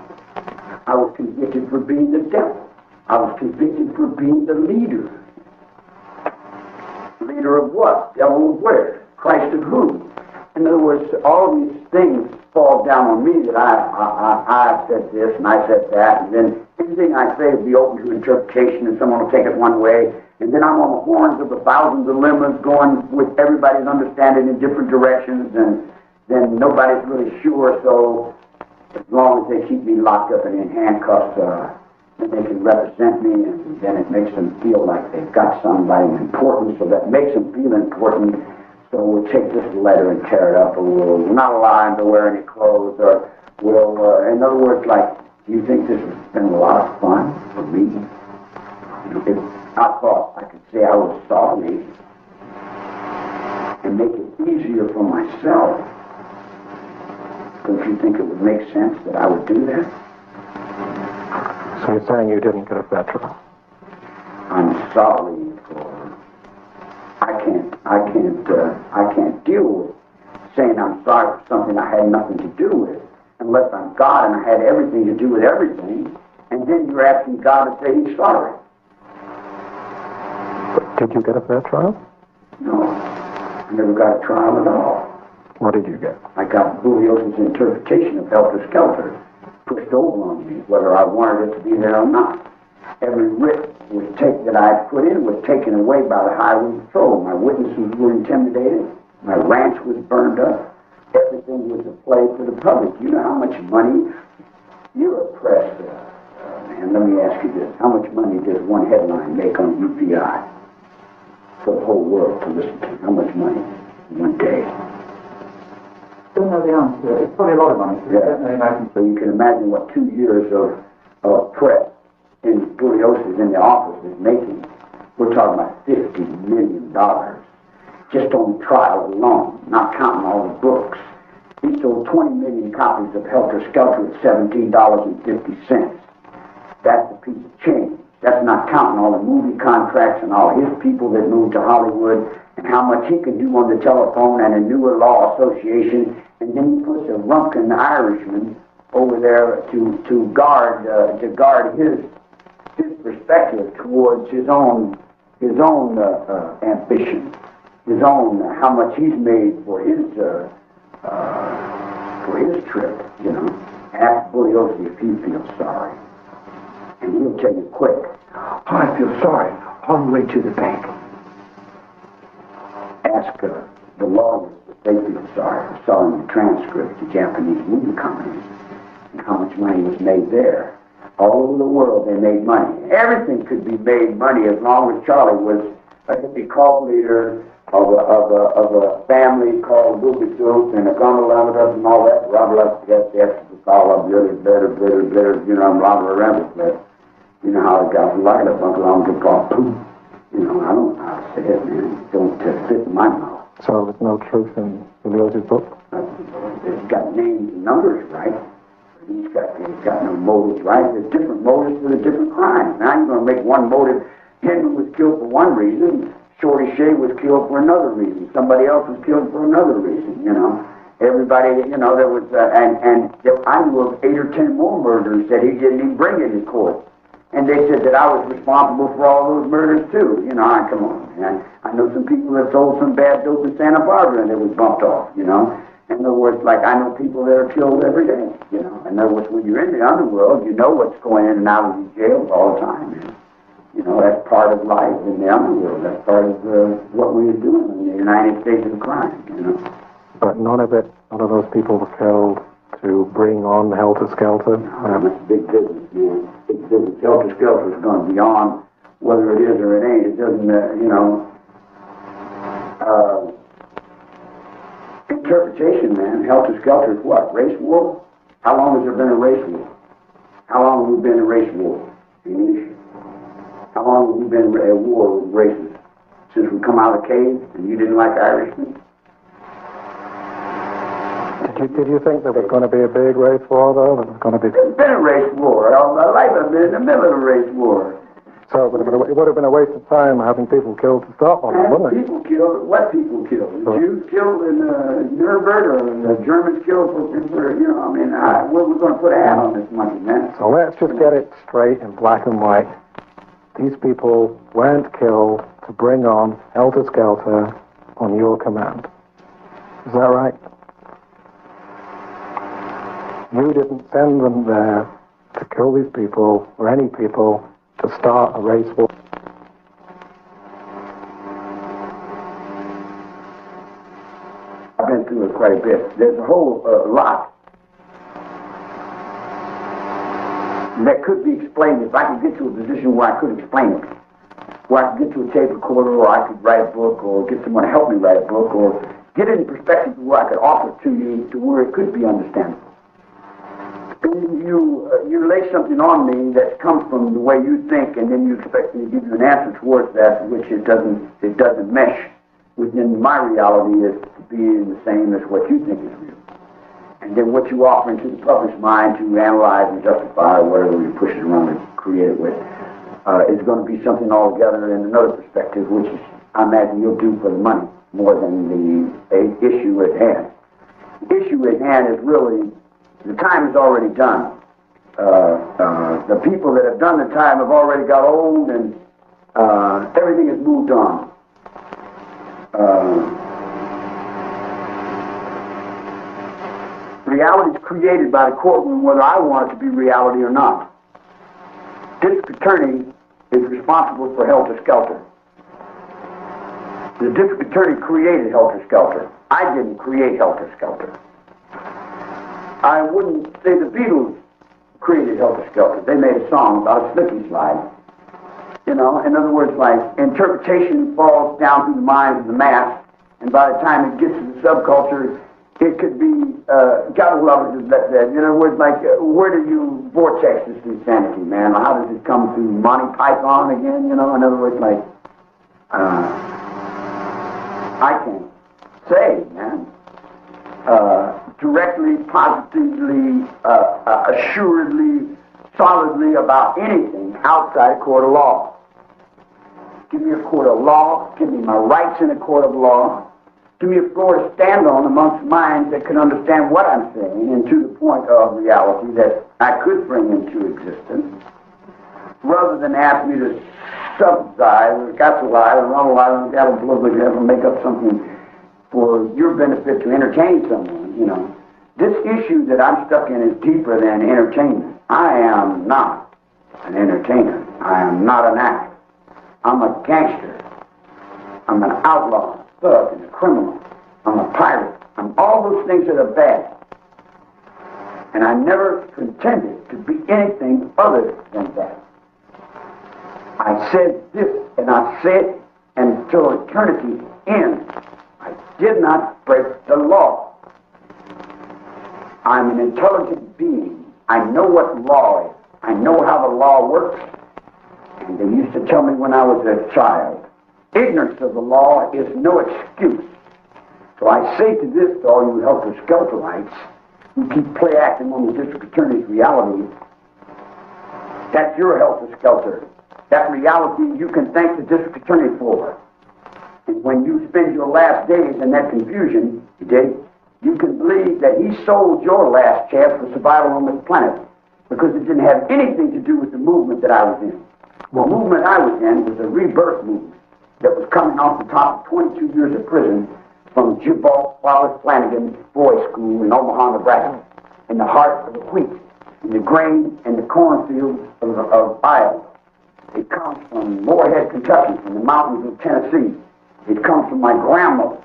I was convicted for being the devil. I was convicted for being the leader. Leader of what? Devil of where? Christ of whom? In other words, all these things fall down on me that I said this and I said that, and then everything I say will be open to interpretation and someone will take it one way, and then I'm on the horns of 1,000 dilemmas going with everybody's understanding in different directions, and then nobody's really sure, so as long as they keep me locked up and in handcuffs, then they can represent me, and then it makes them feel like they've got somebody important, so that makes them feel important. So we'll take this letter and tear it up, or we're not allowed to wear any clothes, or we'll, in other words, like, do you think this has been a lot of fun for me? You know, if I thought I could say I was sorry and make it easier for myself, don't you think it would make sense that I would do that? so you're saying you didn't get a fair trial? I'm sorry for. I can't deal with saying I'm sorry for something I had nothing to do with, unless I'm God and I had everything to do with everything, and then you're asking God to say He's sorry. But did you get a fair trial? No, I never got a trial at all. What did you get? I got Bulios's interpretation of Helter Skelter pushed over on me, whether I wanted it to be there or not. Every writ that I had put in was taken away by the highway patrol. My witnesses were intimidated. My ranch was burned up. Everything was a play for the public. You know how much money? You're a press man. Let me ask you this. How much money does one headline make on UPI? For the whole world to listen to. How much money in one day? Don't know the answer. It's probably a lot of money. Yeah. So you can imagine what 2 years of press in Bulios in the office is making. We're talking about $50 million just on trial alone, not counting all the books. He sold 20 million copies of Helter Skelter at $17.50. That's a piece of change. That's not counting all the movie contracts and all his people that moved to Hollywood and how much he can do on the telephone and a newer law association. And then he puts a Rumpkin Irishman over there to guard his perspective towards his own ambition, his own how much he's made for his trip. You know, ask Bulios if he feels sorry, and he'll tell you quick. Oh, I feel sorry all the way to the bank. Ask the lawyers if they feel sorry for selling the transcripts to Japanese movie companies and how much money was made there. All over the world, they made money. Everything could be made money as long as Charlie was the cult leader of a family called Booby Soup and a Gondolamas and all that. Robert, yes, all of the other better, you know, I'm Robert Rambler. You know how the guys lock it up, Uncle, I'm just called poop. You know, I don't know how to say it, man. It don't fit in my mouth. So there's no truth in Leo's book? It's got names and numbers, right? He's got no motives, right? There's different motives for the different crimes. Now you're going to make one motive. Henry was killed for one reason. Shorty Shea was killed for another reason. Somebody else was killed for another reason, you know. Everybody, you know, there was, I knew of 8 or 10 more murders that he didn't even bring into court. And they said that I was responsible for all those murders too. You know, come on, man. I know some people that sold some bad dope in Santa Barbara and it was bumped off, you know. In other words, like I know people that are killed every day, you know. In other words, when you're in the underworld, you know what's going in and out of these jails all the time, man. You know, that's part of life in the underworld. That's part of what we are doing in the United States of crime, you know. But none of those people were killed to bring on Helter Skelter? That's big business, man. Big business. Helter Skelter is going beyond whether it is or it ain't. It doesn't, you know. Interpretation, man. Helter Skelter is what? Race war? How long has there been a race war? How long have we been in race war? How long have we been at war with races? Since we come out of the cave and you didn't like Irishmen? Did you think there was going to be a big race war, though? There was going to be... There's been a race war. All my life I've been in the middle of a race war. So it would have been a waste of time having people killed to start on them, wouldn't it? People killed? What people killed? The Jews killed in Nuremberg, or the Germans killed for you know, I mean, we're going to put a hat on this monkey, man. So let's just get it straight in black and white. These people weren't killed to bring on Helter Skelter on your command. Is that right? You didn't send them there to kill these people, or any people, to start a race war. I've been through it quite a bit. There's a whole lot that could be explained if I could get to a position where I could explain it. Where I could get to a tape recorder, or I could write a book, or get someone to help me write a book, or get it in perspective where I could offer it to you to where it could be understandable. You lay something on me that comes from the way you think, and then you expect me to give you an answer towards that, which it doesn't mesh within my reality as to be the same as what you think is real. And then what you offer into the public's mind to analyze and justify, or whatever you push it around and create it with, is going to be something altogether in another perspective, which is, I imagine you'll do for the money more than the issue at hand. The issue at hand is really, the time is already done. The people that have done the time have already got old, and everything has moved on. Reality is created by the courtroom, whether I want it to be reality or not. District attorney is responsible for Helter Skelter. The district attorney created Helter Skelter. I didn't create Helter Skelter. I wouldn't say the Beatles created Helter Skelter. They made a song about a slipping slide. You know, in other words, like, interpretation falls down through the minds of the mass, and by the time it gets to the subculture, it could be, God love it, in other words, like, where do you vortex this insanity, man? How does it come through Monty Python again, you know? In other words, like, I can't say, man, directly, positively, assuredly, solidly about anything outside a court of law. Give me a court of law, give me my rights in a court of law, give me a floor to stand on amongst minds that can understand what I'm saying, and to the point of reality that I could bring into existence, rather than ask me to subsidize or capitalize or and make up something for your benefit to entertain someone, you know. This issue that I'm stuck in is deeper than entertainment. I am not an entertainer. I am not an actor. I'm a gangster. I'm an outlaw, a thug, and a criminal. I'm a pirate. I'm all those things that are bad. And I never pretended to be anything other than that. I said this, and I said until eternity ends. I did not break the law. I'm an intelligent being. I know what law is. I know how the law works, And they used to tell me when I was a child, ignorance of the law is no excuse. So I say to this, to all you helter-skelterites who keep play-acting on the district attorney's reality, that's your helter-skelter. That reality you can thank the district attorney for. And when you spend your last days in that confusion, you can believe that he sold your last chance for survival on this planet because it didn't have anything to do with the movement that I was in. The movement I was in was a rebirth movement that was coming off the top of 22 years of prison from Jubal Wallace Flanagan's boys' school in Omaha, Nebraska, in the heart of the wheat, in the grain and the cornfields of Iowa. It comes from Moorhead, Kentucky, from the mountains of Tennessee. It comes from my grandmother,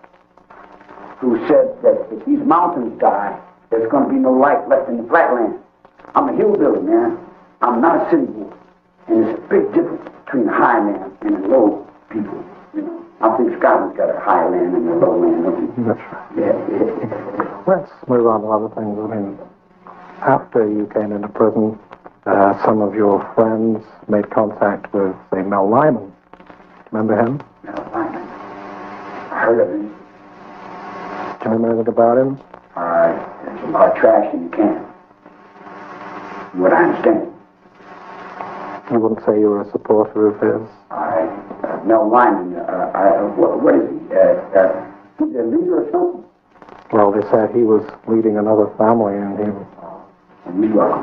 who said that if these mountains die, there's going to be no life left in the flatland. I'm a hillbilly, man. I'm not a city boy. And there's a big difference between the high man and the low people, you know. I think Scotland's got a high land and a low land, don't you? That's right. Yeah. Let's move on to other things. I mean, after you came into prison, some of your friends made contact with, say, Mel Lyman. Remember him? Mel Lyman. I heard of him. Do you remember anything about him? There's a lot of trash in the can. What I understand. You wouldn't say you were a supporter of his? Mel Lyman, what is he? He's a leader or something? Well, they said he was leading another family and he was... You are.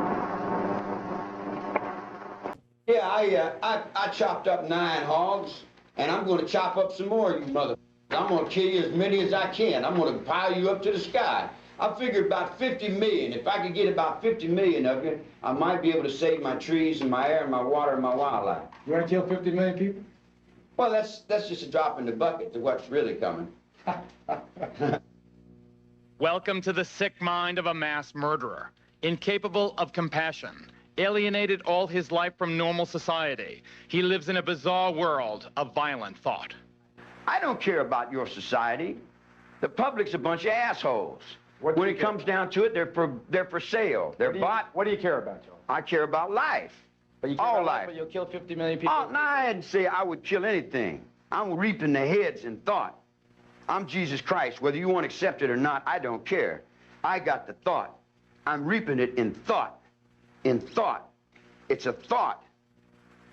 Yeah, I chopped up 9 hogs, and I'm going to chop up some more, you mother. I'm going to kill you as many as I can. I'm going to pile you up to the sky. I figured about 50 million. If I could get about 50 million of you, I might be able to save my trees and my air and my water and my wildlife. You want to kill 50 million people? Well, that's just a drop in the bucket to what's really coming. Welcome to the sick mind of a mass murderer, incapable of compassion, alienated all his life from normal society. He lives in a bizarre world of violent thought. I don't care about your society. The public's a bunch of assholes. When it comes down to it, they're for sale. They're bought. What do you care about, Joe? I care about life. But you care all about life. But you'll kill 50 million people. Oh, no, I hadn't say I would kill anything. I'm reaping the heads in thought. I'm Jesus Christ. Whether you want to accept it or not, I don't care. I got the thought. I'm reaping it in thought. In thought. It's a thought.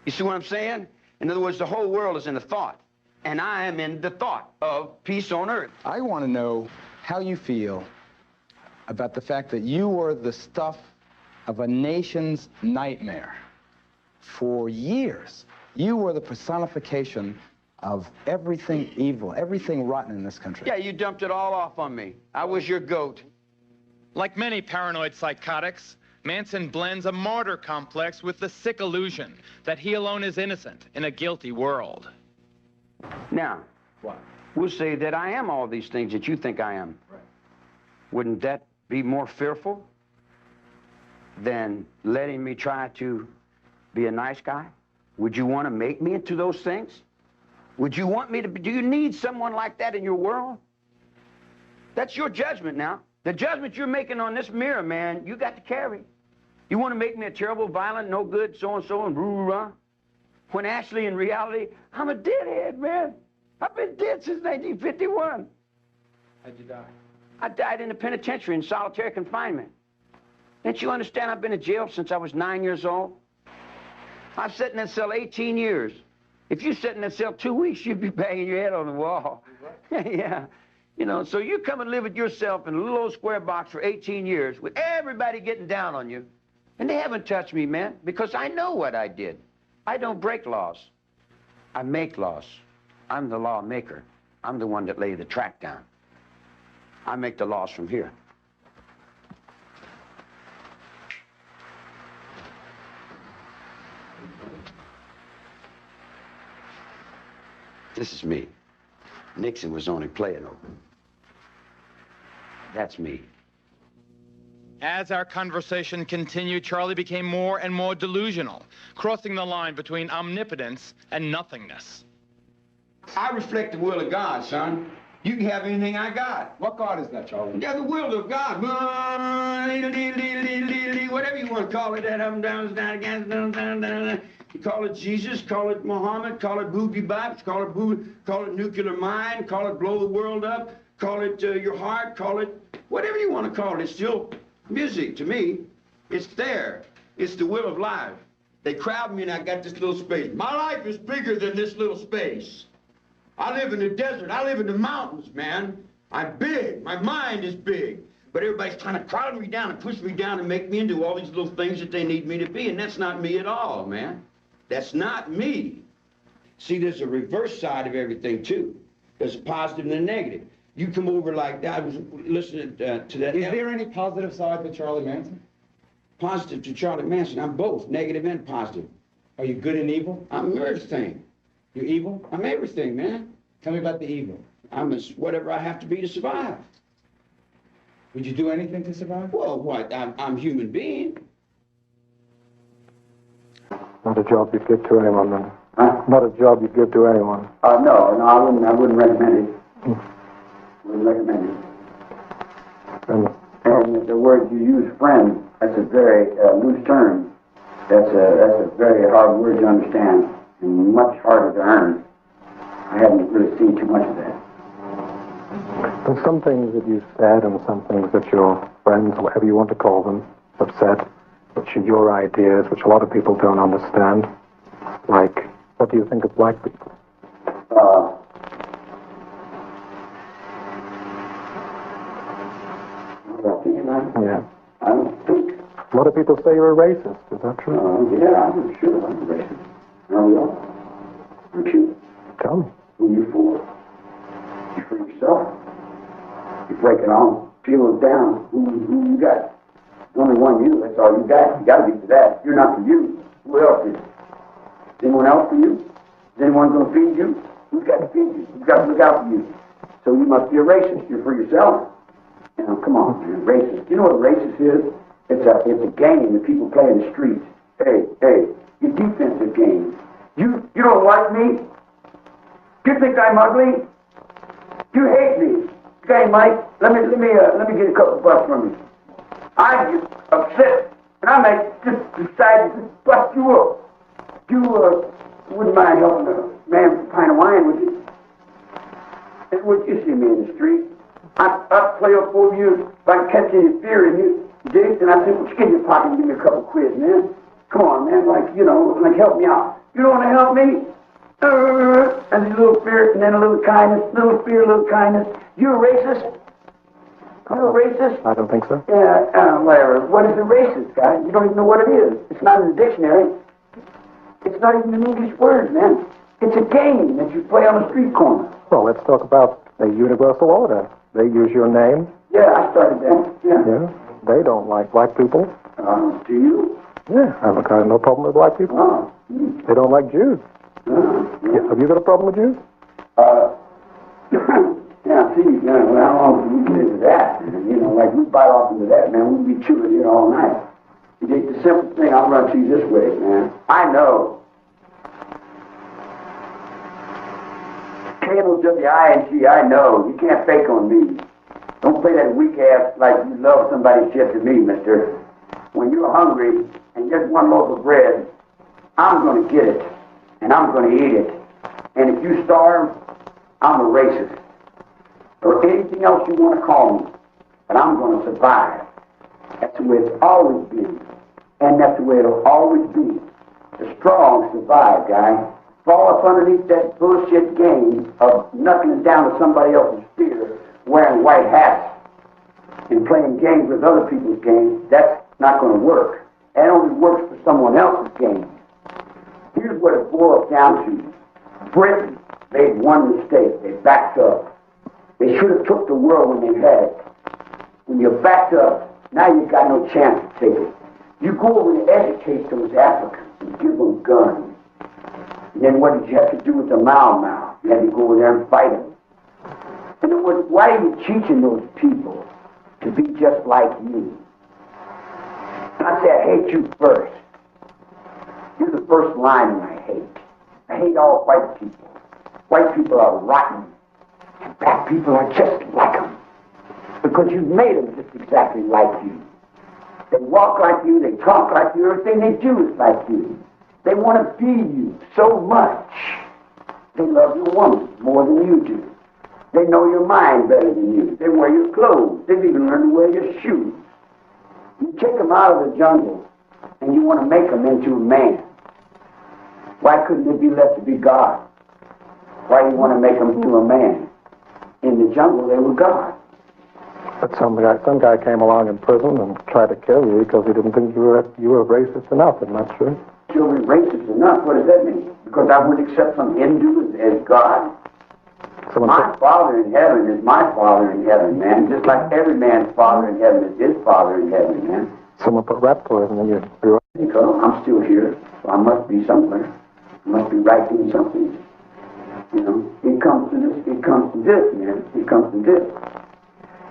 You see what I'm saying? In other words, the whole world is in a thought. And I am in the thought of peace on earth. I want to know how you feel about the fact that you were the stuff of a nation's nightmare. For years, you were the personification of everything evil, everything rotten in this country. Yeah, you dumped it all off on me. I was your goat. Like many paranoid psychotics, Manson blends a martyr complex with the sick illusion that he alone is innocent in a guilty world. Now, What? we'll say that I am all these things that you think I am. Right. Wouldn't that be more fearful than letting me try to be a nice guy? Would you want to make me into those things? Would you want me to be, do you need someone like that in your world? That's your judgment now. The judgment you're making on this mirror, man, you got to carry. You want to make me a terrible, violent, no good, so-and-so, and roo-rah? When actually, in reality, I'm a deadhead, man. I've been dead since 1951. How'd you die? I died in the penitentiary in solitary confinement. Don't you understand I've been in jail since I was 9 years old? I've sat in that cell 18 years. If you sat in that cell 2 weeks, you'd be banging your head on the wall. Yeah. You know, so you come and live with yourself in a little old square box for 18 years with everybody getting down on you. And they haven't touched me, man, because I know what I did. I don't break laws. I make laws. I'm the lawmaker. I'm the one that laid the track down. I make the laws from here. This is me. Nixon was only playing open. That's me. As our conversation continued, Charlie became more and more delusional, crossing the line between omnipotence and nothingness. I reflect the will of God, son. You can have anything I got. What God is that, Charlie? Yeah, the will of God. Whatever you want to call it, that up and down, down, against, down, down, down. You call it Jesus, call it Muhammad, call it booby baps, call it nuclear mine, call it blow the world up, call it your heart, call it whatever you want to call it. It's still music to me. It's there. It's the will of life. They crowd me and I got this little space. My life is bigger than this little space. I live in the desert. I live in the mountains, man. I'm big. My mind is big. But everybody's trying to crowd me down and push me down and make me into all these little things that they need me to be. And that's not me at all, man. That's not me. See, there's a reverse side of everything, too. There's a positive and a negative. You come over like that. I was listening to that. Is there any positive side to Charlie Manson? Positive to Charlie Manson. I'm both, negative and positive. Are you good and evil? I'm everything. You're evil? I'm everything, man. Tell me about the evil. I'm as whatever I have to be to survive. Would you do anything to survive? Well, what? I'm a human being. Not a job you'd give to anyone, then. Huh? Not a job you'd give to anyone. No, I wouldn't recommend it. Wouldn't recommend it. And the word you use, friend, that's a very loose term. That's a very hard word to understand and much harder to earn. I haven't really seen too much of that. There's some things that you've said and some things that your friends, whatever you want to call them, have said, which are your ideas, which a lot of people don't understand. Like, what do you think of black people? Yeah. I don't think. A lot of people say you're a racist. Is that true? Yeah, I'm sure I'm a racist. Are we all? Aren't you? Tell me. Who you for? You for yourself? You break it on, peel it down. Who you got? Only one you. That's all you got. You got to be for that. You're not for you. Who else is? Is anyone else for you? Is anyone going to feed you? Who's got to feed you? Who's got to look out for you? So you must be a racist. You're for yourself. Now, come on, man. Racist. You know what a racist is? It's a game that people play in the streets. Hey, your defensive game. You don't like me? You think I'm ugly? You hate me? Okay, Mike. Let me get a couple bucks from you. I'm just upset, and I might just decide to just bust you up. You wouldn't mind helping a man with a pint of wine, would you? And would you see me in the street? I'd play up over you if I catch any fear in you, dig? And I'd say, well, get in your pocket and give me a couple quid, man. Come on, man, like help me out. You don't want to help me? And a little fear, and then a little kindness, little fear, a little kindness. You're a racist? You're a racist? I don't think so. Yeah, whatever. What is a racist, guy? You don't even know what it is. It's not in the dictionary. It's not even an English word, man. It's a game that you play on a street corner. Well, let's talk about the universal order. They use your name. Yeah, I started that. Yeah. They don't like black people. Do you? Yeah, I have no problem with black people. Oh. They don't like Jews. Yeah. Have you got a problem with Jews? Yeah, see, well, how long can we get into that? Like we bite off into that, man. We'd be chewing here all night. You take the simple thing, I'll run to you this way, man. I know. K-N-O-W-I-N-G, I know. You can't fake on me. Don't play that weak ass like you love somebody's shit to me, mister. When you're hungry and just one loaf of bread, I'm going to get it, and I'm going to eat it. And if you starve, I'm a racist. Or anything else you want to call me, but I'm going to survive. That's the way it's always been, and that's the way it'll always be. The strong survive, guy. Fall up underneath that bullshit game of knuckling down to somebody else's fear, wearing white hats, and playing games with other people's games. That's not going to work. That only works for someone else's game. Here's what it boils down to. Britain made one mistake. They backed up. They should have took the world when they had it. When you're backed up, now you've got no chance to take it. You go over and educate those Africans and give them guns. And then what did you have to do with the Mau Mau? You had to go over there and fight them. And why are you teaching those people to be just like you? And I say I hate you first. You're the first line in my hate. I hate all white people. White people are rotten. And black people are just like them. Because you've made them just exactly like you. They walk like you, they talk like you, everything they do is like you. They want to be you so much. They love your woman more than you do. They know your mind better than you. They wear your clothes. They've even learned to wear your shoes. You take them out of the jungle and you want to make them into a man. Why couldn't they be left to be God? Why do you want to make them to a man? In the jungle, they were God. But some guy came along in prison and tried to kill you because he didn't think you were racist enough. Isn't that true? Children racist enough? What does that mean? Because I would accept some Hindu as God? My Father in heaven is my Father in heaven, man. Just like every man's Father in heaven is his Father in heaven, man. Someone put rat poison in you. I'm still here, so I must be somewhere. I must be writing something. You know, it comes to this, man. It comes to this.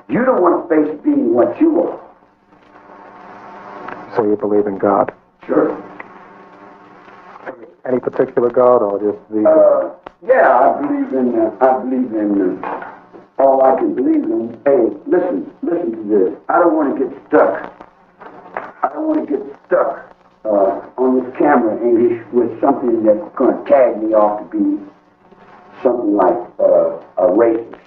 You don't want to face being what you are. So you believe in God? Sure. Any particular God, or just the... Yeah, I believe in all I can believe in. Hey, listen to this. I don't want to get stuck. On this camera, English, with something that's going to tag me off to be something like a racist.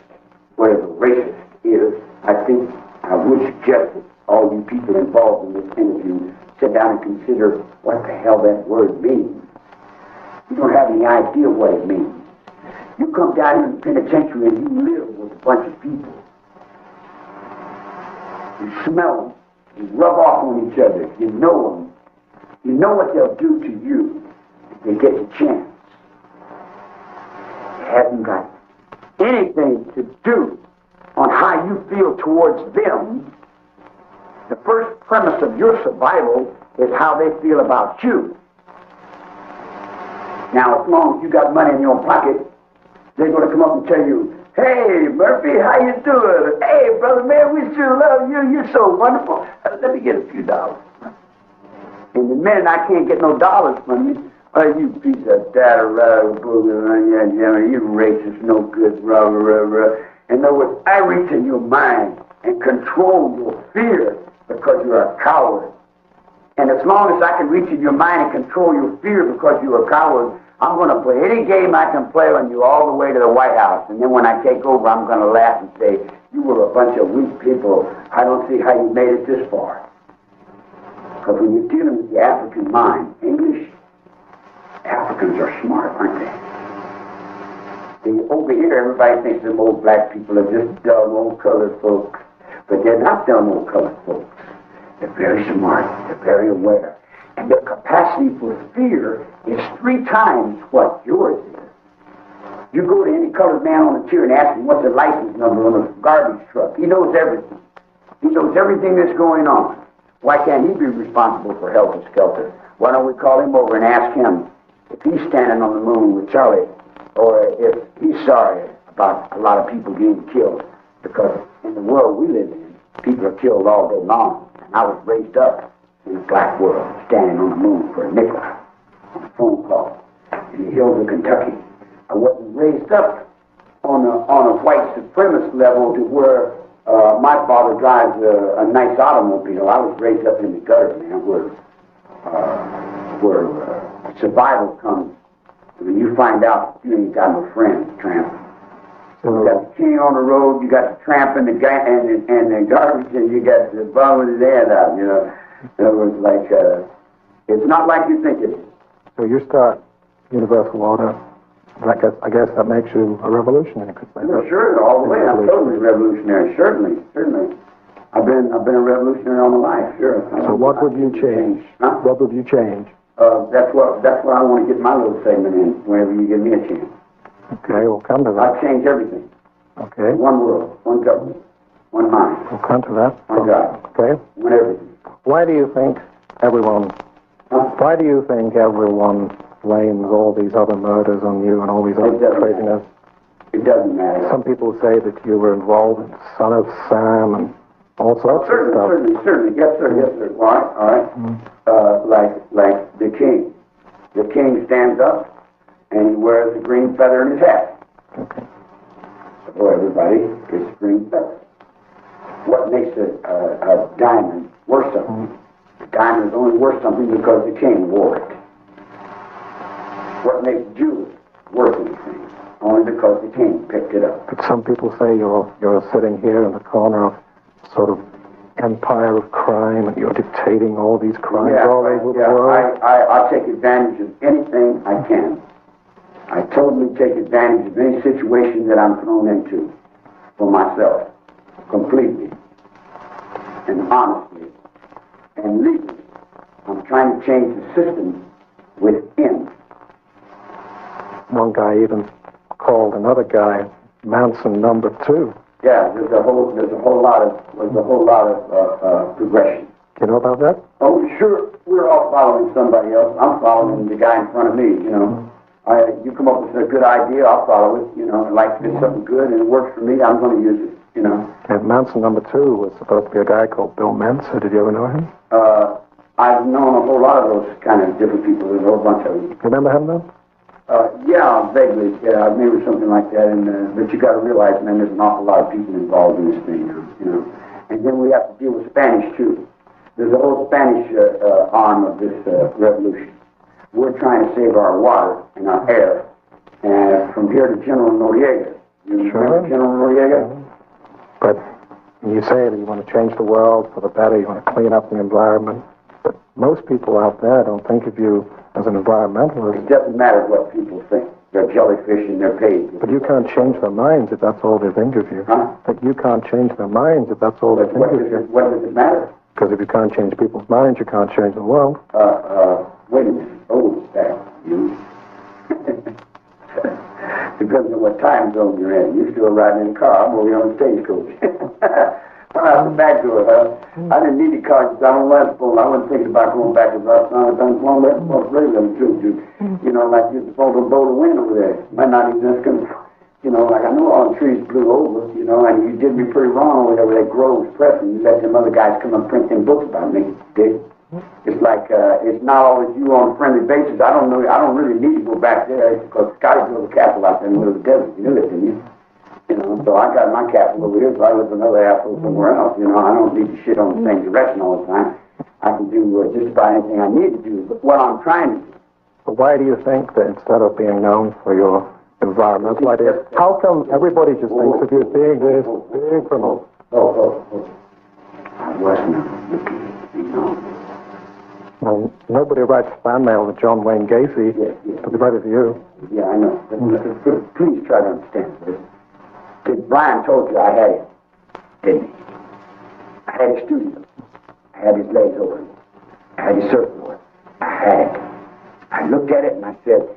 Whatever racist is, I think I would suggest that all you people involved in this interview sit down and consider what the hell that word means. You don't have any idea what it means. You come down in the penitentiary and you live with a bunch of people. You smell them. You rub off on each other. You know them. You know what they'll do to you if they get the chance. It hasn't got anything to do on how you feel towards them. The first premise of your survival is how they feel about you. Now, as long as you got money in your pocket, they're going to come up and tell you, "Hey, Murphy, how you doing? Hey, brother, man, we sure love you. You're so wonderful. Let me get a few dollars." And the minute I can't get no dollars from you, "Oh, you piece of data, you racist, no good, rah, rah, rah." In other words, I reach in your mind and control your fear because you're a coward. And as long as I can reach in your mind and control your fear because you're a coward, I'm going to play any game I can play on you all the way to the White House. And then when I take over, I'm going to laugh and say, "You were a bunch of weak people. I don't see how you made it this far." Because when you're dealing with the African mind, English, Africans are smart, aren't they? Over here, everybody thinks them old black people are just dumb old colored folks. But they're not dumb old colored folks. They're very smart. They're very aware. And their capacity for fear is 3 times what yours is. You go to any colored man on the tier and ask him what's the license number on a garbage truck. He knows everything. He knows everything that's going on. Why can't he be responsible for helter skelter? Why don't we call him over and ask him if he's standing on the moon with Charlie, or if he's sorry about a lot of people getting killed? Because in the world we live in, people are killed all day long. And I was raised up in a black world, standing on the moon for a nickel on a phone call in the hills of Kentucky. I wasn't raised up on a white supremacist level to where my father drives a nice automobile. I was raised up in the gutter, man, where survival comes when you find out you ain't got no friends, tramp. You got the king on the road, you got the tramp and the garbage, and you got the bum with his hand out, you know. In other words, like, it's not like you think it is. So you start universal order. I guess that makes you a revolutionary. Sure, all the way. I'm totally revolutionary. Certainly. I've been a revolutionary all my life. Sure. So what would you change? Huh? What would you change? That's what I want to get my little segment in. Whenever you give me a chance. Okay, we'll come to that. I'll change everything. Okay. One world, one government, one mind. We'll come to that. One God. Okay. One everything. Why do you think everyone blames all these other murders on you and all these other craziness? It doesn't matter. Some people say that you were involved in Son of Sam and all sorts of stuff. Certainly. Yes, sir. All right. Like the king. The king stands up and he wears a green feather in his hat. Okay. So everybody gets a green feather. What makes a diamond worth something? The diamond is only worth something because the king wore it. what makes Jews worth anything, only because they came and picked it up. But some people say you're sitting here in the corner of sort of empire of crime, and you're dictating all these crimes all over the world. I take advantage of anything I can. I totally take advantage of any situation that I'm thrown into for myself, completely, and honestly, and legally. I'm trying to change the system within. One guy even called another guy Manson number 2. Yeah, there's a whole lot of progression. Do you know about that? Oh, sure. We're all following somebody else. I'm following the guy in front of me. You know, you come up with a good idea, I'll follow it. You know, like if it's something good and it works for me, I'm going to use it. You know. And Manson number 2 was supposed to be a guy called Bill Mensa. Did you ever know him? I've known a whole lot of those kind of different people. There's a whole bunch of them. You remember him then? Yeah, vaguely. Yeah, I remember something like that. And but you got to realize, man, there's an awful lot of people involved in this thing. You know, and then we have to deal with Spanish too. There's a whole Spanish arm of this revolution. We're trying to save our water and our air. And from here to General Noriega. You remember General Noriega? But you say that you want to change the world for the better, you want to clean up the environment. But most people out there don't think of you as an environmentalist. It doesn't matter what people think. They're jellyfish and they're paid. But you can't change their minds if that's all they think of you. Huh? But you can't change their minds if that's all they think of you. What does it matter? Because if you can't change people's minds, you can't change the world. Wait a minute. Oh, that you. Depends on what time zone you're in. You're still riding in a car. I'm over here on the stagecoach. I'm out the back door, huh? I didn't need the car because I don't run the phone. I wasn't thinking about going back to Barcelona. I was going back to Australia too. You know, like you're supposed to blow the wind over there. Might not even just gonna, you know, like I know all the trees blew over, you know, and you did me pretty wrong over there with that Groves pressing. You let them other guys come and print them books about me, Dick. It's like, it's not always you on a friendly basis. I don't really need to go back there because Scotty built a castle out there in the middle of the desert. You knew that, didn't you? You know, so I got my castle over here, so I live another asshole somewhere else. You know, I don't need to shit on the same direction all the time. I can do just about anything I need to do. But what I'm trying to do. But why do you think that instead of being known for your environmental ideas, how come everybody just thinks of you as being this big criminal? I wasn't looking to be known. Well, nobody writes fan mail to John Wayne Gacy. But they write it to you. Yeah, I know. But please try to understand this. Brian told you I had him, didn't he? I had his studio. I had his legs open. I had his surfboard. I had it. I looked at it and I said,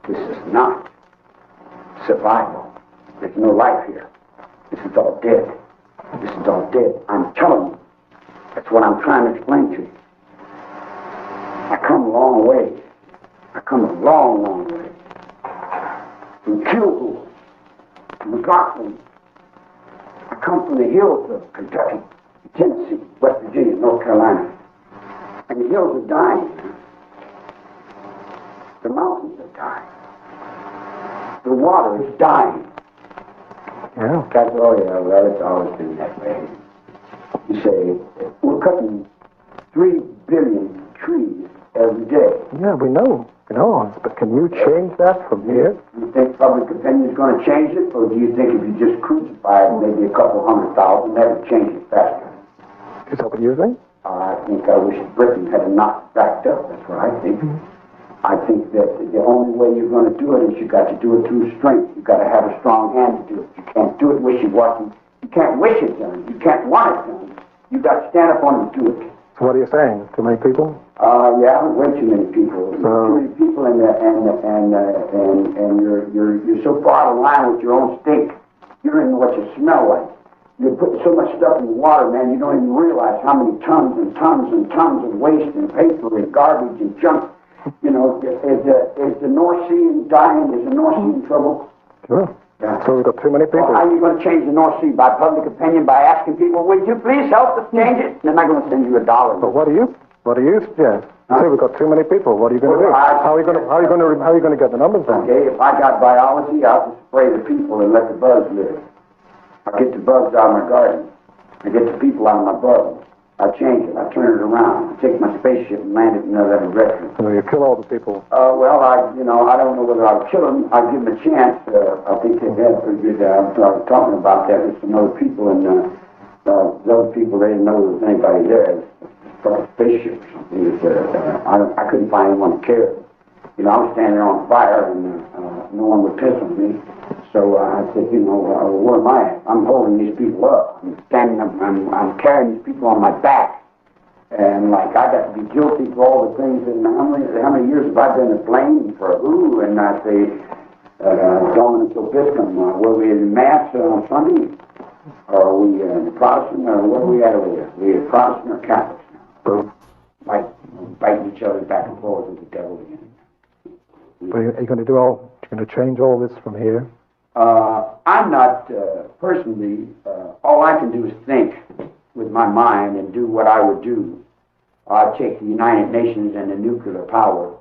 this is not survival. There's no life here. This is all dead. This is all dead. I'm telling you. That's what I'm trying to explain to you. I come a long way. I come a long, long way. From Kilgore, from McLaughlin. I come from the hills of Kentucky, Tennessee, West Virginia, North Carolina. And the hills are dying. The mountains are dying. The water is dying. Yeah. That's, oh yeah, well, it's always been that way. You say, we're cutting 3 billion trees every day. Yeah, we know. But can you change that from here? Do you think public opinion is going to change it, or do you think if you just crucify maybe a couple 100,000, that would change it faster? Is that what you think? I think I wish Britain had not backed up. That's what I think. I think that the only way you're going to do it is you got to do it through strength. You got to have a strong hand to do it. You can't do it wishy-washy. You can't wish it done. You can't want it done. You got to stand up on it and do it. So what are you saying? Too many people? Yeah, way too many people. Too many people, and you're so far out of line with your own stink. You're in what you smell like. You're putting so much stuff in the water, man. You don't even realize how many tons and tons and tons of waste and paper and garbage and junk. You know, is the North Sea dying? Is the North Sea in trouble? Sure. Yeah. So we've got too many people. Well, how are you going to change the North Sea? By public opinion, by asking people, would you please help us change it? They're not going to send you $1. But what do you suggest? You say we've got too many people. What are you going to do? How are you going to get the numbers down? Okay, if I got biology, I'll just spray the people and let the bugs live. I get the bugs out of my garden. I get the people out of my bugs. I change it. I turn it around. I take my spaceship and land it in another direction. So you kill all the people. Well, I don't know whether I'll kill them. I'll give them a chance. I think they've had a pretty good. I was talking about that with some other people, and those people, they didn't know there was anybody there. A spaceship or something. I couldn't find anyone to care. I was standing there on fire, and no one would piss on me. So I said, where am I at? I'm holding these people up. I'm standing up. I'm carrying these people on my back. And I got to be guilty for all the things. And how many years have I been to blame for who? And I say, Dominus Obiscum, were we in Mass on Sunday? Or are we Protestant? Or where are we at over here? Are we Protestant or Catholics now? Biting each other back and forth with the devil again. But are you going to change all this from here? I'm not, personally, all I can do is think with my mind and do what I would do. I'd take the United Nations and the nuclear power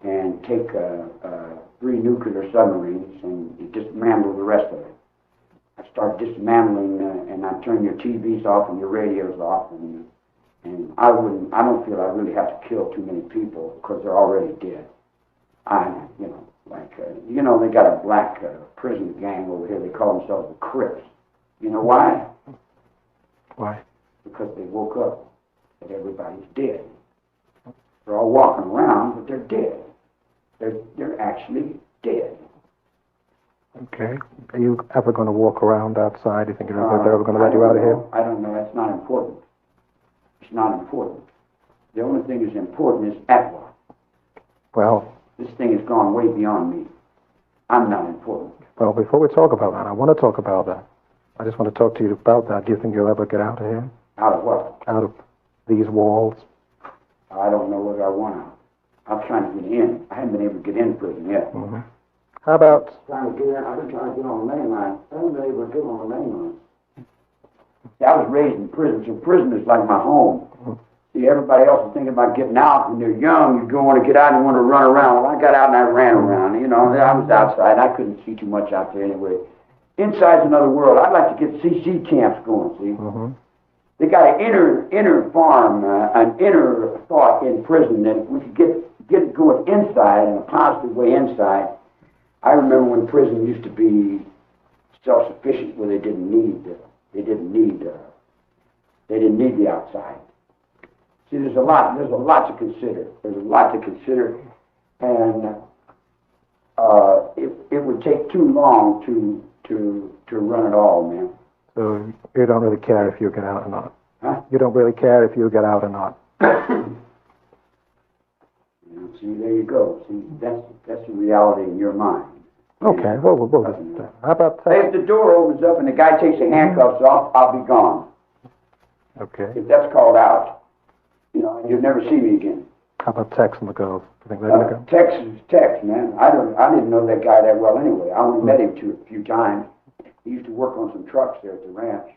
and take 3 nuclear submarines and dismantle the rest of it. I start dismantling, and I turn your TVs off and your radios off, and I don't feel I really have to kill too many people because they're already dead. They got a black prison gang over here. They call themselves the Crips. You know why? Why? Because they woke up that everybody's dead. They're all walking around, but they're dead. They're actually dead. Okay. Are you ever going to walk around outside? Do you think they're ever going to let you out of here? I don't know. That's not important. It's not important. The only thing that's important is at what. Well, this thing has gone way beyond me. I'm not important. Well, before we talk about that, I want to talk about that. I just want to talk to you about that. Do you think you'll ever get out of here? Out of what? Out of these walls? I don't know whether I want to. I'm trying to get in. I haven't been able to get in prison yet. Mm-hmm. How about... I've been trying to get on the main line. I haven't been able to get on the main line. See, I was raised in prison, so prison is like my home. Mm-hmm. See, everybody else is thinking about getting out. When they're young, you want to get out and you want to run around. Well, I got out and I ran around. I was outside. I couldn't see too much out there anyway. Inside's another world. I'd like to get CC camps going, see? Mm-hmm. They got an inner farm, an inner thought in prison that if we could get it going inside, in a positive way inside. I remember when prison used to be self-sufficient, where they didn't need the outside. See, there's a lot to consider. There's a lot to consider, and it would take too long to run it all, man. So you don't really care if you get out or not? Huh? You don't really care if you get out or not? See, there you go. See, that's the reality in your mind. Okay, well, how about... If the door opens up and the guy takes the handcuffs off, I'll be gone. Okay. If that's called out, and you'll never see me again. How about Tex and the girls? Do you think they're going to go? Tex is Tex, man. I didn't know that guy that well anyway. I only met him a few times. He used to work on some trucks there at the ranch.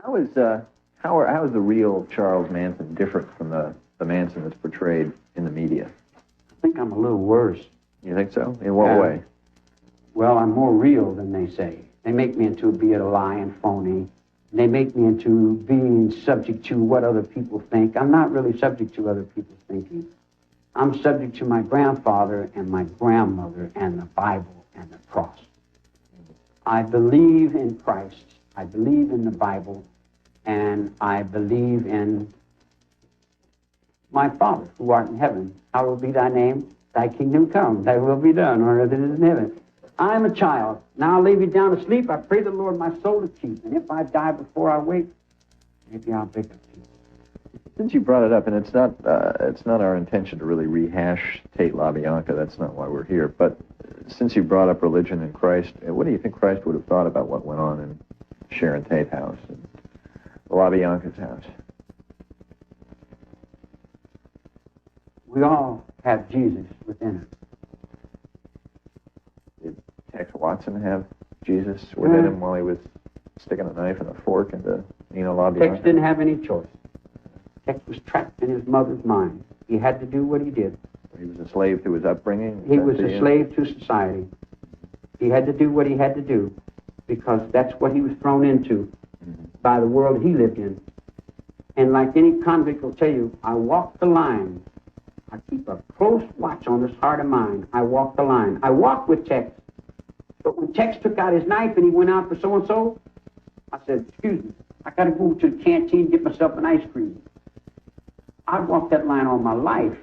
How is the real Charles Manson different from the Manson that's portrayed in the media? I think I'm a little worse. You think so? In what way? Well, I'm more real than they say. They make me into being a lying phony. They make me into being subject to what other people think. I'm not really subject to other people's thinking. I'm subject to my grandfather and my grandmother and the Bible and the cross. I believe in Christ. I believe in the Bible. And I believe in my Father, who art in heaven. Hallowed be thy name. Thy kingdom come. Thy will be done on earth as it is in heaven. I am a child. Now I lay me down to sleep. I pray the Lord my soul to keep. And if I die before I wake, maybe I'll pick up peace. Since you brought it up, and it's not our intention to really rehash Tate LaBianca. That's not why we're here. But since you brought up religion and Christ, what do you think Christ would have thought about what went on in Sharon Tate's house and LaBianca's house? We all have Jesus within us. Did Tex Watson have Jesus within him while he was sticking a knife and a fork into Nina LaBianca? Tex didn't have any choice. Tex was trapped in his mother's mind. He had to do what he did. He was a slave to his upbringing? He was a slave to society. He had to do what he had to do because that's what he was thrown into. Mm-hmm. by the world he lived in. And like any convict will tell you, I walk the line. I keep a close watch on this heart of mine. I walk the line. I walk with Tex. But when Tex took out his knife and he went out for so-and-so, I said, excuse me, I got to go to the canteen and get myself an ice cream. I've walked that line all my life.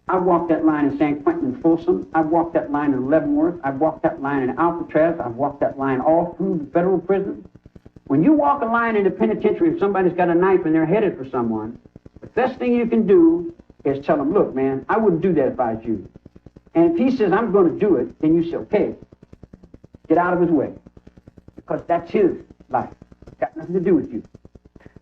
I've walked that line in San Quentin and Folsom. I've walked that line in Leavenworth. I've walked that line in Alcatraz. I've walked that line all through the federal prison. When you walk a line in the penitentiary, if somebody's got a knife and they're headed for someone, the best thing you can do is tell them, look, man, I wouldn't do that if I was you. And if he says, I'm going to do it, then you say, okay, get out of his way. Because that's his life. It's got nothing to do with you.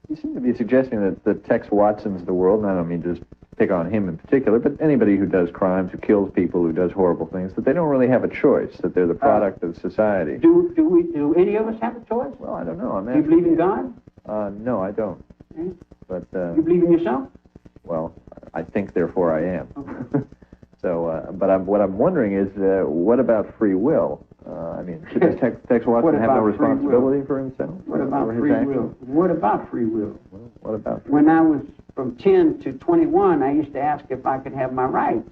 You seem to be suggesting that the Tex Watsons of the world, and I don't mean to just pick on him in particular, but anybody who does crimes, who kills people, who does horrible things, that they don't really have a choice, that they're the product of society. Do any of us have a choice? Well, I don't know. Do you believe in God? No, I don't. Eh? But You believe in yourself? well, I think, therefore I am. Okay. So, but what I'm wondering is, what about free will? I mean, does Tex Watson have no responsibility for himself? What about his free actions? will? What about free will? Well, what about free When I was from 10 to 21, I used to ask if I could have my rights.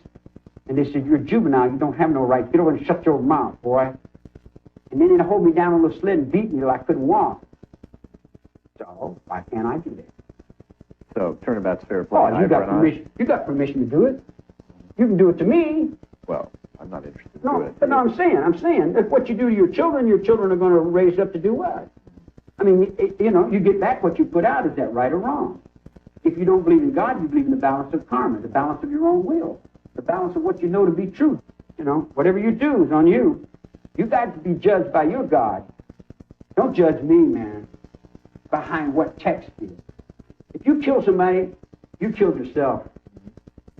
And they said, you're a juvenile, you don't have no rights. Get over and shut your mouth, boy. And then they'd hold me down on the sled and beat me till I couldn't walk. So, why can't I do that? So, turnabout's fair play. Oh, you got permission. You got permission to do it. You can do it to me. Well, I'm not interested in No, doing it. but no, I'm saying, that what you do to your children are going to raise up to do what? I mean, you get back what you put out. Is that right or wrong? If you don't believe in God, you believe in the balance of karma, the balance of your own will, the balance of what you know to be truth. Whatever you do is on you. You got to be judged by your God. Don't judge me, man, behind what text is. If you kill somebody, you killed yourself.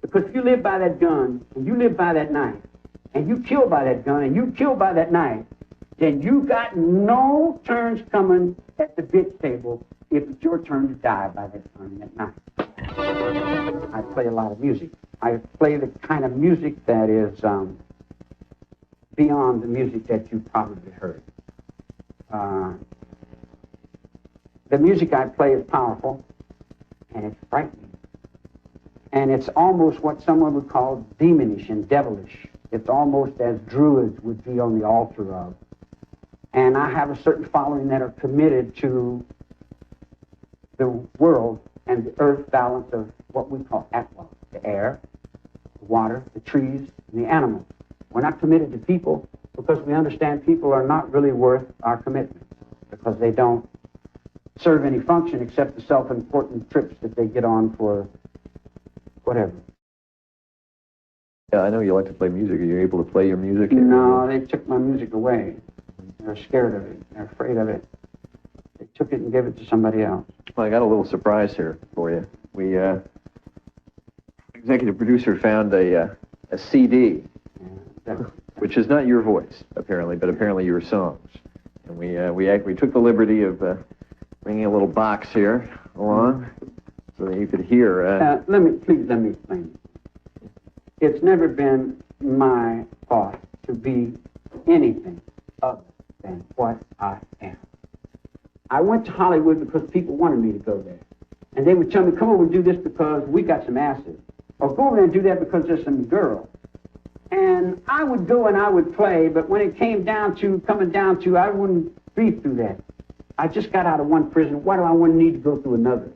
Because if you live by that gun, and you live by that knife, and you kill by that gun, and you kill by that knife, then you got no turns coming at the bitch table if it's your turn to die by that gun and that knife. I play a lot of music. I play the kind of music that is beyond the music that you probably heard. The music I play is powerful, and it's frightening. And it's almost what someone would call demonish and devilish. It's almost as druids would be on the altar of. And I have a certain following that are committed to the world and the earth balance of what we call Atwa, the air, the water, the trees, and the animals. We're not committed to people because we understand people are not really worth our commitment because they don't serve any function except the self-important trips that they get on for whatever. Yeah, I know you like to play music. Are you able to play your music? No, they took my music away. They're scared of it. They're afraid of it. They took it and gave it to somebody else. Well, I got a little surprise here for you. We, executive producer found a CD, which is not your voice, apparently, but apparently your songs. And we took the liberty of bringing a little box here along so that you could hear. Let me explain. It's never been my thought to be anything other than what I am. I went to Hollywood because people wanted me to go there. And they would tell me, come over and do this because we got some acid. Or go over there and do that because there's some girl. And I would go and I would play, but when it came down to, I wouldn't breathe through that. I just got out of one prison. Why do I want to need to go through another?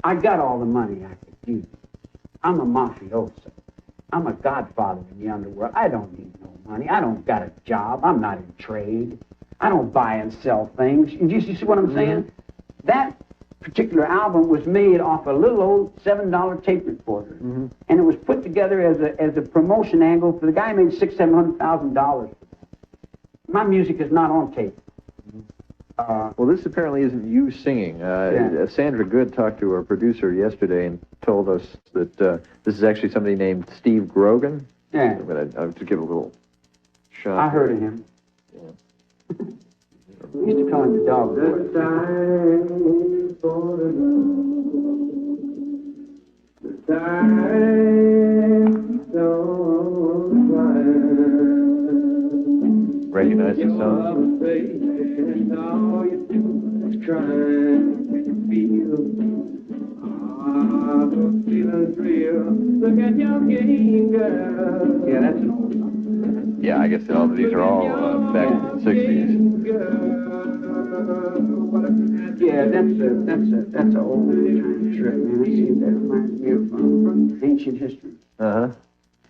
I got all the money I could use. I'm a mafioso. I'm a godfather in the underworld. I don't need no money. I don't got a job. I'm not in trade. I don't buy and sell things. You see what I'm saying? That particular album was made off a little old $7 tape recorder, and it was put together as a promotion angle for the guy who made $600,000-$700,000. My music is not on tape. Well, this apparently isn't you singing. Sandra Good talked to our producer yesterday and told us that this is actually somebody named Steve Grogan. Yeah. But I'll just give a little shot. I heard of him. Yeah. He used to call him the dog boy. Recognize the song? trying to feel. Ah, the feeling's real. Look at your game, girl. Yeah, that's an old song. Yeah, I guess these are all back in the 60s. Yeah, that's a old time trip, man. I see that reminds me of from ancient history. Uh-huh.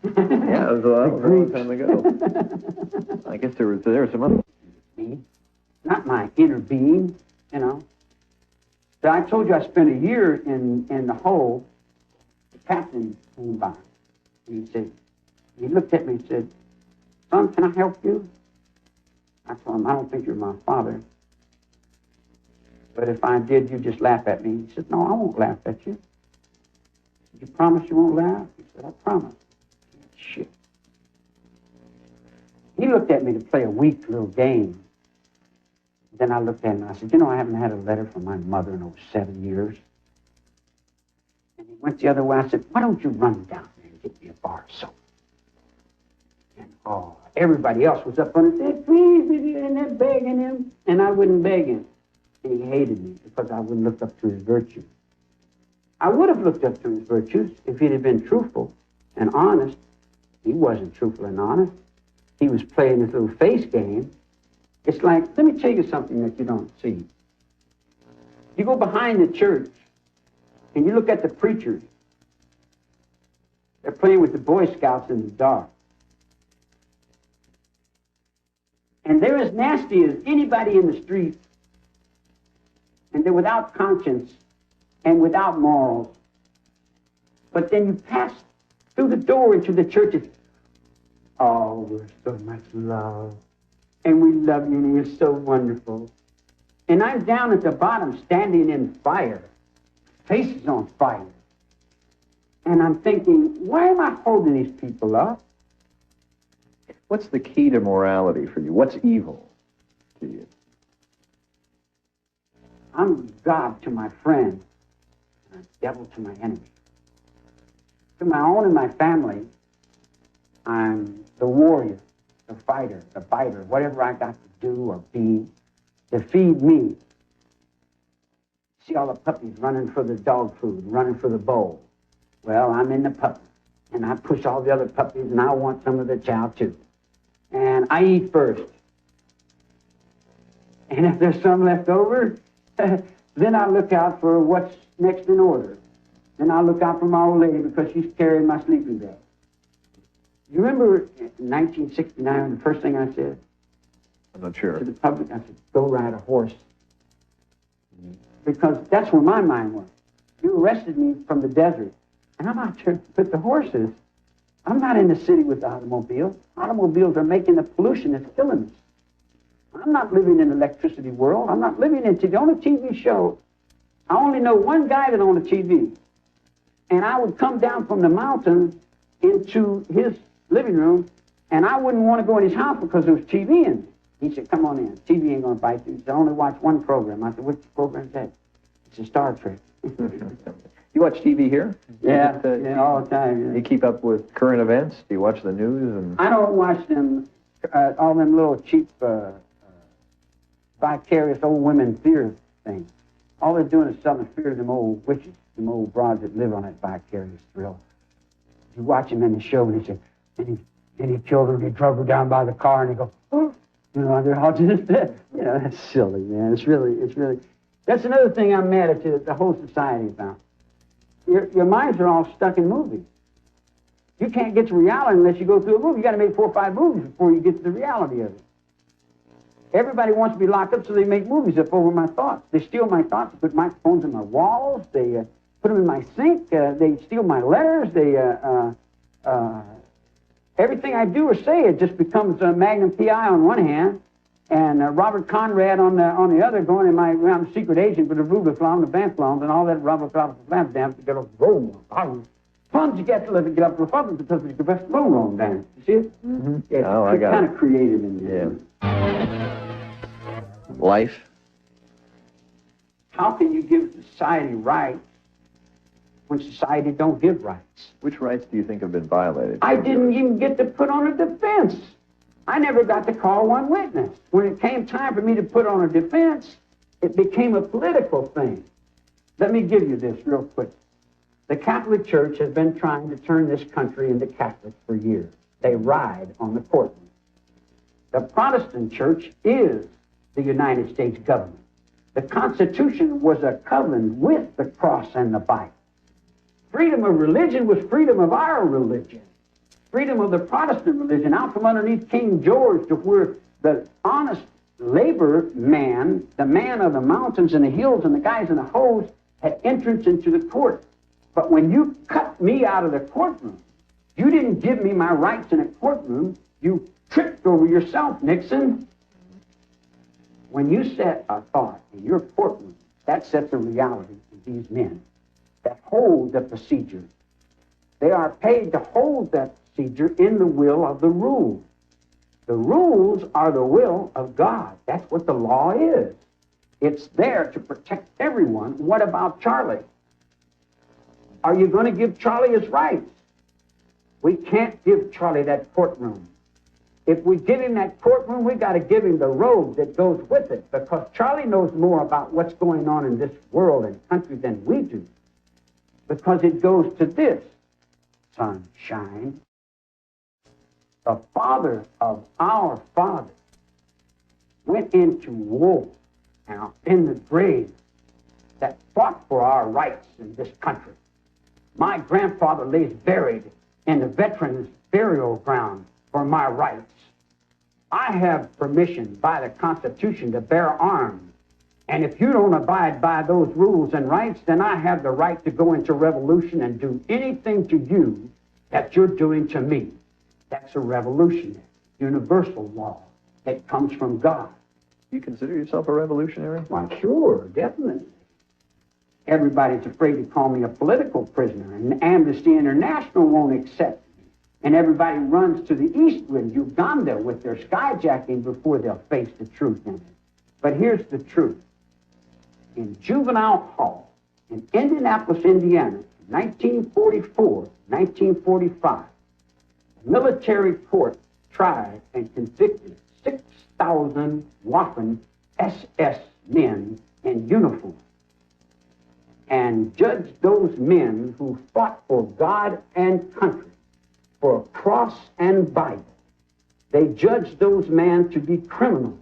Yeah, it was a long time ago. I guess there were some other... Me, not my inner being, you know. So I told you I spent a year in the hole. The captain came by. And he looked at me and said, "Son, can I help you?" I told him, "I don't think you're my father. But if I did, you'd just laugh at me." He said, "No, I won't laugh at you." "You promise you won't laugh?" He said, "I promise." Shit. He looked at me to play a weak little game. Then I looked at him and I said, "You know, I haven't had a letter from my mother in over 7 years." And he went the other way. I said, "Why don't you run down there and get me a bar of soap?" And everybody else was up on it, said, "Please," and they're begging him. And I wouldn't beg him. And he hated me because I wouldn't look up to his virtue. I would have looked up to his virtues if he'd have been truthful and honest. He wasn't truthful and honest. He was playing this little face game. It's like, let me tell you something that you don't see. You go behind the church and you look at the preachers. They're playing with the Boy Scouts in the dark. And they're as nasty as anybody in the street. And they're without conscience and without morals. But then you pass through the door into the churches. "Oh, we're so much love. And we love you, and you're so wonderful." And I'm down at the bottom, standing in fire, faces on fire. And I'm thinking, why am I holding these people up? What's the key to morality for you? What's evil to you? I'm God to my friend, and a devil to my enemy. To my own and my family, I'm the warrior, the fighter, the biter, whatever I got to do or be to feed me. See all the puppies running for the dog food, running for the bowl. Well, I'm in the puppy, and I push all the other puppies, and I want some of the chow too. And I eat first. And if there's some left over, then I look out for what's next in order. Then I look out for my old lady because she's carrying my sleeping bag. You remember in 1969, the first thing I said? I'm not sure. To the public, I said, "Go ride a horse." Because that's where my mind was. You arrested me from the desert, and I'm out there with the horses. I'm not in the city with the automobiles. Automobiles are making the pollution that's killing us. I'm not living in the electricity world. I'm not living in TV. On a TV show, I only know one guy that owned a TV. And I would come down from the mountain into his living room, and I wouldn't want to go in his house because there was TV in it. He said, "Come on in. TV ain't going to bite you." He said, "I only watch one program." I said, "Which program's that?" It's a Star Trek. You watch TV here? Yeah, all the time. Yeah. You keep up with current events? Do you watch the news? And I don't watch them, all them little cheap, vicarious old women theater things. All they're doing is selling fear to them old witches, them old broads that live on that vicarious thrill. You watch them in the show, and they say, and he killed her, and he drove her down by the car, and they go, "Oh," you know, they're all just, you know, that's silly, man. It's really, that's another thing I'm mad at the whole society about. Your minds are all stuck in movies. You can't get to reality unless you go through a movie. You got to make 4 or 5 movies before you get to the reality of it. Everybody wants to be locked up, so they make movies up over my thoughts. They steal my thoughts, put microphones in my walls, they put them in my sink, they steal my letters, everything I do or say, it just becomes a Magnum P.I. on one hand, and Robert Conrad on the other, going in my, I'm a secret agent for the Rubelflam, the Banflams, and all that Robert Conrad damn to get off the road. Funds you get to let it get up to the public because it's the best phone wrong down. You see it? Mm-hmm. Yeah, oh, it's I got kind it. of creative in there. Yeah. Life? How can you give society rights when society don't give rights? Which rights do you think have been violated? I didn't even get to put on a defense. I never got to call one witness. When it came time for me to put on a defense, It became a political thing. Let me give you this real quick. The Catholic Church has been trying to turn this country into Catholic for years. They ride on the courtroom. The Protestant Church is the United States government. The Constitution was a covenant with the cross and the Bible. Freedom of religion was freedom of our religion. Freedom of the Protestant religion out from underneath King George to where the honest labor man, the man of the mountains and the hills and the guys in the hose, had entrance into the court. But when you cut me out of the courtroom, you didn't give me my rights in a courtroom. You tripped over yourself, Nixon. When you set a thought in your courtroom, that sets a reality in these men that hold the procedure. They are paid to hold that procedure in the will of the rules. The rules are the will of God. That's what the law is. It's there to protect everyone. What about Charlie? Are you going to give Charlie his rights? We can't give Charlie that courtroom. If we give him that courtroom, we got to give him the robe that goes with it, because Charlie knows more about what's going on in this world and country than we do, because it goes to this: sunshine. The father of our father went into war and in the grave that fought for our rights in this country. My grandfather lays buried in the veterans' burial ground for my rights. I have permission by the Constitution to bear arms. And if you don't abide by those rules and rights, then I have the right to go into revolution and do anything to you that you're doing to me. That's a revolutionary, universal law that comes from God. You consider yourself a revolutionary? Why, sure, definitely. Everybody's afraid to call me a political prisoner, and Amnesty International won't accept me. And everybody runs to the eastward, Uganda, with their skyjacking before they'll face the truth in it. But here's the truth. In juvenile hall in Indianapolis, Indiana, 1944, 1945, military court tried and convicted 6,000 Waffen SS men in uniform and judged those men who fought for God and country, for a cross and Bible. They judged those men to be criminals,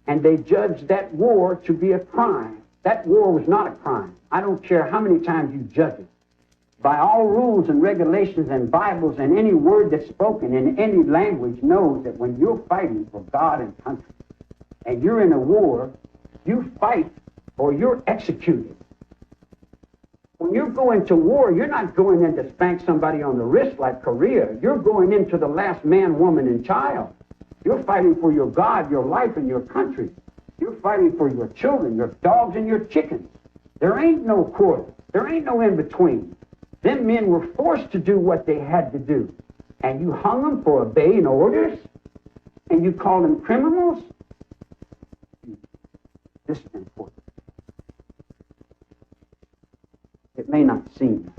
and they judged that war to be a crime. That war was not a crime. I don't care how many times you judge it. By all rules and regulations and Bibles, and any word that's spoken in any language knows that when you're fighting for God and country and you're in a war, you fight or you're executed. When you're going to war, you're not going in to spank somebody on the wrist like Korea. You're going into the last man, woman, and child. You're fighting for your God, your life, and your country. You're fighting for your children, your dogs, and your chickens. There ain't no quarter. There ain't no in-between. Them men were forced to do what they had to do. And you hung them for obeying orders? And you call them criminals? This is important. It may not seem,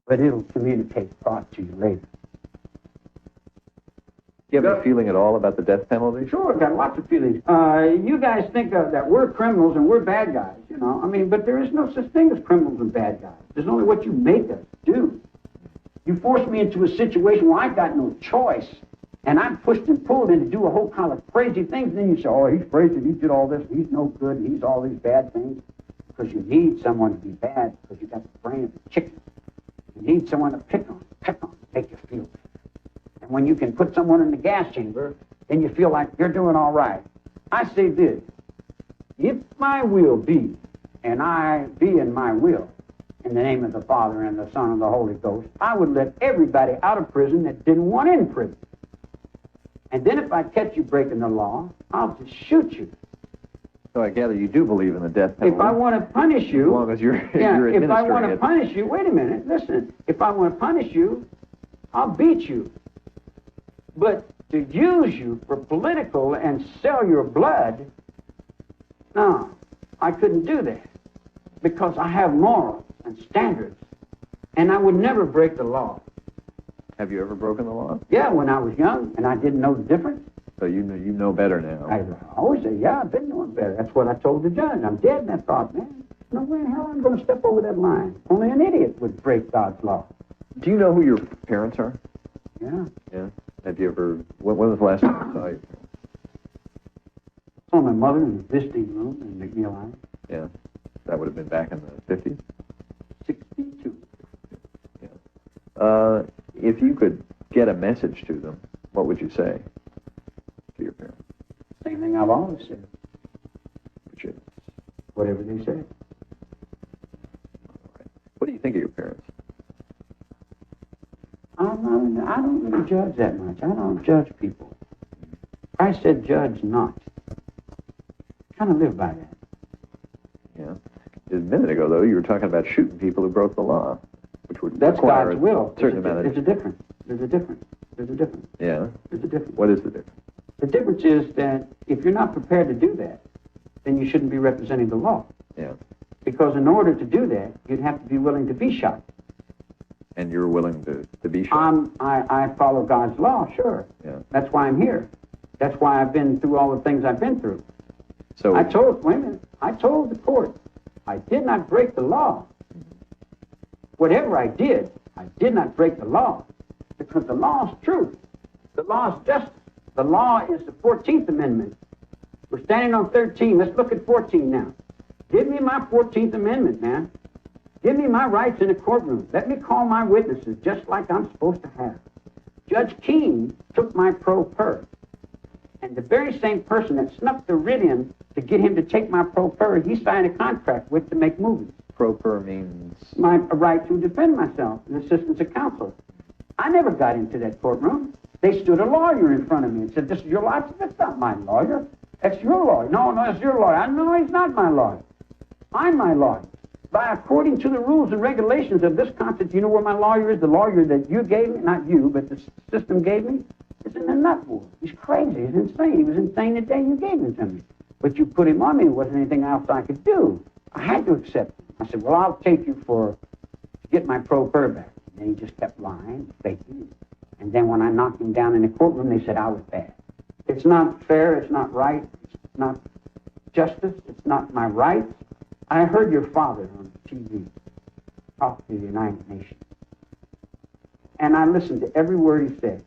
but it'll communicate thought to you later. Do you have a feeling at all about the death penalty? Sure, I've got lots of feelings. You guys think that we're criminals and we're bad guys, you know. I mean, but there is no such thing as criminals and bad guys. There's only what you make us do. You force me into a situation where I've got no choice, and I'm pushed and pulled in to do a whole kind of crazy things, and then you say, oh, he's crazy, he did all this, he's no good, and he's all these bad things. Because you need someone to be bad, because you got the brain of a chicken. You need someone to pick on, make you feel bad. And when you can put someone in the gas chamber, then you feel like you're doing all right. I say this: if my will be, and I be in my will, in the name of the Father and the Son and the Holy Ghost, I would let everybody out of prison that didn't want in prison. And then if I catch you breaking the law, I'll just shoot you. So I gather you do believe in the death penalty. If I want to punish you, as long as you're, yeah, you're if I want to administering it. punish you, wait a minute, listen. If I want to punish you, I'll beat you. But to use you for political and sell your blood, no, I couldn't do that, because I have morals and standards, and I would never break the law. Have you ever broken the law? Yeah, when I was young, and I didn't know the difference. So you know better now. I always say, yeah, I've been knowing better. That's what I told the judge. I'm dead, and I thought, man, no way in hell I'm going to step over that line. Only an idiot would break God's law. Do you know who your parents are? Yeah. Yeah. Have you ever? When was the last time you saw you? Saw my mother in the visiting room in McNeil Island. Yeah. That would have been back in the 50s. 62. Yeah. If you could get a message to them, what would you say to your parents? Same thing I've always said. Which is? Whatever they say. What do you think of your parents? I don't really judge that much. I don't judge people. Christ said, judge not. Kind of live by that. Yeah. A minute ago, though, you were talking about shooting people who broke the law, which would That's require God's will. a certain amount of... There's a difference. There's a difference. There's a difference. Yeah? There's a difference. What is the difference? The difference is that if you're not prepared to do that, then you shouldn't be representing the law. Yeah. Because in order to do that, you'd have to be willing to be shot. And you're willing to be shot? I follow God's law, sure. Yeah. That's why I'm here. That's why I've been through all the things I've been through. So I told the court, I did not break the law. Whatever I did not break the law. Because the law is truth. The law is justice. The law is the 14th Amendment. We're standing on 13. Let's look at 14 now. Give me my 14th Amendment, man. Give me my rights in a courtroom. Let me call my witnesses just like I'm supposed to have. Judge Keene took my pro per. And the very same person that snuck the writ in to get him to take my pro per, he signed a contract with to make movies. Pro per means? My right to defend myself, an assistance of counsel. I never got into that courtroom. They stood a lawyer in front of me and said, this is your lawyer. That's not my lawyer. That's your lawyer. No, it's your lawyer. I know he's not my lawyer. I'm my lawyer. According to the rules and regulations of this constitution, you know where my lawyer is? The lawyer that you gave me, not you, but the system gave me, is in the nut board. He's crazy. He's insane. He was insane the day you gave him to me. But you put him on me. There wasn't anything else I could do. I had to accept it. I said, well, I'll take you to get my pro per back. And he just kept lying, faking. And then when I knocked him down in the courtroom, they said I was bad. It's not fair. It's not right. It's not justice. It's not my rights. I heard your father on TV talk to the United Nations. And I listened to every word he said.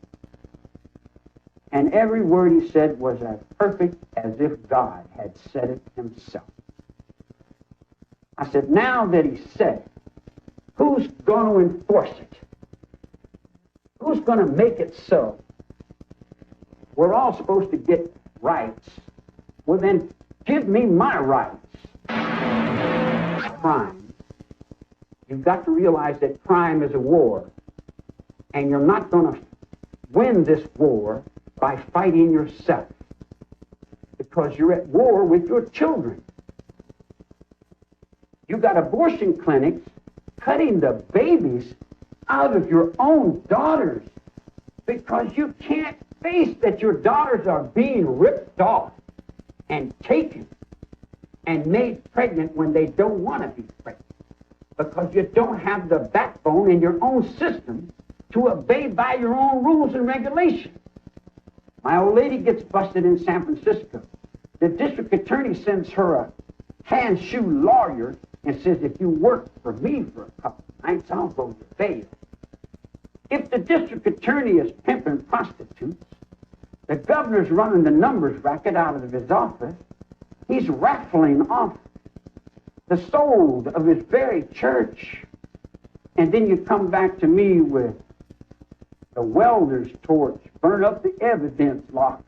And every word he said was as perfect as if God had said it himself. I said, now that he said it, who's going to enforce it? Who's going to make it so? We're all supposed to get rights. Well, then give me my rights. Crime. You've got to realize that crime is a war. And you're not going to win this war by fighting yourself. Because you're at war with your children. You've got abortion clinics cutting the babies out of your own daughters because you can't face that your daughters are being ripped off and taken and made pregnant when they don't want to be pregnant because you don't have the backbone in your own system to obey by your own rules and regulations. My old lady gets busted in San Francisco. The district attorney sends her a hand-shoe lawyer and says, if you work for me for a couple of nights, I'll go to bail. If the district attorney is pimping prostitutes, the governor's running the numbers racket out of his office, he's raffling off the souls of his very church. And then you come back to me with the welder's torch, burn up the evidence locker.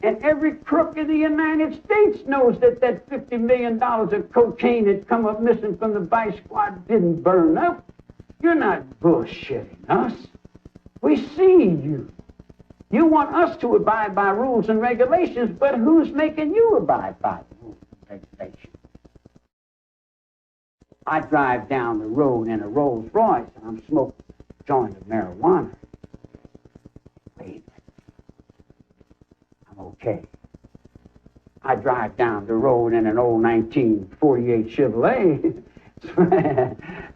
And every crook in the United States knows that that $50 million of cocaine that come up missing from the vice squad didn't burn up. You're not bullshitting us. We see you. You want us to abide by rules and regulations, but who's making you abide by the rules and regulations? I drive down the road in a Rolls Royce and I'm smoking a joint of marijuana. Wait. I'm okay. I drive down the road in an old 1948 Chevrolet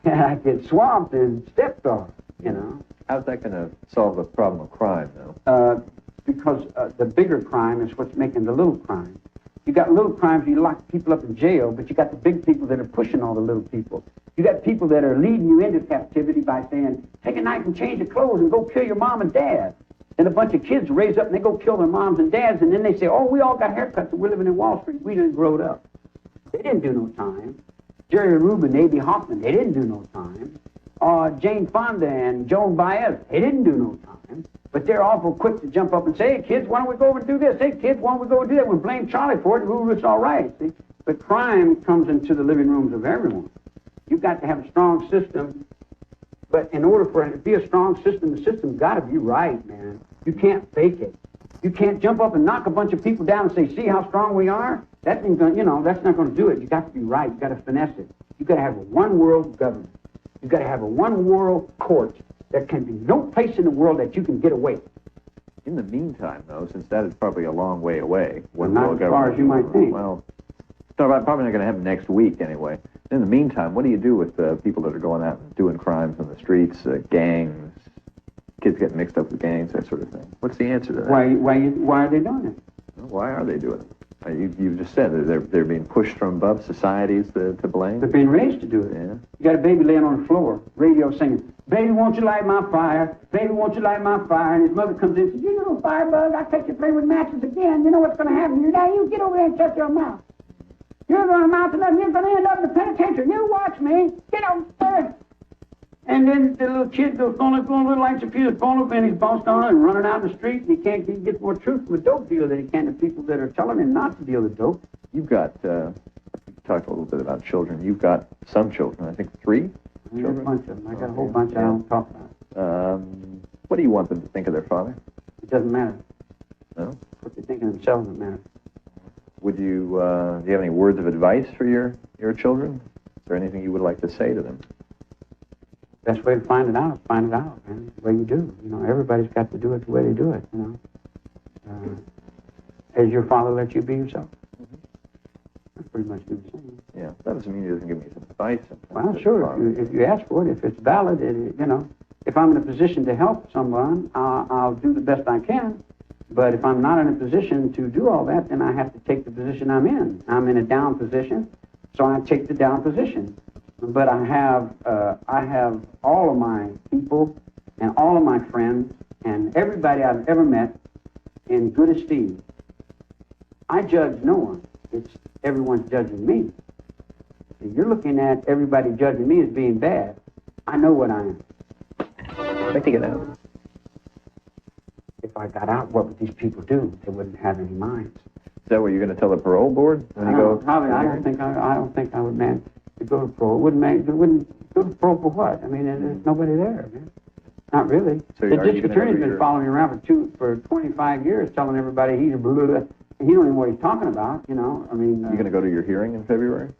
and I get swamped and stepped on, you know. How's that going to solve the problem of crime, though? Because the bigger crime is what's making the little crime. You got little crimes, you lock people up in jail, but you got the big people that are pushing all the little people. You got people that are leading you into captivity by saying, take a knife and change your clothes and go kill your mom and dad. And a bunch of kids raise up and they go kill their moms and dads, and then they say, oh, we all got haircuts and we're living in Wall Street. We didn't grow up. They didn't do no time. Jerry Rubin, A.B. Hoffman, they didn't do no time. Jane Fonda and Joan Baez, they didn't do no time. But they're awful quick to jump up and say, hey, kids, why don't we go over and do this? Hey, kids, why don't we go and do that? We blame Charlie for it, and it's all right. See? But crime comes into the living rooms of everyone. You've got to have a strong system. But in order for it to be a strong system, the system's got to be right, man. You can't fake it. You can't jump up and knock a bunch of people down and say, see how strong we are? That ain't gonna, that's not going to do it. You got to be right. You got to finesse it. You got to have a one world government. You got to have a one world court. There can be no place in the world that you can get away. In the meantime, though, since that is probably a long way away, well, not as far as you might think. Well, it's probably not going to happen next week anyway. In the meantime, what do you do with people that are going out and doing crimes on the streets, gangs, kids getting mixed up with gangs, that sort of thing? What's the answer to that? Why are they doing it? Well, why are they doing it? You just said that they're being pushed from above societies to blame. They're being raised to do it. Yeah. You got a baby laying on the floor, radio singing, baby, won't you light my fire? Baby, won't you light my fire? And his mother comes in and says, you little firebug, I'll take you play with matches again. You know what's going to happen to you now? You get over there and shut your mouth. You're going to mouth enough. You're going to end up in the penitentiary. You watch me. Get over there. And then the little kid goes going little lights of fuse, going up and he's bounced on and running out in the street, and he gets more truth from a dope dealer than he can to people that are telling him not to deal with dope. You've got, you talked a little bit about children. You've got some children, I think 3 children? A bunch of them. I got a whole bunch I don't talk about. What do you want them to think of their father? It doesn't matter. No? What they think of themselves doesn't matter. Would you, do you have any words of advice for your children? Is there anything you would like to say to them? Best way to find it out, man. The way you do. Everybody's got to do it the way they do it, As your father let you be yourself. Mm-hmm. That's pretty much the same. Yeah, that doesn't mean he doesn't give me some advice. Well, sure, if you ask for it, if it's valid, if I'm in a position to help someone, I'll do the best I can. But if I'm not in a position to do all that, then I have to take the position I'm in. I'm in a down position, so I take the down position. But I have all of my people and all of my friends and everybody I've ever met in good esteem. I judge no one. It's everyone's judging me. If you're looking at everybody judging me as being bad, I know what I am. I'd like to get out. If I got out, what would these people do? They wouldn't have any minds. Is that what you're going to tell the parole board when you go? Probably. I don't think I would manage to go to parole. It wouldn't go to parole for what? I mean, there's nobody there, man. Not really. So the district attorney's been following me around for 25 years, telling everybody he's a blah. He don't even know what he's talking about. I mean. You going to go to your hearing in February?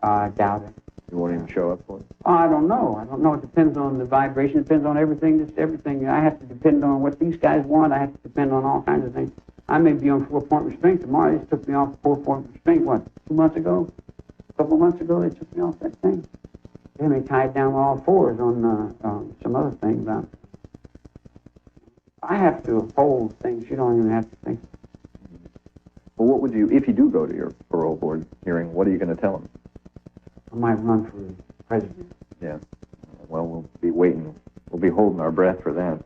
I doubt it. You won't even show up for it? I don't know. It depends on the vibration. It depends on everything. Just everything. I have to depend on what these guys want. I have to depend on all kinds of things. I may be on 4-point restraint tomorrow. They just took me off 4-point restraint, 2 months ago? A couple months ago, they took me off that thing. They may tie it down with all fours on some other thing. I have to uphold things you don't even have to think. Well, what would you, if you do go to your parole board hearing, what are you going to tell them? I might run for president. Yeah. Well, we'll be waiting. We'll be holding our breath for that.